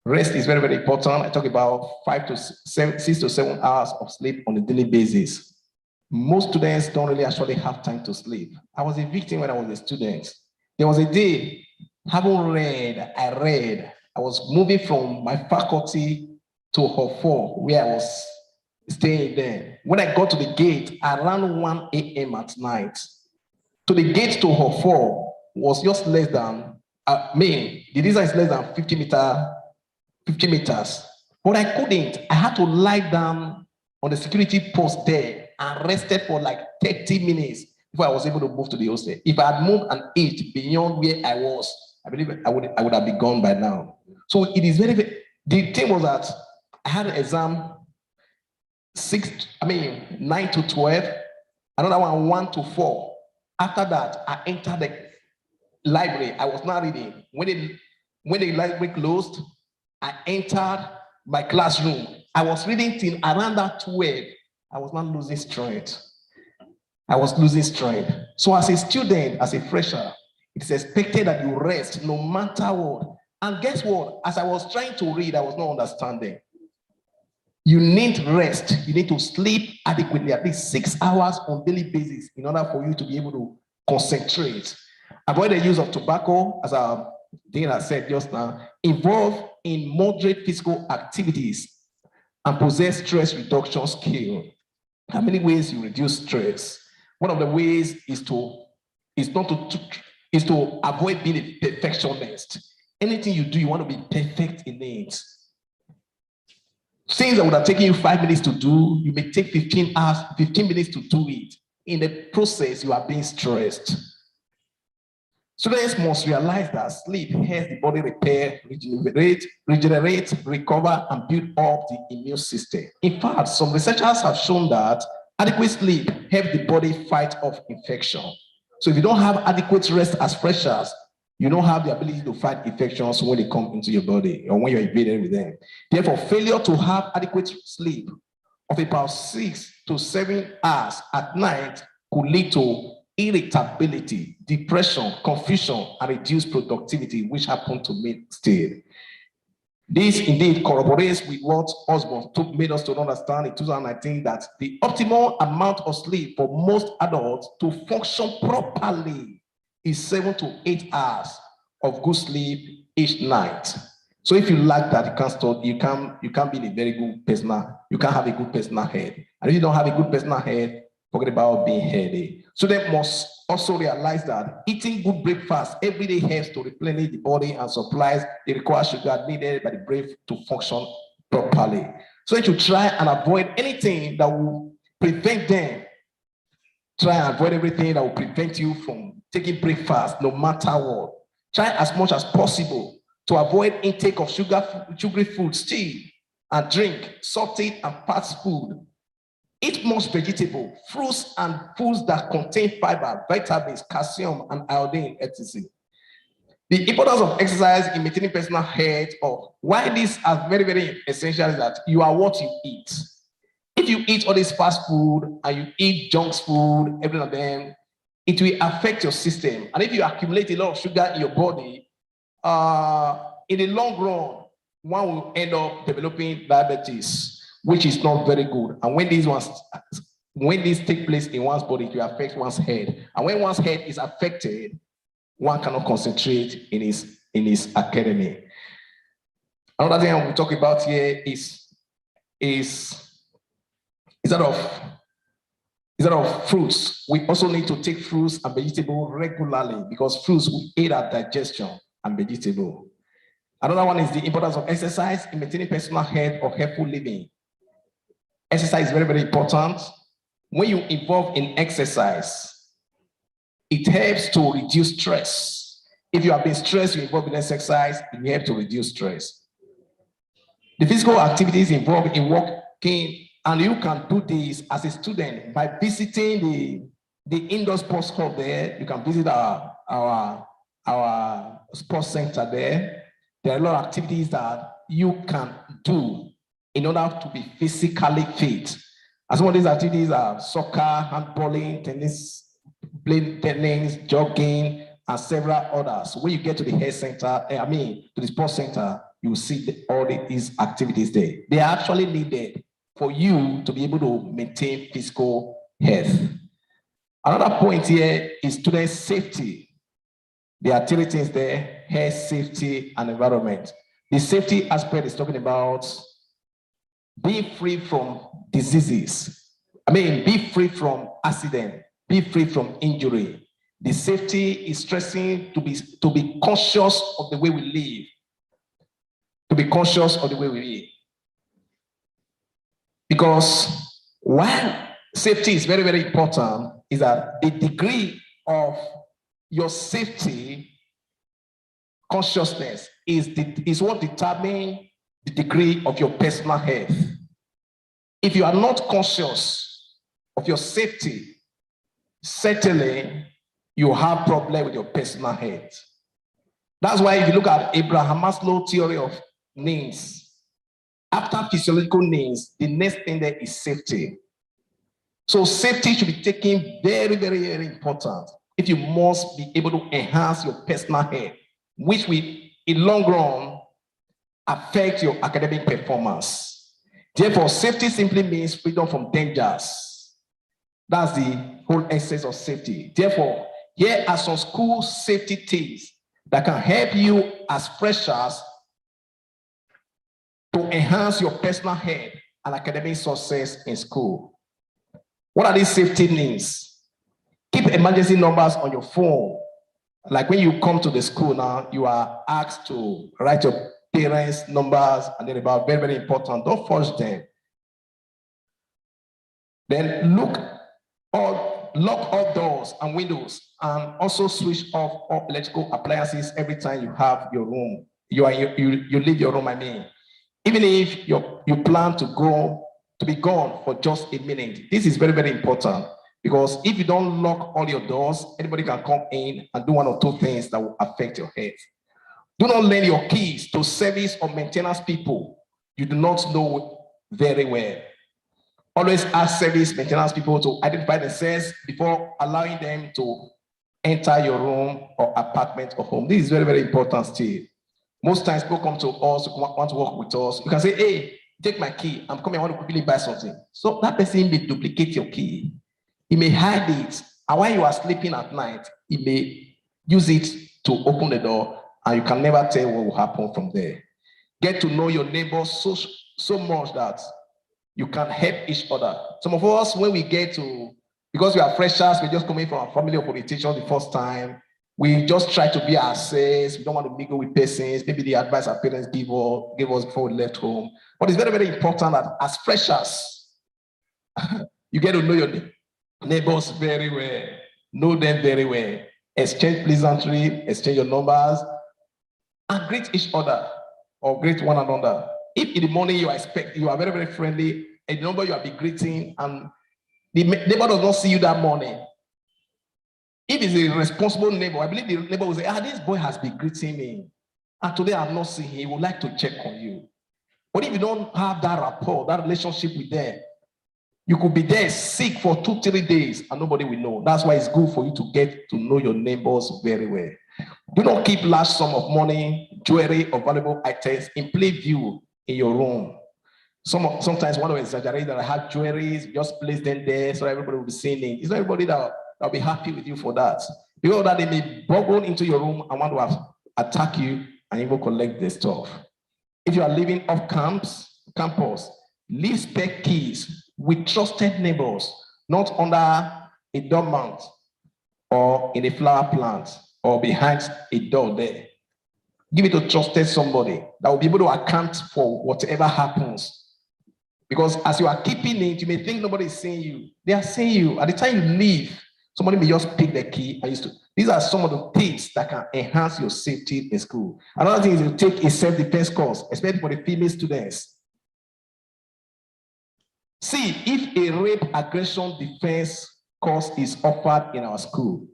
Rest is very, very important. I talk about 6 to 7 hours of sleep on a daily basis. Most students don't really actually have time to sleep. I was a victim when I was a student. There was a day, having read, I was moving from my faculty to Hall 4, where I was staying there. When I got to the gate around 1 a.m. at night, to the gate to Hall 4 was just less than, the distance is less than 50 meters. But I couldn't. I had to lie down on the security post there and rested for like 30 minutes before I was able to move to the hostel. If I had moved an inch beyond where I was, I believe I would have been gone by now. So it is very, very, the thing was that I had an exam 9 to 12, another one 1 to 4. After that, I entered the library. I was not reading. When the library closed, I entered my classroom. I was reading till around that 12. I was not losing strength. So as a student, as a fresher, it's expected that you rest no matter what. And guess what? As I was trying to read, I was not understanding. You need rest. You need to sleep adequately, at least 6 hours on daily basis in order for you to be able to concentrate. Avoid the use of tobacco, as Dana said just now. Involve in moderate physical activities and possess stress reduction skill. How many ways you reduce stress? One of the ways is to avoid being a perfectionist. Anything you do, you want to be perfect in it. Things that would have taken you 5 minutes to do, you may take 15 minutes to do it. In the process, you are being stressed. Students must realize that sleep helps the body repair, regenerate, recover, and build up the immune system. In fact, some researchers have shown that adequate sleep helps the body fight off infection. So if you don't have adequate rest as freshers, you don't have the ability to fight infections when they come into your body or when you're invaded with them. Therefore, failure to have adequate sleep of about 6 to 7 hours at night could lead to irritability, depression, confusion, and reduced productivity, which happened to me still. This indeed corroborates with what Osborne made us to understand in 2019, that the optimal amount of sleep for most adults to function properly is 7 to 8 hours of good sleep each night. So if you lack that, you can't be a very good personal, you can't have a good personal health. And if you don't have a good personal health, forget about being healthy. So they must also realize that eating good breakfast every day helps to replenish the body and supplies the required sugar needed by the brain to function properly. So you should try and avoid anything that will prevent them. Try and avoid everything that will prevent you from taking breakfast, no matter what. Try as much as possible to avoid intake of sugary food, tea, and drink, salted and fast food. Eat most vegetable, fruits, and foods that contain fiber, vitamins, calcium, and iodine, etc. The importance of exercise in maintaining personal health, or why these are very, very essential, is that you are what you eat. If you eat all this fast food and you eat junk food, every now and then, it will affect your system. And if you accumulate a lot of sugar in your body, in the long run, one will end up developing diabetes, which is not very good. And when these take place in one's body, it will affect one's head. And when one's head is affected, one cannot concentrate in his academy. Another thing I will talk about here is that of fruits. We also need to take fruits and vegetables regularly, because fruits will aid our digestion and vegetable. Another one is the importance of exercise in maintaining personal health or healthful living. Exercise is very, very important. When you involve in exercise, it helps to reduce stress. If you have been stressed, you involve in exercise, it will help to reduce stress. The physical activities involved in walking, and you can do this as a student by visiting the indoor sports hub there. You can visit our sports center there. There are a lot of activities that you can do in order to be physically fit. And some of these activities are soccer, handballing, tennis, playing tennis, jogging, and several others. When you get to the health center, to the sports center, you will see all these activities there. They are actually needed for you to be able to maintain physical health. Another point here is student safety. There are three things there: health, safety, and environment. The safety aspect is talking about being free from diseases. Be free from accident, be free from injury. The safety is stressing to be conscious of the way we live. To be conscious of the way we live. Because while safety is very, very important, is that the degree of your safety consciousness is what determines the degree of your personal health. If you are not conscious of your safety, certainly you have problem with your personal health. That's why if you look at Abraham Maslow's theory of needs, after physiological needs, the next thing there is safety. So safety should be taken very, very, very important if you must be able to enhance your personal health, which will, in long run, affect your academic performance. Therefore, safety simply means freedom from dangers. That's the whole essence of safety. Therefore, here are some school safety tips that can help you as freshers to enhance your personal health and academic success in school. What are these safety needs? Keep emergency numbers on your phone. Like when you come to the school now, you are asked to write your parents' numbers, and they're about very, very important. Don't forge them. Then lock all doors and windows, and also switch off all electrical appliances every time you have your room. You leave your room, Even if you plan to be gone for just a minute. This is very, very important, because if you don't lock all your doors, anybody can come in and do one or two things that will affect your health. Do not lend your keys to service or maintenance people you do not know very well. Always ask service maintenance people to identify themselves before allowing them to enter your room or apartment or home. This is very, very important still. Most times people come to us, want to work with us. You can say, hey, take my key. I'm coming, I want to quickly buy something. So that person may duplicate your key. He may hide it. And while you are sleeping at night, he may use it to open the door, and you can never tell what will happen from there. Get to know your neighbors so much that you can help each other. Some of us, when we get to, because we are freshers, we're just coming from a family of orientation the first time, we just try to be ourselves. We don't want to mingle with persons. Maybe the advice our parents gave us before we left home. But it's very, very important that as freshers, you get to know your neighbors very well. Know them very well. Exchange pleasantry, exchange your numbers, and greet each other or greet one another. If in the morning you are very, very friendly, a number you have been greeting, and the neighbor does not see you that morning. If it's a responsible neighbor, I believe the neighbor will say, this boy has been greeting me, and today I have not seen him. He would like to check on you. But if you don't have that rapport, that relationship with them, you could be there sick for 2-3 days and nobody will know. That's why it's good for you to get to know your neighbors very well. Do not keep large sum of money, jewelry, or valuable items in plain view in your room. Sometimes one will exaggerate that I have jewelry, just place them there so everybody will be seeing it. It's not everybody that will be happy with you for that. Because that they may bubble into your room and want to attack you and even collect the stuff. If you are living off campus, leave spare keys with trusted neighbors, not under a doormat or in a flower plant or behind a door there. Give it to trusted somebody that will be able to account for whatever happens. Because as you are keeping it, you may think nobody is seeing you. They are seeing you. At the time you leave, somebody may just pick the key and used to. These are some of the things that can enhance your safety in school. Another thing is you take a self-defense course, especially for the female students. See if a rape aggression defense course is offered in our school.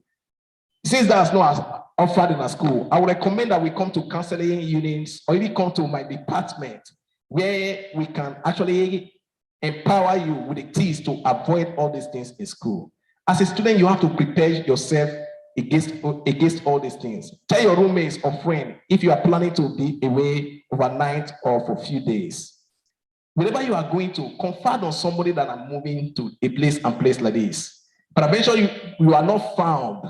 Since that's not offered in our school, I would recommend that we come to counseling units or even come to my department where we can actually empower you with the keys to avoid all these things in school. As a student, you have to prepare yourself against all these things. Tell your roommates or friends if you are planning to be away overnight or for a few days. Wherever you are going to, confide on somebody that I'm moving to a place like this. But eventually you are not found.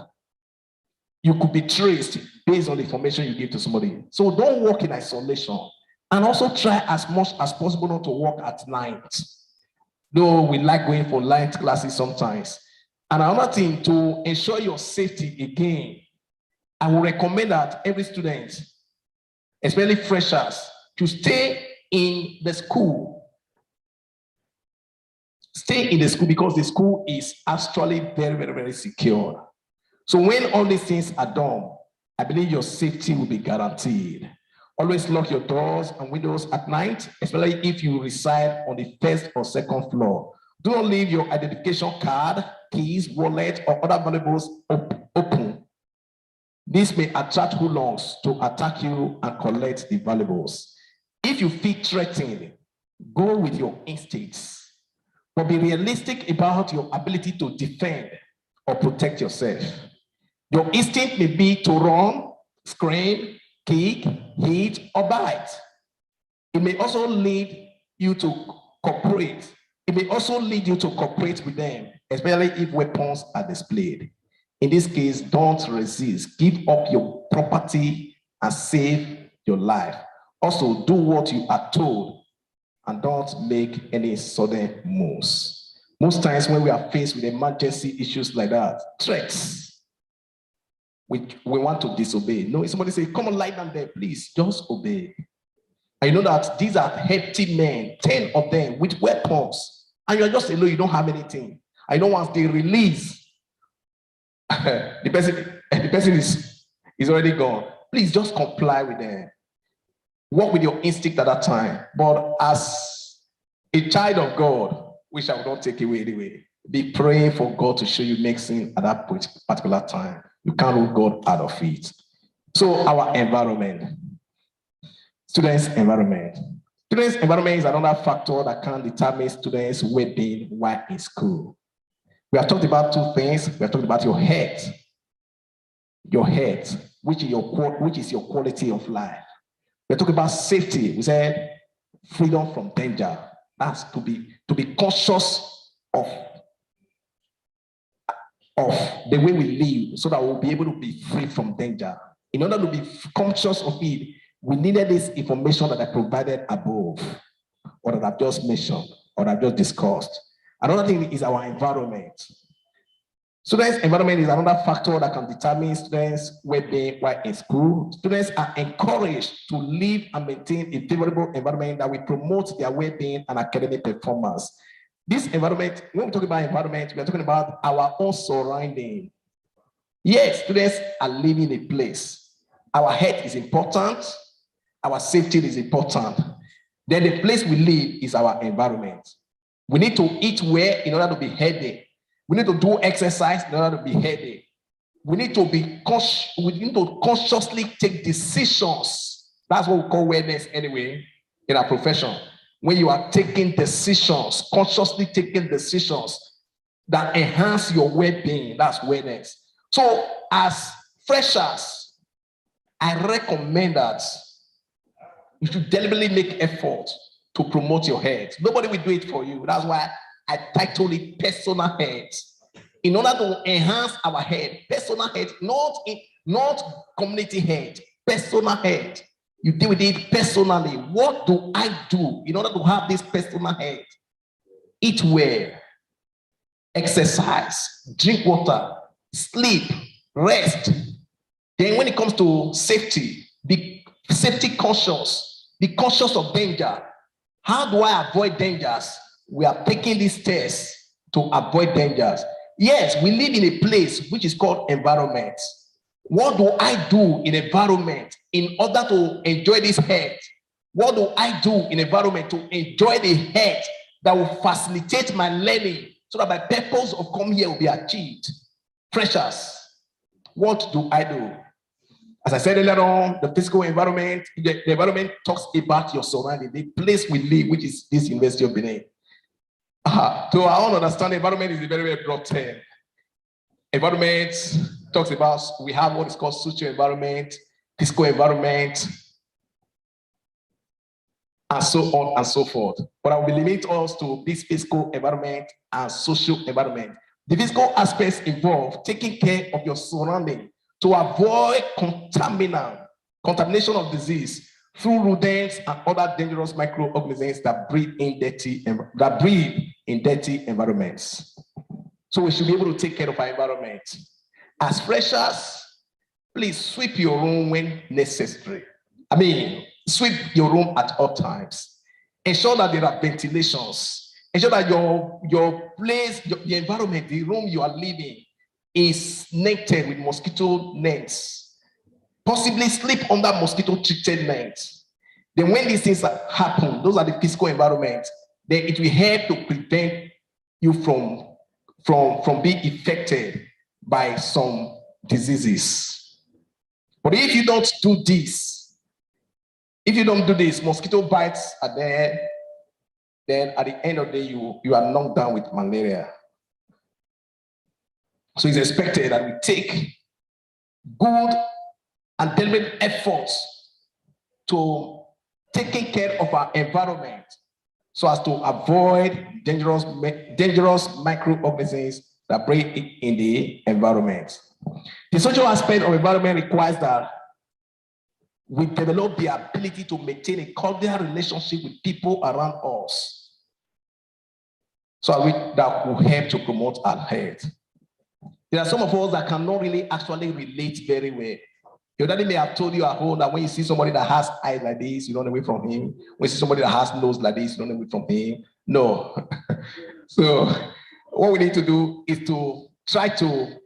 You could be traced based on the information you give to somebody. So don't work in isolation. And also try as much as possible not to work at night. Though we like going for light classes sometimes. And another thing, to ensure your safety again, I will recommend that every student, especially freshers, to stay in the school. Stay in the school because the school is actually very, very, very secure. So when all these things are done, I believe your safety will be guaranteed. Always lock your doors and windows at night, especially if you reside on the first or second floor. Do not leave your identification card, keys, wallet, or other valuables open. This may attract hoodlums to attack you and collect the valuables. If you feel threatened, go with your instincts, but be realistic about your ability to defend or protect yourself. Your instinct may be to run, scream, kick, hit, or bite. It may also lead you to cooperate. It may also lead you to cooperate with them, especially if weapons are displayed. In this case, don't resist. Give up your property and save your life. Also, do what you are told and don't make any sudden moves. Most times when we are faced with emergency issues like that, threats, we want to disobey. No, if somebody say, come on, lie down there, please, just obey. And you know that these are hefty men, 10 of them with weapons, and you're just alone, you don't have anything. I know once they release, the person is already gone. Please just comply with them. Work with your instinct at that time. But as a child of God, which I will not take away anyway, be praying for God to show you next thing at that particular time. You can't rule God out of it. So our environment, students' environment. Students' environment is another factor that can determine students' well-being while in school. We have talked about two things. We have talked about your health, which is your quality of life. We are talking about safety. We said freedom from danger. That's to be conscious of the way we live so that we'll be able to be free from danger. In order to be conscious of it, we needed this information that I provided above, or that I've just mentioned, or I've just discussed. Another thing is our environment. Students' environment is another factor that can determine students' well-being while in school. Students are encouraged to live and maintain a favorable environment that will promote their well-being and academic performance. This environment, when we talk about environment, we are talking about our own surrounding. Yes, students are living in a place. Our health is important. Our safety is important. Then the place we live is our environment. We need to eat well in order to be healthy. We need to do exercise in order to be healthy. We need to consciously take decisions. That's what we call wellness anyway in our profession. When you are taking decisions, consciously taking decisions that enhance your well-being, that's wellness. So as freshers, I recommend that you should deliberately make effort to promote your health. Nobody will do it for you. That's why I titled it personal health. In order to enhance our health, personal health, not community health, personal health. You deal with it personally. What do I do in order to have this personal health? Eat well, exercise, drink water, sleep, rest. Then when it comes to safety, be safety conscious, be conscious of danger. How do I avoid dangers? We are taking these tests to avoid dangers. Yes, we live in a place which is called environment. What do I do in environment in order to enjoy this health? What do I do in environment to enjoy the health that will facilitate my learning so that my purpose of coming here will be achieved? Freshers, what do I do? As I said earlier on, the physical environment, the environment talks about your surrounding, the place we live, which is this University of Benin. To our own understanding, environment is a very, very broad term. Environment talks about, we have what is called social environment, physical environment, and so on and so forth. But I will limit us to this physical environment and social environment. The physical aspects involve taking care of your surrounding to avoid contamination of disease through rodents and other dangerous microorganisms that breathe in dirty environments. So we should be able to take care of our environment. As freshers, please sweep your room when necessary. I mean, sweep your room at all times. Ensure that there are ventilations. Ensure that your place, the environment, the room you are living is netted with mosquito nets. Possibly sleep under mosquito-treated nets. Then when these things happen, those are the physical environment, then it will help to prevent you from being affected by some diseases. But if you don't do this, mosquito bites are there, then at the end of the day, you are knocked down with malaria. So it's expected that we take good and deliberate efforts to taking care of our environment so as to avoid dangerous microorganisms that breed in the environment. The social aspect of environment requires that we develop the ability to maintain a cordial relationship with people around us. So that will help to promote our health. There are some of us that cannot really actually relate very well. Your daddy may have told you at home that when you see somebody that has eyes like this, you run away from him. When you see somebody that has nose like this, you run away from him. No. So what we need to do is to try to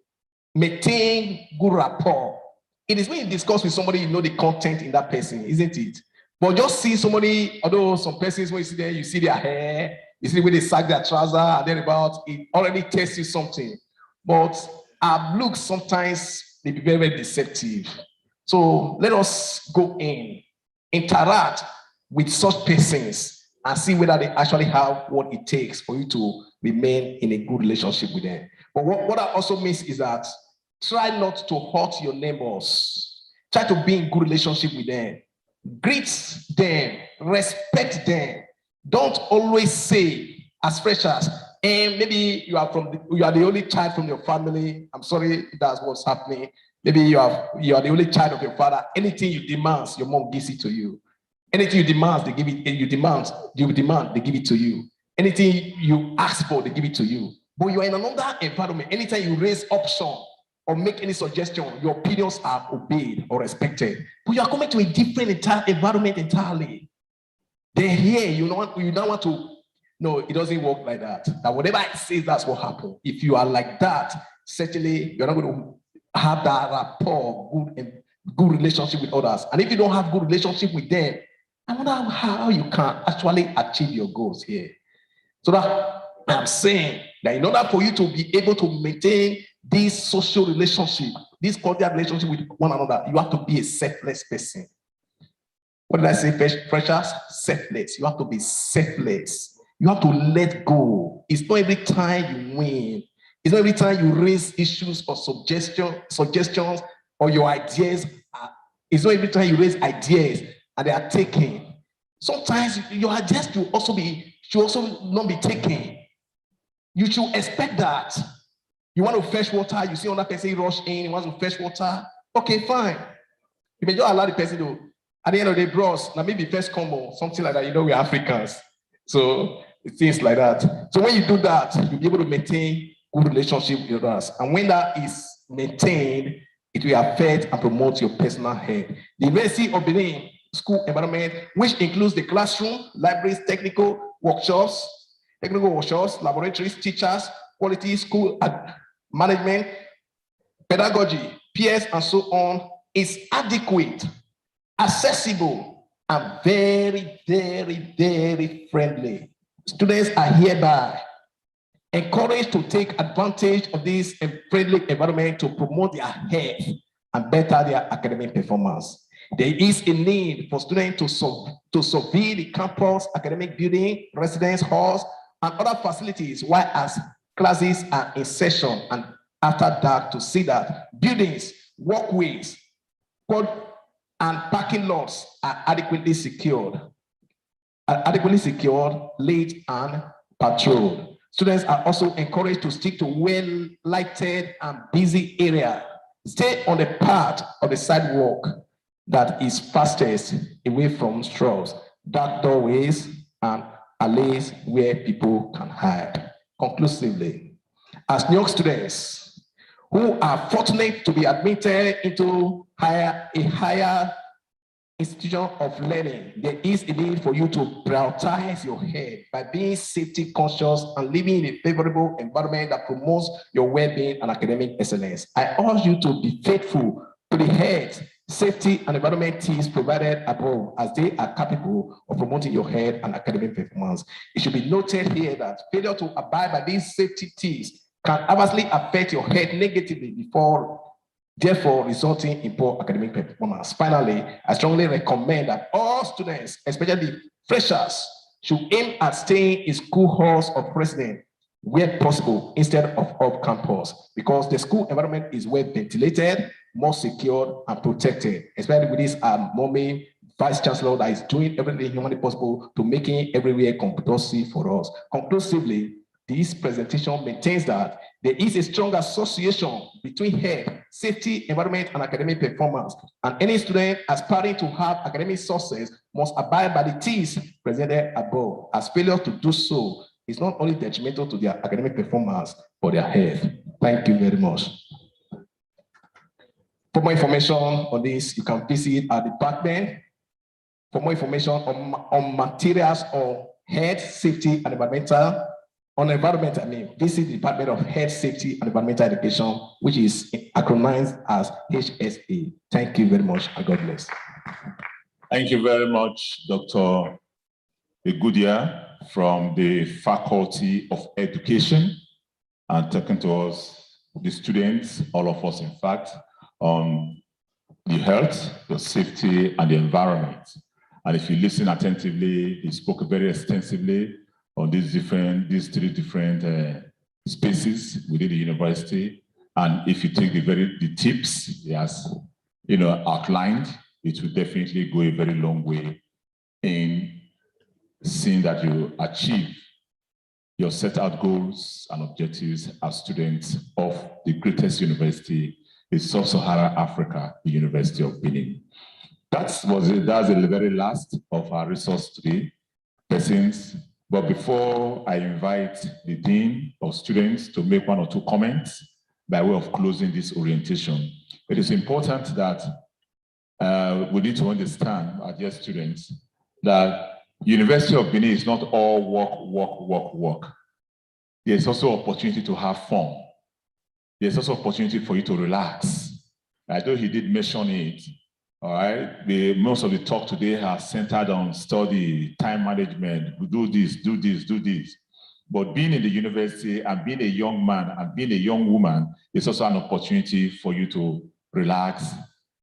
maintain good rapport. It is when you discuss with somebody, you know the content in that person, isn't it? But just see somebody, although some persons, when you see them, you see their hair, you see the way they sag their trouser, and then it already tells you something. But our looks sometimes may be very, very deceptive. So let us go in, interact with such persons, and see whether they actually have what it takes for you to remain in a good relationship with them. But what that also means is that try not to hurt your neighbors. Try to be in good relationship with them. Greet them, respect them. Don't always say, as freshers, and maybe you are the only child from your family. I'm sorry if that's what's happening. Maybe you are the only child of your father. Anything you demand, your mom gives it to you. Anything you demand, they give it. They give it to you. Anything you ask for, they give it to you. But you are in another environment. Anytime you raise option or make any suggestion, your opinions are obeyed or respected. But you are coming to a different environment entirely. Then here, you don't want to. No, it doesn't work like that. That whatever I say, that's what happens. If you are like that, certainly you're not going to have that rapport, good relationship with others. And if you don't have good relationship with them, I wonder how you can actually achieve your goals here. So that I'm saying that in order for you to be able to maintain this social relationship, this cordial relationship with one another, you have to be a selfless person. What did I say, freshers? Selfless. You have to be selfless. You have to let go. It's not every time you win. It's not every time you raise issues or suggestions or your ideas. It's not every time you raise ideas and they are taken. Sometimes your ideas should also not be taken. You should expect that. You want to fetch water, you see another person rush in, he wants to fetch water. Okay, fine. You may just allow the person to, at the end of the day, bros, now maybe first combo, something like that. You know, we're Africans. So things like that. So when you do that, you'll be able to maintain good relationship with others. And when that is maintained, it will affect and promote your personal health. The University of Benin school environment, which includes the classroom, libraries, technical workshops, laboratories, teachers, quality school management, pedagogy, peers, and so on, is adequate, accessible, and very, very, very friendly. Students are hereby encouraged to take advantage of this friendly environment to promote their health and better their academic performance. There is a need for students to survey the campus, academic building, residence halls, and other facilities while as classes are in session, and after that to see that buildings, walkways, and parking lots are adequately secured, lit, and patrolled. Students are also encouraged to stick to well-lighted and busy area. Stay on the part of the sidewalk that is fastest away from straws, dark doorways, and alleys where people can hide. Conclusively, as New York students who are fortunate to be admitted into a higher institution of learning, there is a need for you to prioritize your health by being safety conscious and living in a favorable environment that promotes your well-being and academic excellence. I urge you to be faithful to the health, safety, and environment teams provided above, as they are capable of promoting your health and academic performance. It should be noted here that failure to abide by these safety teams can adversely affect your health negatively therefore resulting in poor academic performance. Finally, I strongly recommend that all students, especially freshers, should aim at staying in school halls of residence where possible instead of off campus, because the school environment is well ventilated, more secured, and protected, especially with this mommy Vice Chancellor that is doing everything humanly possible to making everywhere compulsory for us. Conclusively, this presentation maintains that there is a strong association between health, safety, environment, and academic performance, and any student aspiring to have academic success must abide by the T's presented above, as failure to do so is not only detrimental to their academic performance, but their health. Thank you very much. For more information on this, you can visit our department. For more information on materials on health, safety, and environmental, visit the Department of Health, Safety, and Environmental Education, which is acronymized as HSE. Thank you very much, and God bless. Thank you very much, Dr. Egudia from the Faculty of Education, and talking to us, the students, all of us, in fact, on the health, the safety, and the environment. And if you listen attentively, he spoke very extensively on these three different spaces within the university. And if you take the tips he has, outlined, it will definitely go a very long way in seeing that you achieve your set out goals and objectives as students of the greatest university in Sub-Saharan Africa, the University of Benin. That's the very last of our resource today, persons. But before I invite the Dean of Students to make one or two comments by way of closing this orientation, it is important that we need to understand, our dear students, that University of Benin is not all work. There's also opportunity to have fun. There's also opportunity for you to relax. I know he did mention it. All right, most of the talk today has centered on study, time management, do this. But being in the university and being a young man and being a young woman is also an opportunity for you to relax.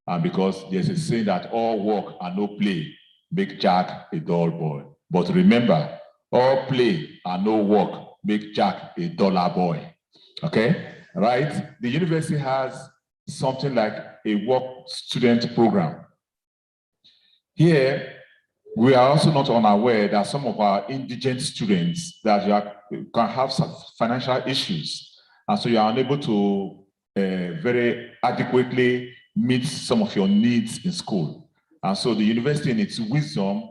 And because there's a saying that all work and no play make Jack a dull boy. But remember, all play and no work make Jack a duller boy. Okay, right? The university has something like a work student program. Here, we are also not unaware that some of our indigent students that can have some financial issues, and so you are unable to very adequately meet some of your needs in school. And so the university, in its wisdom,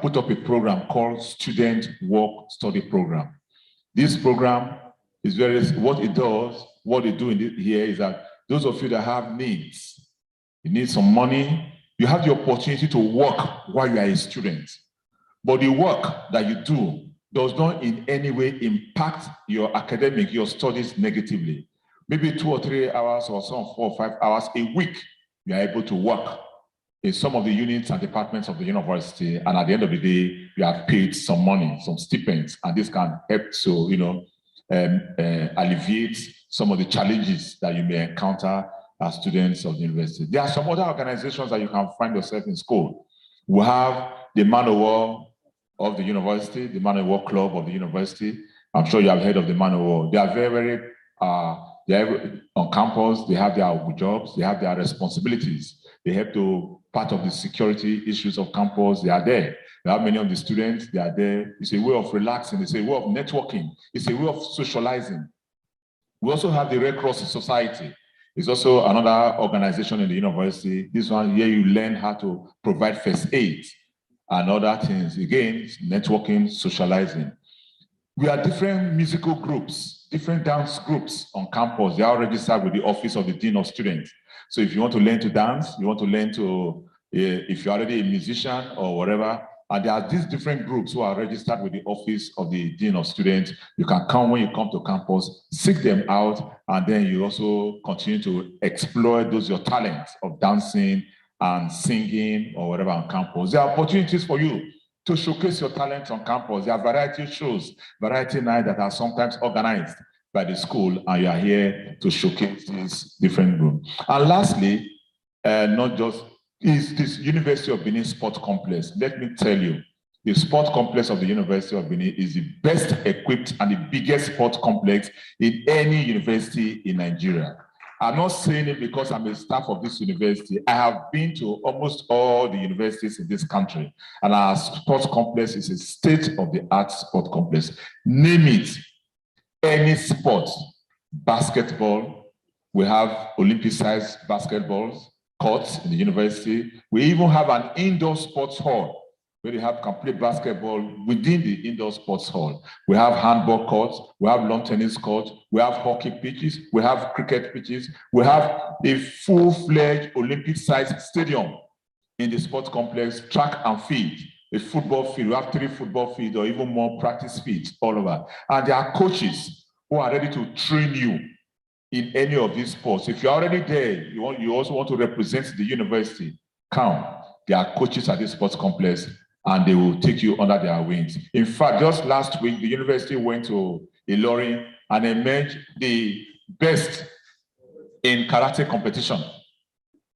put up a program called Student Work Study Program. This program is what it does, what they do here is that those of you that have needs, you need some money, You have the opportunity to work while you are a student. But the work that you do does not in any way impact your academic, your studies negatively. Maybe 2 or 3 hours or some 4 or 5 hours a week, you are able to work in some of the units and departments of the university. And at the end of the day, you are paid some money, some stipends, and this can help to, alleviate some of the challenges that you may encounter as students of the university. There are some other organizations that you can find yourself in school. We have the Man of War of the university, the Man of War Club of the university. I'm sure you have heard of the Man of War. They are very, they're on campus, they have their jobs, they have their responsibilities. They help to part of the security issues of campus, they are there. We have many of the students, they are there. It's a way of relaxing, it's a way of networking, it's a way of socializing. We also have the Red Cross Society. It's also another organization in the university. This one here, you learn how to provide first aid and other things. Again, networking, socializing. We are different musical groups, different dance groups on campus. They are registered with the Office of the Dean of Students. So if you want to learn to dance, you want to learn to, if you're already a musician or whatever, and there are these different groups who are registered with the Office of the Dean of Students. You can come when you come to campus, seek them out, and then you also continue to explore your talents of dancing and singing or whatever on campus. There are opportunities for you to showcase your talents on campus. There are variety shows, variety nights that are sometimes organized by the school, and you are here to showcase these different groups. And lastly, not just is this University of Benin Sport Complex. Let me tell you, the sport complex of the University of Benin is the best equipped and the biggest sport complex in any university in Nigeria. I'm not saying it because I'm a staff of this university. I have been to almost all the universities in this country, and our sports complex is a state-of-the-art sport complex. Name it, any sport, basketball, we have Olympic-sized basketballs, courts in the university. We even have an indoor sports hall where they can play basketball within the indoor sports hall. We have handball courts, we have lawn tennis courts, we have hockey pitches, we have cricket pitches, we have a full-fledged Olympic-sized stadium in the sports complex, track and field, a football field. We have 3 football fields or even more practice fields all over. And there are coaches who are ready to train you in any of these sports. If you're already there, you also want to represent the university, come. There are coaches at this sports complex, and they will take you under their wings. In fact, just last week, the university went to Ilorin and emerged the best in karate competition.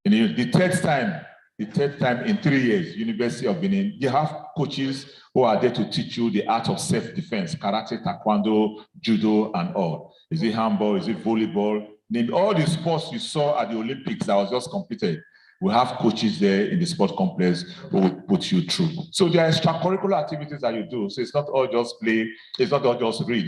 The third time in 3 years, University of Benin, you have coaches who are there to teach you the art of self-defense, karate, taekwondo, judo, and all. Is it handball? Is it volleyball? In all the sports you saw at the Olympics that was just completed, we have coaches there in the sport complex who will put you through. So there are extracurricular activities that you do. So it's not all just play, it's not all just read.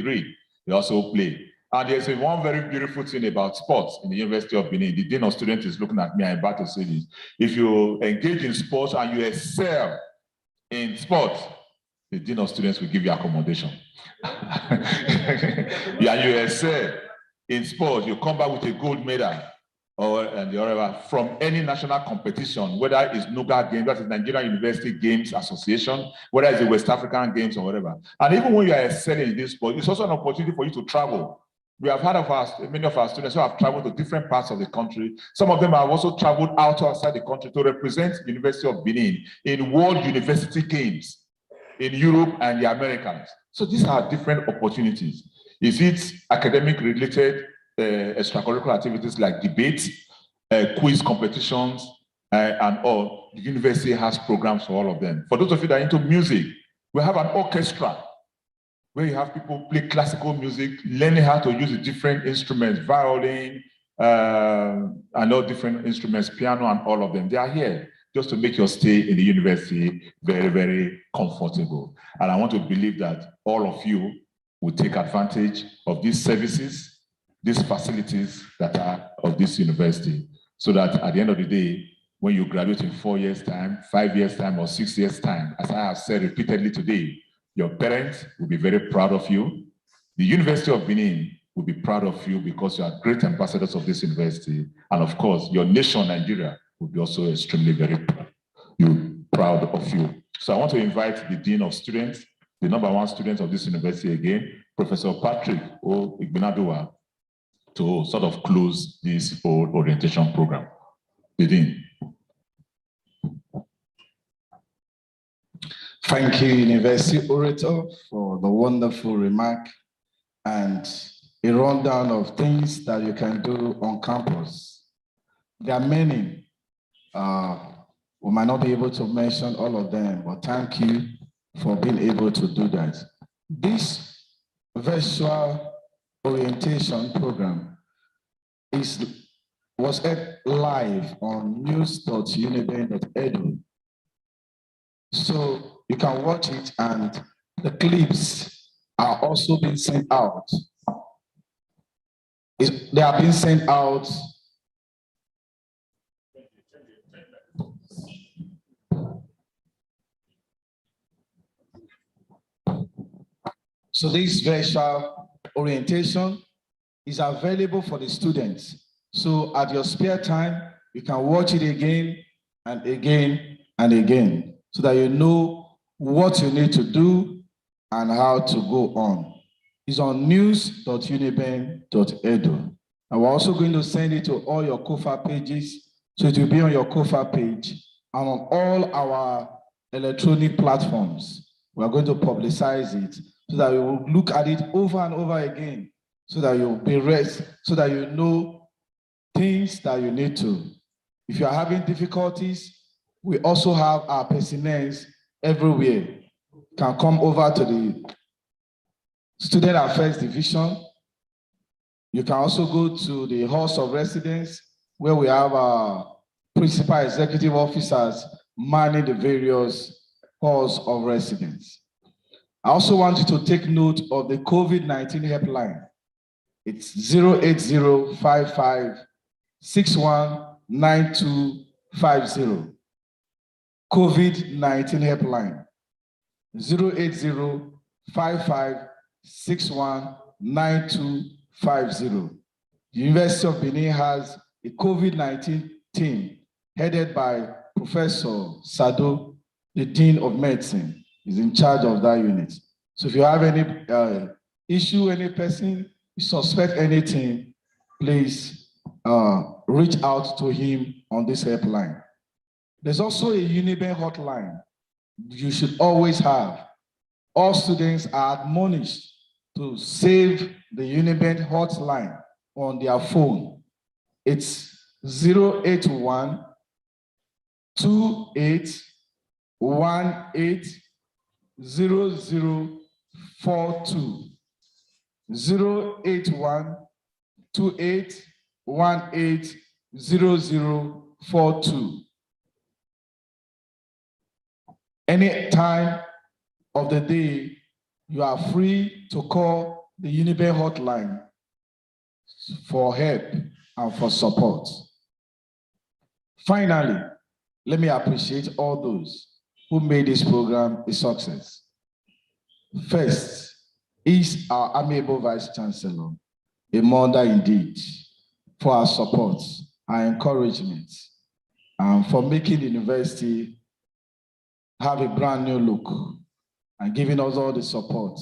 You also play. And there's one very beautiful thing about sports in the University of Benin. The Dean of Students is looking at me, I'm about to say this. If you engage in sports and you excel in sports, the Dean of Students will give you accommodation. Yeah, you excel in sports, you come back with a gold medal from any national competition, whether it's NUGA Games, that is Nigerian University Games Association, whether it's the West African Games or whatever. And even when you are excelling in this sport, it's also an opportunity for you to travel. We have heard of many of our students who have traveled to different parts of the country. Some of them have also traveled outside the country to represent the University of Benin in World University Games in Europe and the Americas. So these are different opportunities. Is it academic related extracurricular activities like debates, quiz competitions, and all? The university has programs for all of them. For those of you that are into music, we have an orchestra where you have people play classical music, learning how to use the different instruments, violin, and all different instruments, piano and all of them. They are here just to make your stay in the university very, very comfortable. And I want to believe that all of you will take advantage of these services, these facilities that are of this university, so that at the end of the day, when you graduate in 4 years' time, 5 years' time, or 6 years' time, as I have said repeatedly today, your parents will be very proud of you. The University of Benin will be proud of you because you are great ambassadors of this university. And of course, your nation, Nigeria, will be also extremely very proud of you. So I want to invite the Dean of Students, the #1 student of this university again, Professor Patrick O. Igbinaduwa, to sort of close this whole orientation program. The Dean. Thank you, University Orator, for the wonderful remark and a rundown of things that you can do on campus. There are many. We might not be able to mention all of them, but thank you for being able to do that. This virtual orientation program was live on news.uniben.edu. So you can watch it, and the clips are also being sent out. They are being sent out. So this virtual orientation is available for the students. So at your spare time, you can watch it again and again and again, so that you know what you need to do and how to go on. It's on news.uniben.edu. And we're also going to send it to all your COFA pages, so it will be on your COFA page and on all our electronic platforms. We're going to publicize it so that you will look at it over and over again, so that you'll be rest, so that you know things that you need to. If you are having difficulties, we also have our personnel everywhere. You can come over to the Student Affairs Division. You can also go to the halls of residence, where we have our principal executive officers manning the various halls of residence. I also want you to take note of the COVID-19 helpline. It's 08055619250. COVID-19 helpline. 08055619250. The University of Benin has a COVID-19 team headed by Professor Sado, the Dean of Medicine. Is in charge of that unit. So if you have any issue, any person, you suspect anything, please reach out to him on this helpline. There's also a Uniben hotline you should always have. All students are admonished to save the Uniben hotline on their phone. It's 081 2818 0042 081 2818 0042. Any time of the day, you are free to call the Uniben hotline for help and for support. Finally, let me appreciate all those who made this program a success. First is our amiable Vice Chancellor, a mother indeed, for our support, our encouragement, and for making the university have a brand new look and giving us all the support.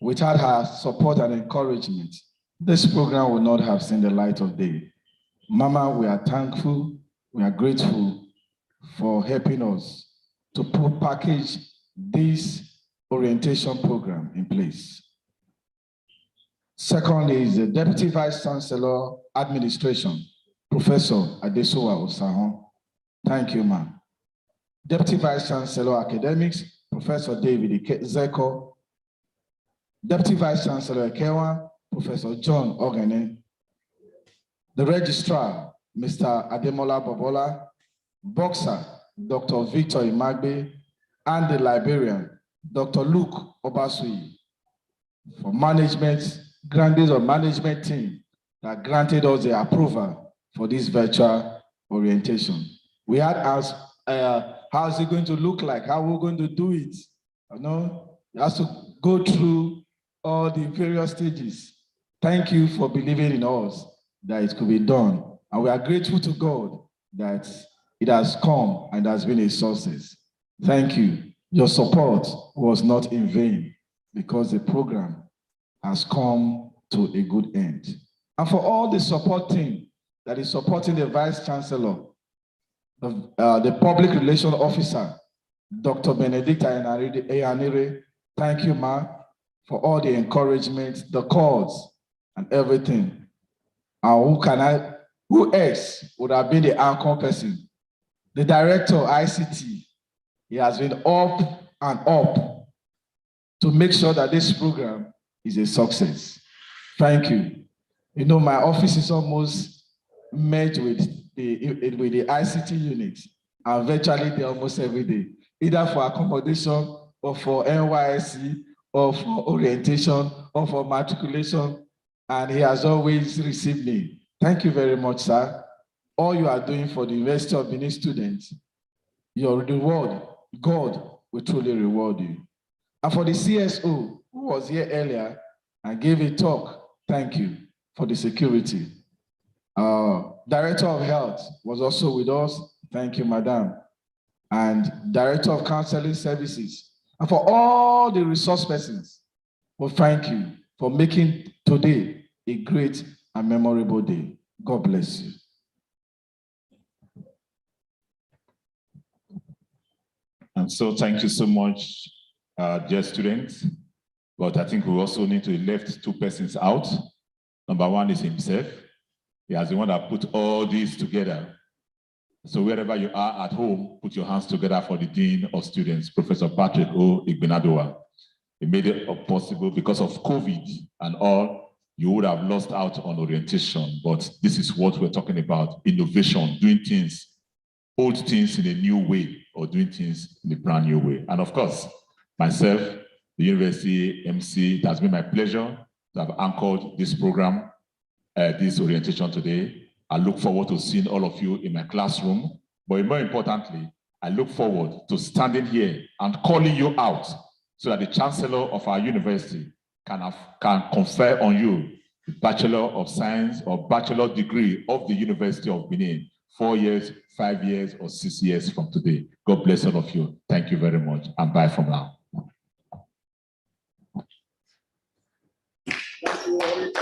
Without her support and encouragement, this program would not have seen the light of day. Mama, we are thankful, we are grateful for helping us to package this orientation program in place. Second is the Deputy Vice Chancellor Administration, Professor Adesowa Osahon. Thank you, ma'am. Deputy Vice Chancellor Academics, Professor David Zeko. Deputy Vice Chancellor Ekewa, Professor John Ogene. The Registrar, Mr. Ademola Bobola. Boxer, Dr. Victor Imagbe, and the Librarian, Dr. Luke Obasui, for management, grantees of management team that granted us the approval for this virtual orientation. We had asked, how's it going to look like? How we're going to do it? You know, it has to go through all the various stages. Thank you for believing in us that it could be done. And we are grateful to God that it has come and has been a success. Thank you. Your support was not in vain because the program has come to a good end. And for all the support team that is supporting the Vice Chancellor, the Public Relations Officer, Dr. Benedicta Eyanire, thank you, Ma, for all the encouragement, the calls, and everything. And who else would have been the anchor person? The Director of ICT, he has been up and up to make sure that this program is a success. Thank you. You know, my office is almost met with the ICT unit. I'm virtually there almost every day, either for accommodation or for NYSC or for orientation or for matriculation. And he has always received me. Thank you very much, sir. All you are doing for the University of Benin students, your reward, God will truly reward you. And for the CSO, who was here earlier and gave a talk, thank you for the security. Director of Health was also with us. Thank you, Madam. And Director of Counseling Services. And for all the resource persons, well, thank you for making today a great and memorable day. God bless you. And so thank you so much, dear students. But I think we also need to left two persons out. Number one is himself. He has the one that put all these together. So wherever you are at home, put your hands together for the Dean of Students, Professor Patrick O. Igbenadowa. He made it possible because of COVID and all, you would have lost out on orientation, but this is what we're talking about, innovation, doing things, old things in a new way, or doing things in a brand new way. And of course, myself, the University MC, it has been my pleasure to have anchored this program, this orientation today. I look forward to seeing all of you in my classroom, but more importantly, I look forward to standing here and calling you out so that the Chancellor of our university can confer on you the Bachelor of Science or Bachelor degree of the University of Benin, 4 years, 5 years, or 6 years from today. God bless all of you. Thank you very much, and bye from now. Thank you.